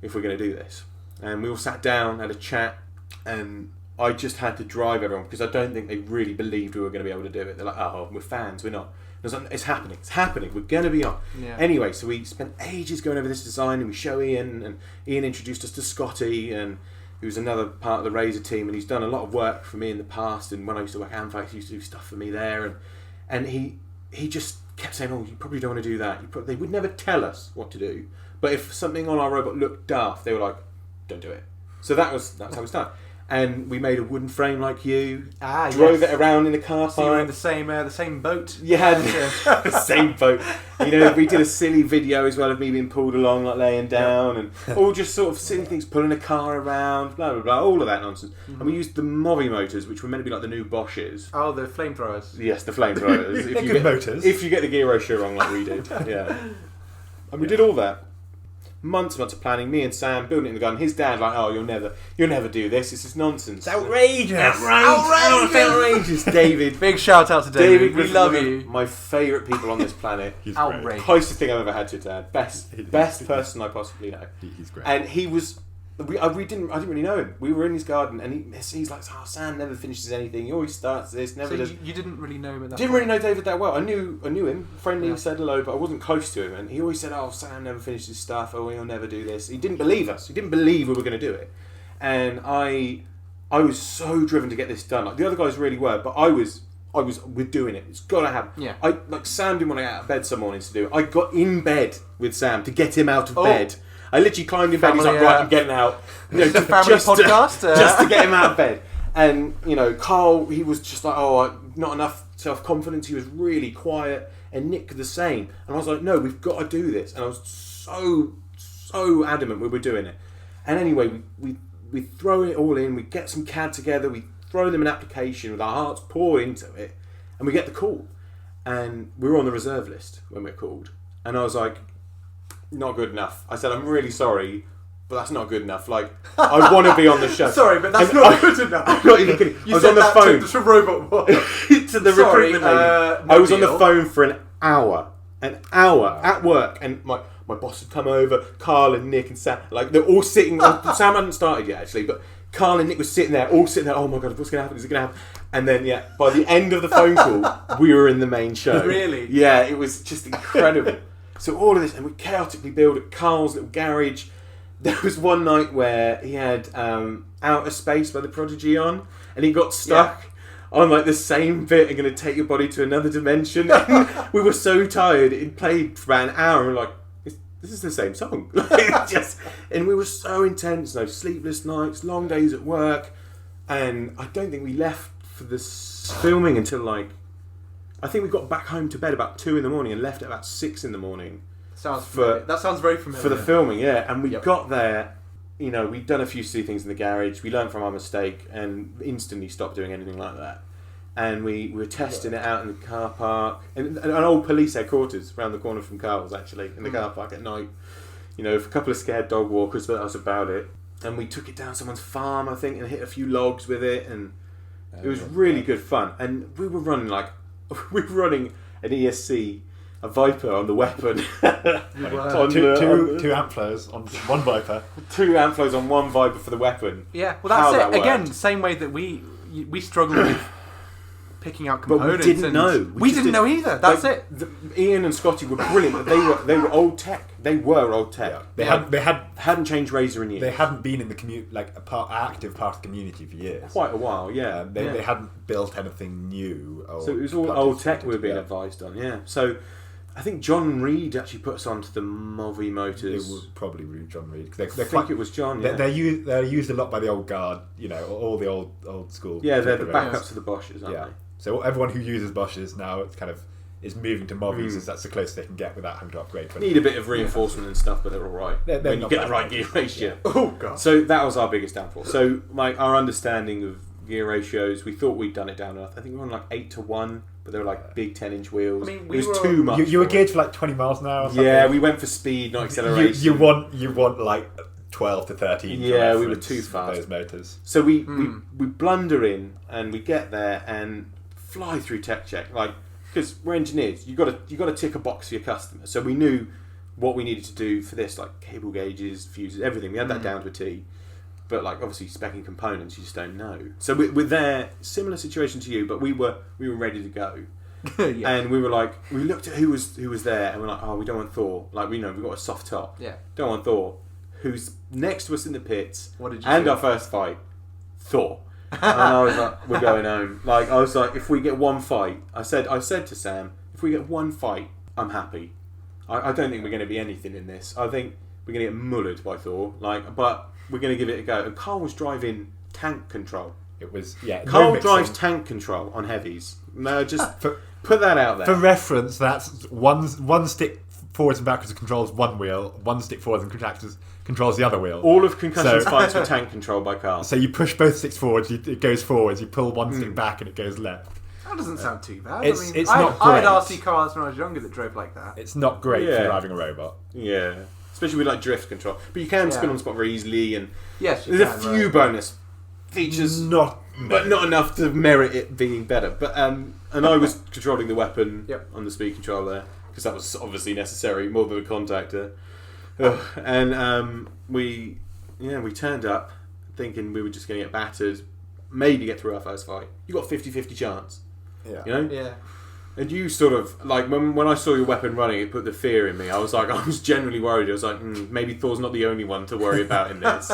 Speaker 1: if we're going to do this. And we all sat down, had a chat, and I just had to drive everyone because I don't think they really believed we were going to be able to do it. They're like, oh, we're fans. We're not. I was like, it's happening. We're going to be on. Yeah. Anyway, so we spent ages going over this design, and we show Ian, and Ian introduced us to Scotty, and he was another part of the Razor team, and he's done a lot of work for me in the past. And when I used to work at Amfax, he used to do stuff for me there, and he just kept saying, oh, you probably don't want to do that. They would never tell us what to do, but if something on our robot looked daft, they were like, don't do it. So that's how we started. And we made a wooden frame like you. Drove it around in the car park.
Speaker 2: So you were in the same boat.
Speaker 1: Yeah, the same boat. We did a silly video as well of me being pulled along, like laying down, and all just sort of silly things, pulling a car around, blah blah blah, all of that nonsense. Mm-hmm. And we used the Movi motors, which were meant to be like the new Bosches.
Speaker 2: Oh, the flamethrowers.
Speaker 1: Yes, the flamethrowers.
Speaker 3: They're good motors.
Speaker 1: If you get the gear ratio wrong, like we did, yeah. And we did all that. Months of planning, me and Sam building it in the garden. His dad like, oh, you'll never do this. This is nonsense.
Speaker 3: It's outrageous.
Speaker 1: David,
Speaker 2: big shout out to David. We love you.
Speaker 1: My favourite people on this planet.
Speaker 3: He's
Speaker 2: outrageous.
Speaker 1: Closest thing I've ever had to a dad. Best person I possibly know.
Speaker 3: He's great.
Speaker 1: And he was. I didn't really know him. We were in his garden, and he's like, oh, Sam never finishes anything. He always starts this, never does.
Speaker 2: You didn't really know him at that
Speaker 1: Didn't
Speaker 2: point.
Speaker 1: really know David that well. I knew him, friendly, said hello, but I wasn't close to him. And he always said, oh, Sam never finishes stuff. Oh, he'll never do this. He didn't believe us. He didn't believe we were going to do it. And I was so driven to get this done. Like the other guys really were, but we're doing it. It's got to happen.
Speaker 2: Yeah.
Speaker 1: Sam didn't want to get out of bed some mornings to do it. I got in bed with Sam to get him out of bed. I literally climbed in bed. He's like, right, I'm getting out.
Speaker 2: It's a family podcast.
Speaker 1: Just to get him out of bed. And, Carl, he was just like, not enough self-confidence. He was really quiet. And Nick the same. And I was like, no, we've got to do this. And I was so adamant we were doing it. And anyway, we throw it all in. We get some CAD together. We throw them an application with our hearts poured into it. And we get the call. And we were on the reserve list when we were called. And I was like, not good enough. I said, I'm really sorry, but that's not good enough. Like, I want to be on the show.
Speaker 2: Sorry, but that's not good enough.
Speaker 1: I'm not even kidding. I was on the phone
Speaker 2: to robot
Speaker 1: to the recruitment lady. I was on the phone for an hour at work, and my boss had come over. Carl and Nick and Sam, like they're all sitting. Sam hadn't started yet actually, but Carl and Nick were sitting there. Oh my god, what's going to happen? Is it going to happen? And then by the end of the phone call, we were in the main show.
Speaker 2: Really?
Speaker 1: Yeah, it was just incredible. So all of this, and we chaotically build at Carl's little garage. There was one night where he had Outer Space by The Prodigy on, and he got stuck on like the same bit and going to take your body to another dimension. We were so tired, it played for about an hour, and we were like, this is the same song. And we were so intense, sleepless nights, long days at work, and I don't think we left for this filming until I think we got back home to bed about 2 a.m. and left at about 6 a.m.
Speaker 2: That sounds very familiar.
Speaker 1: For the filming, yeah. And we got there, we'd done a few silly things in the garage. We learned from our mistake and instantly stopped doing anything like that. And we were testing it out in the car park. And an old police headquarters around the corner from Carl's, actually, in the car park at night. For a couple of scared dog walkers, but that was about it. And we took it down someone's farm, I think, and hit a few logs with it. And it was really good fun. And we were running an ESC, a Viper on the weapon.
Speaker 3: Two amp flows on one Viper.
Speaker 1: 2 amp flows on one Viper for the weapon.
Speaker 2: Yeah, well that's it. Again, same way that we struggle with picking out
Speaker 1: But
Speaker 2: components.
Speaker 1: we didn't know.
Speaker 2: We didn't know either. That's it.
Speaker 1: Ian and Scotty were brilliant, but they were old tech. They were old tech.
Speaker 3: Yeah. They
Speaker 1: hadn't changed Razor in years.
Speaker 3: They hadn't been in the active part of the community for years.
Speaker 1: Quite a while, yeah.
Speaker 3: They hadn't built anything new.
Speaker 1: So it was all old tech we were being advised on, yeah. So I think John Reed actually put us onto the Movi motors.
Speaker 3: It was probably John Reed.
Speaker 1: I think it was John. Yeah.
Speaker 3: They're used a lot by the old guard. All the old school.
Speaker 1: Yeah, they're the backups to the Bosches, aren't they?
Speaker 3: So everyone who uses Bosches now is moving to Movies, as that's the closest they can get without having to upgrade.
Speaker 1: Need a bit of reinforcement and stuff, but they're all right.
Speaker 3: They're
Speaker 1: when you get the right gear ratio.
Speaker 3: Yeah.
Speaker 1: Oh god! So that was our biggest downfall. So our understanding of gear ratios, we thought we'd done it down enough. I think we were on 8-1, but they were big 10-inch wheels. It was too much.
Speaker 3: You were geared for 20 miles an hour. Or something.
Speaker 1: Yeah, we went for speed, not acceleration.
Speaker 3: You want 12 to 13.
Speaker 1: Yeah, we were too fast.
Speaker 3: Those motors.
Speaker 1: So we blunder in and we get there and fly through tech check, because we're engineers. You got to tick a box for your customer. So we knew what we needed to do for this, cable gauges, fuses, everything. We had that down to a T. But obviously specing components, you just don't know. So we're there, similar situation to you, but we were ready to go. Yeah. And we were we looked at who was there, and we're like, oh, we don't want Thor. We know we've got a soft top.
Speaker 2: Yeah.
Speaker 1: Don't want Thor. Who's next to us in the pits?
Speaker 2: What did you
Speaker 1: and
Speaker 2: say?
Speaker 1: Our first fight, Thor. And I was like, we're going home. I was like, if we get one fight, I said to Sam, if we get one fight, I'm happy. I don't think we're going to be anything in this. I think we're going to get mullered by Thor. But we're going to give it a go. And Carl was driving tank control.
Speaker 3: It was
Speaker 1: Carl drives tank control on heavies. No, just put that out there.
Speaker 3: For reference, that's one stick forwards and backwards controls one wheel, one stick forwards and controls the other wheel.
Speaker 1: All of Concussion's fights were tank control by Carl.
Speaker 3: So you push both sticks forwards, it goes forwards. You pull one stick back, and it goes left.
Speaker 2: That doesn't sound too bad.
Speaker 3: It's
Speaker 2: I
Speaker 3: not
Speaker 2: had
Speaker 3: great.
Speaker 2: RC cars when I was younger that drove like that.
Speaker 3: It's not great for driving a robot.
Speaker 1: Yeah. Especially with drift control. But you can spin on spot very easily, and
Speaker 2: yes,
Speaker 1: there's a few bonus features, but not enough to merit it being better. But and I was controlling the weapon on the speed controller because that was obviously necessary more than a contactor. And we turned up thinking we were just going to get battered, maybe get through our first fight. You got 50-50 chance.
Speaker 3: Yeah.
Speaker 1: You know?
Speaker 2: Yeah.
Speaker 1: And you sort of, when I saw your weapon running, it put the fear in me. I was genuinely worried. I was maybe Thor's not the only one to worry about in this.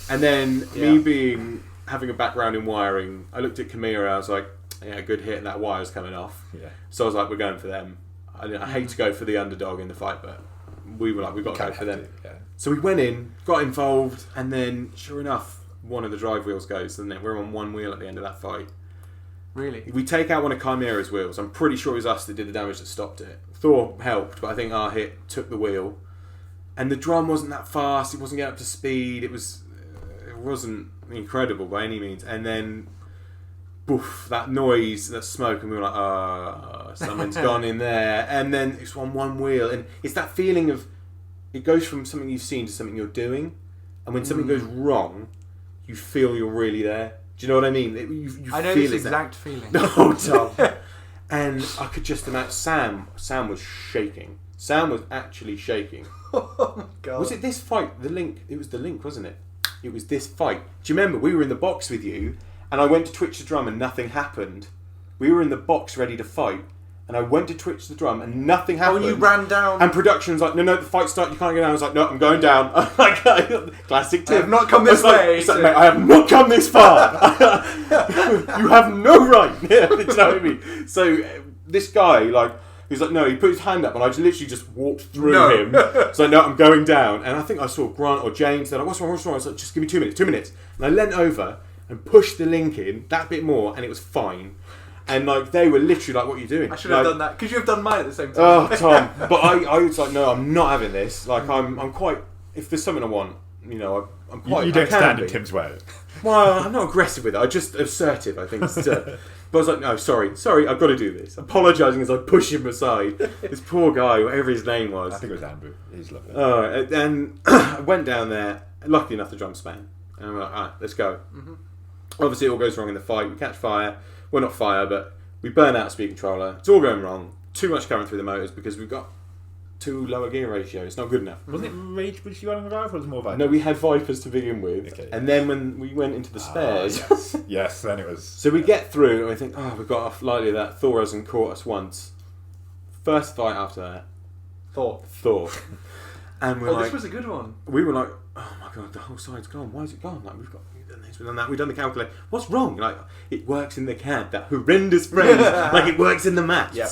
Speaker 1: And then me having a background in wiring, I looked at Chimera, I was like, yeah, good hit, and that wire's coming off. Yeah. So I was like, we're going for them. I hate to go for the underdog in the fight, but we were we've got to go for them. So we went in, got involved, and then, sure enough, one of the drive wheels goes, and then we're on one wheel at the end of that fight.
Speaker 2: Really?
Speaker 1: We take out one of Chimera's wheels. I'm pretty sure it was us that did the damage that stopped it. Thor helped, but I think our hit took the wheel. And the drum wasn't that fast. It wasn't getting up to speed. It wasn't incredible by any means. And then, poof, that noise, that smoke, and we were like, something's gone in there. And then it's on one wheel. And it's that feeling of, it goes from something you've seen to something you're doing. And when something goes wrong, you feel you're really there. Do you know what I mean?
Speaker 2: I know this exact feeling.
Speaker 1: No, Tom. And I could just imagine Sam was shaking. Sam was actually shaking.
Speaker 2: Oh my god.
Speaker 1: Was it this fight? The link? It was the link, wasn't it? It was this fight. Do you remember? We were in the box with you, and I went to twitch the drum and nothing happened. We were in the box ready to fight, and I went to twitch the drum and nothing happened.
Speaker 2: Oh, you ran down.
Speaker 1: And production was like, no, the fight started, you can't go down. I was like, no, I'm going down. Classic Tim.
Speaker 2: I have not come this way.
Speaker 1: Mate, I have not come this far. You have no right. Yeah, do you know what I mean? So this guy, he's like, no, he put his hand up, and I literally just walked through him. So no, I'm going down. And I think I saw Grant or James. They're like, what's wrong? I was like, just give me 2 minutes. And I leant over and pushed the link in that bit more, and it was fine. And they were literally like, what are you doing?
Speaker 2: I should have done that. Could you have done mine at the same time?
Speaker 1: Oh, Tom. But I was like, no, I'm not having this. I'm quite, if there's something I want, I'm quite...
Speaker 3: You don't stand in Tim's way.
Speaker 1: Well, I'm not aggressive with it. I'm just assertive, I think. But I was like, no, sorry, I've got to do this. Apologising as I push him aside. This poor guy, whatever his name was.
Speaker 3: I think it was Andrew. He's lovely.
Speaker 1: And I went down there. Luckily enough, the drum span. And I'm like, let's go. Mm-hmm. Obviously, it all goes wrong in the fight. We catch fire. Well, not fire, but we burn out a speed controller. It's all going wrong. Too much current through the motors because we've got too low a gear ratio. It's not good enough.
Speaker 3: Wasn't it Rage Bridge you had on the Viper, or was it more Viper?
Speaker 1: No, we had Vipers to begin with,
Speaker 3: Okay.
Speaker 1: and then when we went into the spares,
Speaker 3: yes, then it was.
Speaker 1: so we get through and we think, oh, we've got off lightly that Thor hasn't caught us once. First fight after that, Thor, and we're like,
Speaker 2: this was a good one.
Speaker 1: we were like, oh my god, the whole side's gone. Why is it gone? Like we've done this, we've done that, we've done the calculator. What's wrong? Like it works in the CAD, that horrendous phrase, like it works in the maths.
Speaker 3: Yep.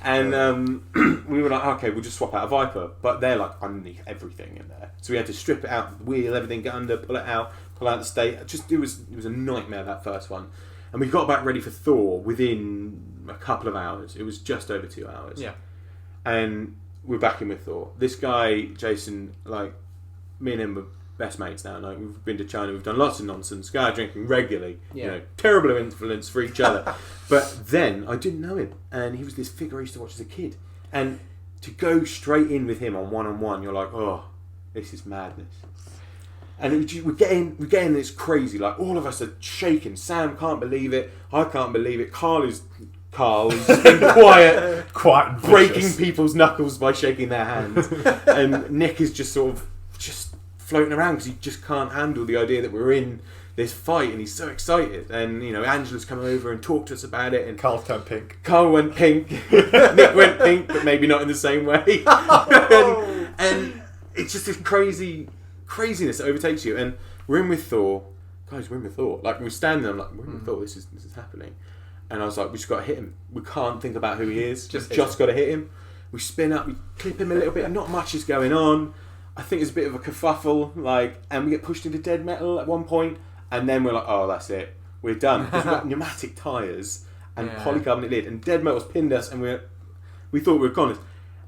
Speaker 1: And we were like, okay, we'll just swap out a Viper, but they're like underneath everything in there. So we had to strip it out, the wheel, everything, get under, pull out the state. It was a nightmare, that first one. And we got back ready for Thor within a couple of hours. It was just over 2 hours.
Speaker 2: Yeah.
Speaker 1: And we're back in with Thor. This guy, Jason, like, me and him were best mates now. Like, we've been to China, we've done lots of nonsense, go out drinking regularly.
Speaker 2: Yeah.
Speaker 1: You know, terrible influence for each other. But then I didn't know him, and he was this figure I used to watch as a kid. And to go straight in with him on one-on-one, you're like, oh, this is madness. And we get in, and it's crazy. Like, all of us are shaking. Sam can't believe it. I can't believe it. Carl is being quiet, breaking people's knuckles by shaking their hands. And Nick is just sort of just floating around because he just can't handle the idea that we're in this fight, and he's so excited. And you know, Angela's come over and talked to us about it, and
Speaker 3: Carl turned pink.
Speaker 1: Carl went pink. Nick went pink, but maybe not in the same way. and it's just this craziness that overtakes you. And we're in with Thor, guys. We're in with Thor. Like, we're standing there, I'm like, we're in with Thor. This is happening. And I was like, we just got to hit him. We can't think about who he is. Just got to hit him. We spin up, we clip him a little bit, and not much is going on. I think it's a bit of a kerfuffle, like, and we get pushed into dead metal at one point. And then we're like, oh, that's it. We're done. Because we've got pneumatic tyres and polycarbonate lid. And dead metal's pinned us, and we thought we were gone.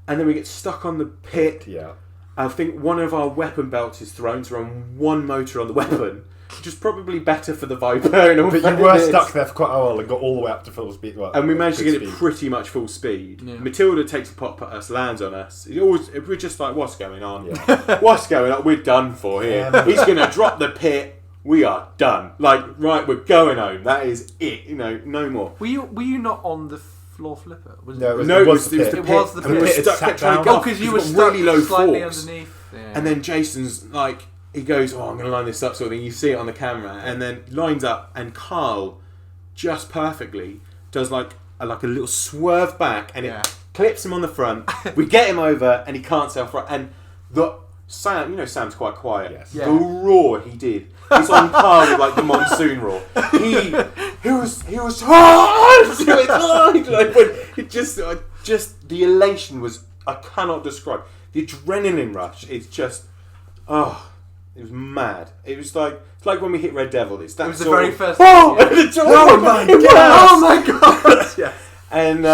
Speaker 1: And then we get stuck on the pit.
Speaker 3: Yeah.
Speaker 1: I think one of our weapon belts is thrown, so we're on one motor on the weapon, which is probably better for the Viper. In all
Speaker 3: but you were stuck there for quite a while and got all the way up to full speed. Well,
Speaker 1: and we managed to get
Speaker 3: speed.
Speaker 1: it pretty much full speed.
Speaker 2: Yeah.
Speaker 1: Matilda takes a pop at us, lands on us. We're just like, what's going on? Yeah. What's going on? We're done for here.
Speaker 3: Yeah.
Speaker 1: He's going to drop the pit. We are done. Like, right, we're going home. That is it. You know, no more.
Speaker 2: Were you not on the floor flipper? Was
Speaker 3: No,
Speaker 2: it?
Speaker 1: It was the pit.
Speaker 2: It was the
Speaker 1: And we were
Speaker 2: pit.
Speaker 1: stuck, kept trying to get off
Speaker 2: because you
Speaker 1: because
Speaker 2: were
Speaker 1: we've got really low
Speaker 2: slightly
Speaker 1: forks.
Speaker 2: underneath. Yeah.
Speaker 1: And then Jason's like, he goes, oh, I'm going to line this up sort of thing. You see it on the camera. And then lines up, and Carl, just perfectly, does like a little swerve back, and it clips him on the front. We get him over, and he can't sail front. And Sam, you know Sam's quite quiet.
Speaker 3: Yes.
Speaker 1: The roar he did. He's on par with like the monsoon roar. He was like when it just the elation was, I cannot describe. The adrenaline rush. It's just it was mad. It was like, it's like when we hit Red Devil. It
Speaker 2: was the very first.
Speaker 1: Oh my god!
Speaker 2: Oh my god! Yeah.
Speaker 1: And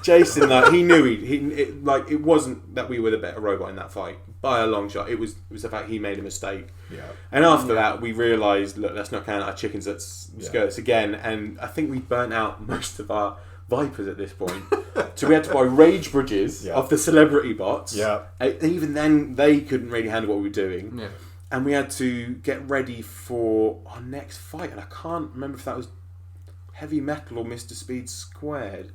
Speaker 1: Jason, like, he knew it wasn't that we were the better robot in that fight by a long shot. It was the fact he made a mistake.
Speaker 3: Yeah.
Speaker 1: And after that, we realised, look, let's not count our chickens. Let's go this again. And I think we burnt out most of our Vipers at this point. So we had to buy rage bridges of the celebrity bots.
Speaker 3: Yeah.
Speaker 1: Even then, they couldn't really handle what we were doing.
Speaker 2: Yeah.
Speaker 1: And we had to get ready for our next fight. And I can't remember if that was Heavy Metal or Mr. Speed Squared.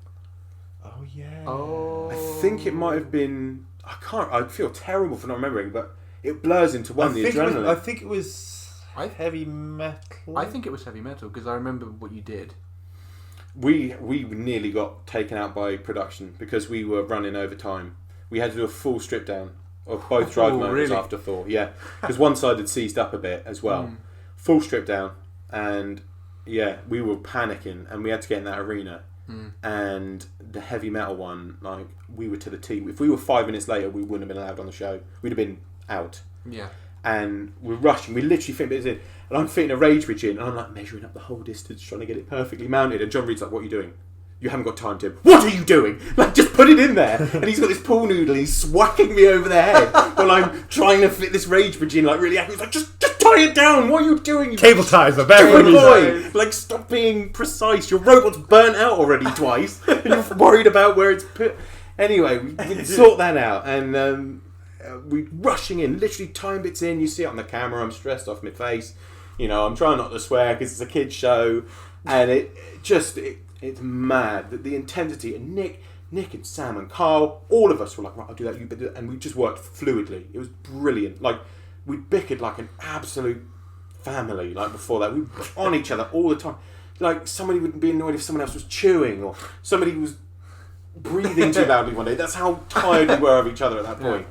Speaker 3: Oh yeah.
Speaker 2: Oh.
Speaker 1: I think it might have been. I feel terrible for not remembering, but it blurs into one. The adrenaline.
Speaker 3: I think it was Heavy Metal.
Speaker 2: I think it was Heavy Metal because I remember what you did.
Speaker 1: We nearly got taken out by production because we were running over time. We had to do a full strip down of both drive motors after Thor. Yeah, because one side had seized up a bit as well. Full strip down, and we were panicking, and we had to get in that arena. And the Heavy Metal one, like, we were to the T. If we were 5 minutes later, we wouldn't have been allowed on the show. We'd have been out.
Speaker 2: Yeah.
Speaker 1: And we're rushing. We literally fit bits in. And I'm fitting a rage bridge in. And I'm like measuring up the whole distance, trying to get it perfectly mounted. And John Reed's like, what are you doing? You haven't got time, Tim. What are you doing? Like, just put it in there. And he's got this pool noodle and he's swacking me over the head while I'm trying to fit this rage bridge in, like, really happy. He's like, just tie it down. What are you doing? You
Speaker 3: Cable ties are very
Speaker 1: good boy. Like, stop being precise. Your robot's burnt out already twice. And you're worried about where it's put. Anyway, we sort that out. And we're rushing in, literally tying bits in. You see it on the camera. I'm stressed off my face. You know, I'm trying not to swear because it's a kid's show. And it's mad. The intensity. And Nick and Sam and Carl, all of us were like, right, I'll do that, you do that, and we just worked fluidly. It was brilliant. Like, we bickered like an absolute family. Like before that, we were on each other all the time. Like somebody would be annoyed if someone else was chewing or somebody was breathing too loudly one day. That's how tired we were of each other at that point.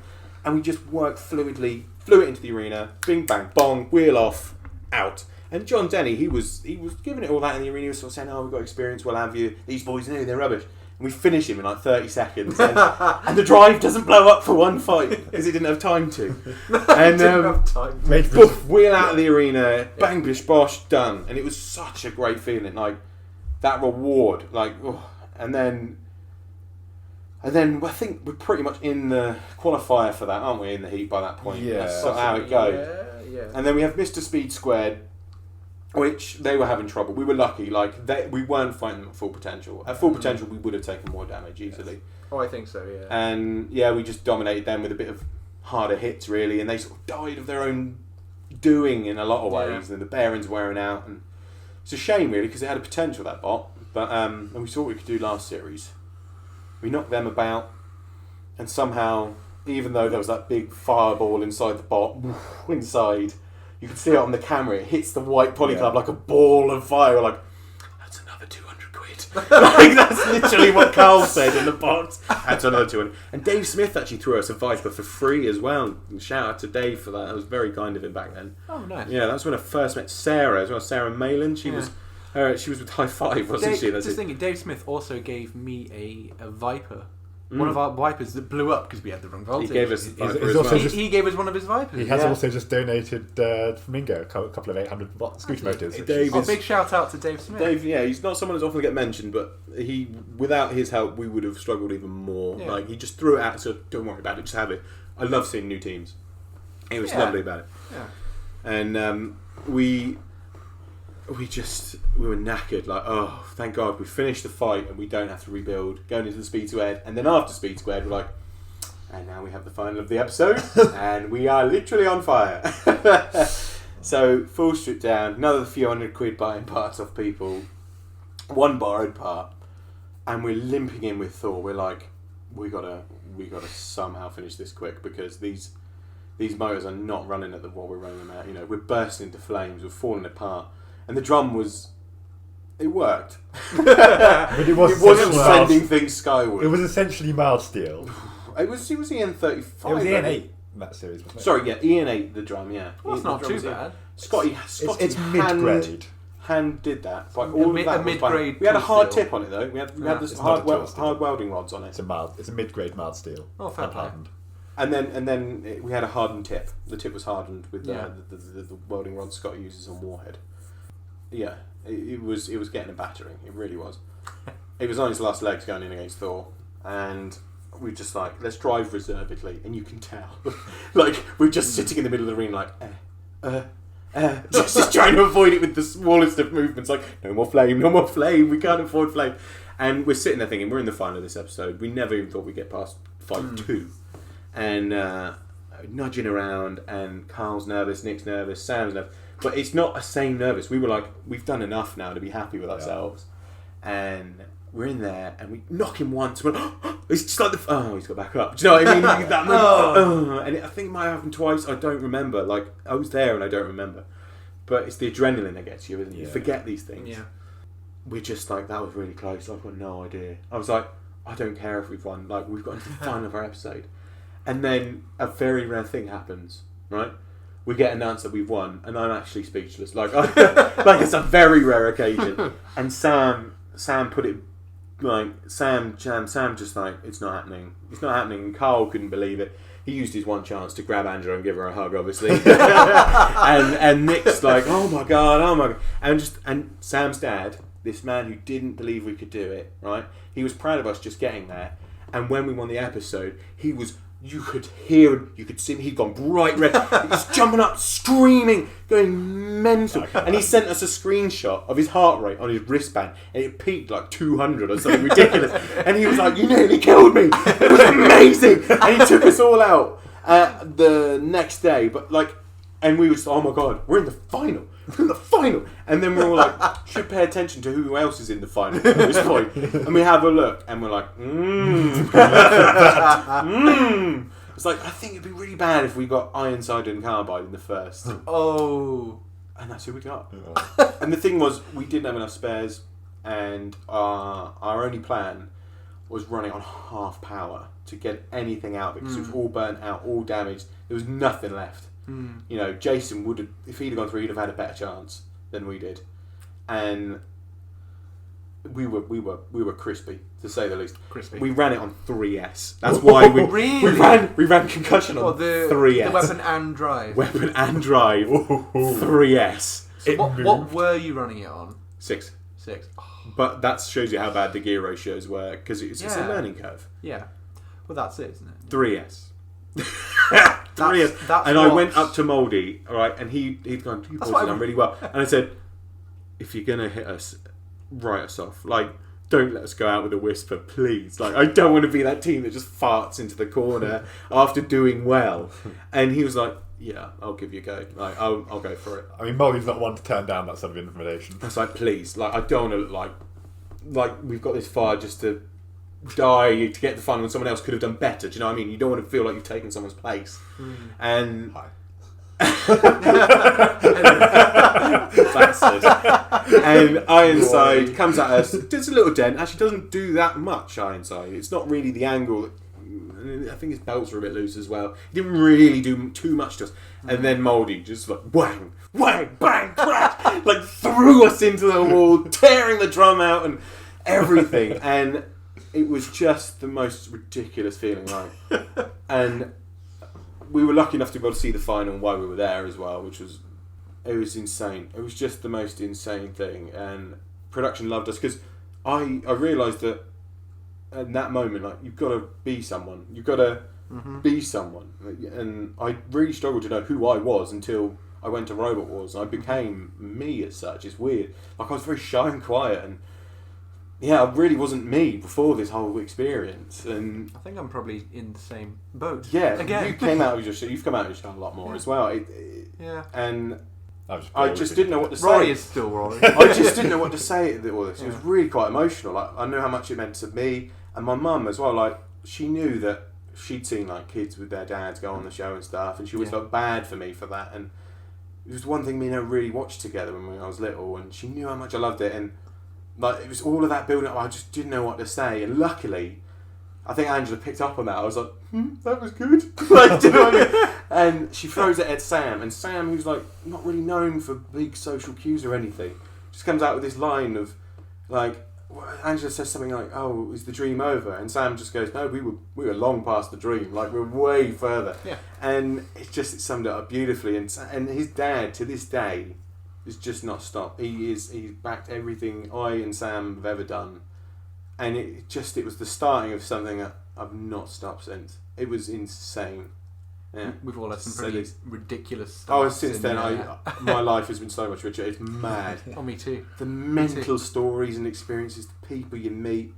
Speaker 1: And we just worked fluidly, flew it into the arena, bing bang bong, wheel off, out. And John Denny, he was giving it all that in the arena. He was sort of saying, "Oh, we've got experience, we'll have you. These boys know they're rubbish." And we finish him in like 30 seconds, and the drive doesn't blow up for one fight because he didn't have time to. And
Speaker 2: didn't have time.
Speaker 1: Poof, wheel out of the arena, bang bish bosh, done. And it was such a great feeling, like that reward, like, oh. and then I think we're pretty much in the qualifier for that, aren't we? In the heat by that point.
Speaker 3: Yeah.
Speaker 1: That's sort of how it goes.
Speaker 2: Yeah.
Speaker 1: And then we have Mr. Speed Squared, which they were having trouble. We were lucky, like we weren't fighting them at full potential. At full potential, we would have taken more damage easily.
Speaker 2: Oh, I think so. Yeah.
Speaker 1: And yeah, we just dominated them with a bit of harder hits, really, and they sort of died of their own doing in a lot of ways. And the bearings wearing out, and it's a shame, really, because they had a potential, that bot. But and we saw what we could do last series. We knocked them about, and somehow, even though there was that big fireball inside the bot, inside, you could see it on the camera, it hits the white polyclub like a ball of fire. We're like, that's another 200 quid. Like, that's literally what Carl said in the box. That's another 200. And Dave Smith actually threw us a Viper for free as well. And shout out to Dave for that. That was very kind of him back then.
Speaker 2: Oh, nice.
Speaker 1: Yeah, that's when I first met Sarah as well. Sarah Malin. She was with High Five, wasn't she? That's
Speaker 2: just thinking, Dave Smith also gave me a Viper. One of our Vipers that blew up because we had the wrong voltage.
Speaker 1: He gave us Viper
Speaker 3: he's
Speaker 1: as
Speaker 3: also
Speaker 1: well.
Speaker 2: He gave us one of his Vipers.
Speaker 3: He has also just donated Flamingo a couple of 800 watt scooter motors.
Speaker 2: Big shout out to Dave Smith.
Speaker 1: Dave, yeah, he's not someone who's often get mentioned, but without his help, we would have struggled even more. Yeah. Like, he just threw it out, so don't worry about it, just have it. I love seeing new teams. It was lovely about it.
Speaker 2: Yeah.
Speaker 1: And we were knackered, like, oh, thank God we finished the fight and we don't have to rebuild, going into the Speed Squared. And then after Speed Squared, we're like, and now we have the final of the episode, and we are literally on fire. So, full strip down, another few hundred quid buying parts off people, one borrowed part, and we're limping in with Thor. We're like, we gotta somehow finish this quick, because these motors are not running at what we're running them at. You know, we're bursting into flames, we're falling apart. And the drum it worked.
Speaker 3: But it
Speaker 1: wasn't sending things skyward.
Speaker 3: It was essentially mild steel.
Speaker 1: It was EN35.
Speaker 3: It was EN8 in that series, wasn't it?
Speaker 1: Sorry, yeah, EN8, the drum, yeah.
Speaker 2: Well, that's not too bad.
Speaker 1: Scotty
Speaker 3: it's mid-grade.
Speaker 1: Hand did that. Like, all of that
Speaker 2: mid-grade.
Speaker 1: We had a hard tip on it, though. We had this hard welding rods on it.
Speaker 3: It's a mid-grade mild steel.
Speaker 2: Oh, fair play.
Speaker 1: And then we had a hardened tip. The tip was hardened with the welding rod Scott uses on Warhead. Yeah, it was getting a battering. It really was. It was on his last legs going in against Thor, and we just like, let's drive reservedly, and you can tell, like, we're just sitting in the middle of the ring, like, just trying to avoid it with the smallest of movements, like, no more flame, we can't afford flame. And we're sitting there thinking, we're in the final of this episode. We never even thought we'd get past fight 2. And nudging around, and Carl's nervous, Nick's nervous, Sam's nervous. But it's not a same nervous. We were like, we've done enough now to be happy with ourselves. And we're in there, and we knock him once. We're like, it's just like he's got back up. Do you know what I mean? That moment, and I think it might have happened twice. I don't remember. Like, I was there and I don't remember. But it's the adrenaline that gets you, isn't it? You forget these things.
Speaker 2: Yeah.
Speaker 1: We're just like, that was really close. I've got no idea. I was like, I don't care if we've won. Like, we've got to the final of our episode. And then a very rare thing happens, right? We get announced that we've won, and I'm actually speechless. Like it's a very rare occasion. And Sam put it like, Sam just like, it's not happening. And Carl couldn't believe it. He used his one chance to grab Angela and give her a hug, obviously. and Nick's like, oh my god. And Sam's dad, this man who didn't believe we could do it, right? He was proud of us just getting there. And when we won the episode, he was, you could hear him, you could see him, he'd gone bright red. He was jumping up, screaming, going mental. And he sent us a screenshot of his heart rate on his wristband, and it peaked like 200 or something ridiculous. And he was like, you nearly killed me. It was amazing. And he took us all out the next day. But like, and we was, oh my god, we're in the final. in the final. And then we're all like, should pay attention to who else is in the final at this point. And we have a look, and we're like, It's like, I think it'd be really bad if we got Ironside and Carbide in the first.
Speaker 2: Oh.
Speaker 1: And that's who we got. And the thing was, we didn't have enough spares, and our only plan was running on half power to get anything out of it, because it was all burnt out, all damaged. There was nothing left. You know, Jason would have, if he'd have gone through, he'd have had a better chance than we did. And we were crispy, to say the least.
Speaker 2: Crispy.
Speaker 1: We ran it on 3S. That's why we ran concussion on 3S.
Speaker 2: The weapon and drive.
Speaker 1: Weapon and drive. 3S.
Speaker 2: So what were you running it on?
Speaker 1: 6.
Speaker 2: Oh.
Speaker 1: But that shows you how bad the gear ratios were, because it's a learning curve.
Speaker 2: Yeah. Well, that's it, isn't it?
Speaker 1: 3S. 3S.
Speaker 2: That's
Speaker 1: and I went up to Mouldy, alright, and he'd gone, you boys have done really well. And I said, if you're going to hit us, write us off. Like, don't let us go out with a whisper, please. Like, I don't want to be that team that just farts into the corner after doing well. And he was like, yeah, I'll give you a go. Like, I'll go for it.
Speaker 3: I mean, Molly's not one to turn down that sort of information.
Speaker 1: I was like, please. Like, I don't want to look like we've got this far just to die to get the final when someone else could have done better. Do you know what I mean? You don't want to feel like you've taken someone's place. And... Bastard. And Ironside comes at us, does a little dent, actually doesn't do that much. Ironside, it's not really the angle. I think his belts were a bit loose as well. He didn't really do too much to us. And then Mouldy just like whang, whang, bang, crash, like threw us into the wall, tearing the drum out and everything. And it was just the most ridiculous feeling, right? And we were lucky enough to be able to see the final while we were there as well, which was, it was insane. It was just the most insane thing, and production loved us, because I realised that in that moment, like, you've got to be someone. You've got to be someone. And I really struggled to know who I was until I went to Robot Wars, and I became me as such. It's weird. Like, I was very shy and quiet, and yeah, I really wasn't me before this whole experience, and
Speaker 2: I think I'm probably in the same boat.
Speaker 1: Yeah,
Speaker 2: again.
Speaker 1: You've come out of your shell a lot more as well. And I just didn't know what to say.
Speaker 2: Rory is still Rory.
Speaker 1: I just didn't know what to say at all this. It was really quite emotional. Like, I knew how much it meant to me and my mum as well. Like, she knew that she'd seen like kids with their dads go on the show and stuff, and she always felt bad for me for that. And it was one thing me and her really watched together when I was little, and she knew how much I loved it. And like, it was all of that building up. I just didn't know what to say, and luckily, I think Angela picked up on that. I was like, that was good. Like, do you know what I mean? And she throws it at Sam, and Sam, who's like not really known for big social cues or anything, just comes out with this line of like, Angela says something like, "Oh, is the dream over?" And Sam just goes, "No, we were long past the dream. Like, we're way further."
Speaker 2: Yeah.
Speaker 1: And it summed it up beautifully. And his dad, to this day, is just not stopped. He's backed everything I and Sam have ever done, and it was the starting of something that I've not stopped since. It was insane. Yeah.
Speaker 2: We've all had some pretty ridiculous stuff.
Speaker 1: Oh, since then, my life has been so much richer. It's mad.
Speaker 2: Oh, me too.
Speaker 1: The mental stories and experiences, the people you meet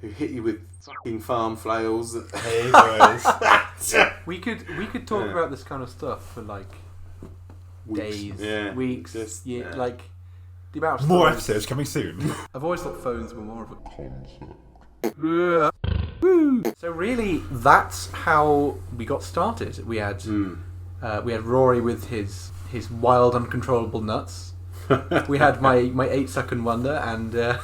Speaker 1: who hit you with fucking farm flails.
Speaker 3: Hey, boys.
Speaker 2: We could talk about this kind of stuff for like days, weeks, years, like the amount of
Speaker 3: more
Speaker 2: stories.
Speaker 3: episodes coming soon.
Speaker 2: I've always thought phones were more of a concept. So really, that's how we got started. We had Rory with his wild, uncontrollable nuts. We had my 8-second wonder, and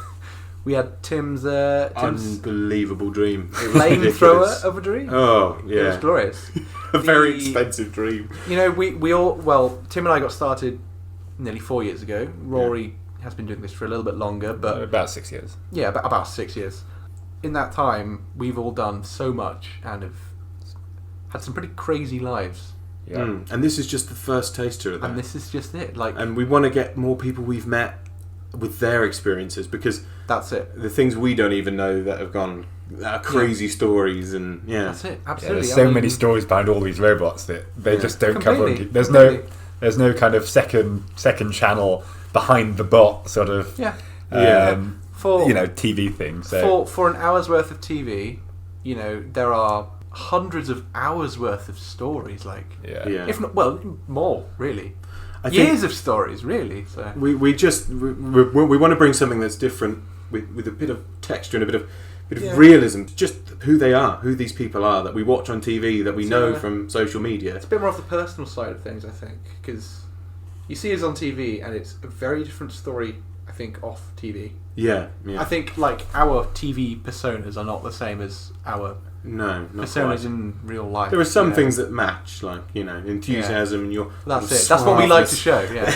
Speaker 2: we had Tim's
Speaker 1: unbelievable dream.
Speaker 2: Flamethrower of a dream.
Speaker 1: Oh yeah,
Speaker 2: it was glorious.
Speaker 1: A very expensive dream.
Speaker 2: You know, we all Tim and I got started nearly 4 years ago. Rory has been doing this for a little bit longer, but
Speaker 3: about 6 years.
Speaker 2: Yeah, about 6 years. In that time, we've all done so much and have had some pretty crazy lives.
Speaker 3: Yeah.
Speaker 1: And this is just the first taster of that.
Speaker 2: And this is just it. Like,
Speaker 1: and we want to get more people we've met with their experiences, because
Speaker 2: that's it.
Speaker 1: The things we don't even know that have gone crazy stories, and
Speaker 2: that's it. Absolutely.
Speaker 3: There's so many stories behind all these robots that they just don't cover. There's no kind of second channel behind the bot sort of
Speaker 2: for
Speaker 3: TV thing. So
Speaker 2: for an hour's worth of TV, there are hundreds of hours worth of stories. Like if not more really. years of stories, really. So
Speaker 1: we want to bring something that's different with a bit of texture and a bit of realism, just who they are, who these people are that we watch on TV, that we know from social media.
Speaker 2: It's a bit more of the personal side of things, I think, because you see us on TV and it's a very different story, I think, off TV.
Speaker 1: Yeah.
Speaker 2: I think like our TV personas are not the same as our personas
Speaker 1: quite.
Speaker 2: In real life.
Speaker 1: There are some things that match, like enthusiasm and your.
Speaker 2: That's it. That's what we like to show. Yeah.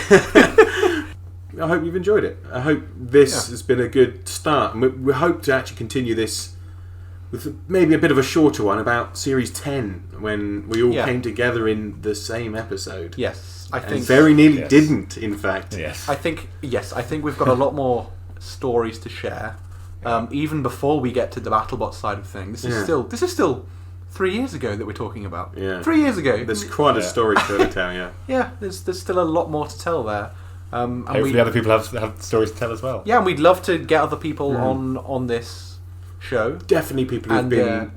Speaker 1: I hope you've enjoyed it. I hope this has been a good start, and we hope to actually continue this with maybe a bit of a shorter one about Series 10 when we all came together in the same episode.
Speaker 2: Yes, I think
Speaker 1: very nearly didn't. In fact,
Speaker 2: I think we've got a lot more stories to share. Even before we get to the BattleBot side of things, this is still 3 years ago that we're talking about.
Speaker 1: Yeah,
Speaker 2: 3 years ago.
Speaker 1: There's quite a story to tell. Yeah,
Speaker 2: yeah. There's still a lot more to tell there. And
Speaker 3: hopefully other people have stories to tell as well.
Speaker 2: Yeah, and we'd love to get other people on this show.
Speaker 1: Definitely people who've been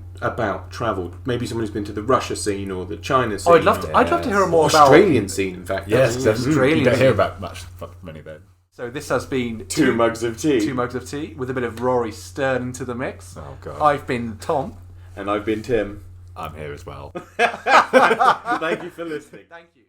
Speaker 1: travelled. Maybe someone who's been to the Russia scene or the China scene.
Speaker 2: Oh, I'd love to hear more about
Speaker 1: Australian scene. In fact,
Speaker 3: yes,
Speaker 2: Australian.
Speaker 3: You don't hear about many then.
Speaker 2: So this has been
Speaker 1: two mugs of tea.
Speaker 2: 2 mugs of tea with a bit of Rory Stern into the mix.
Speaker 3: Oh God!
Speaker 2: I've been Tom,
Speaker 1: and I've been Tim.
Speaker 3: I'm here as well.
Speaker 1: Thank you for listening.
Speaker 2: Thank you.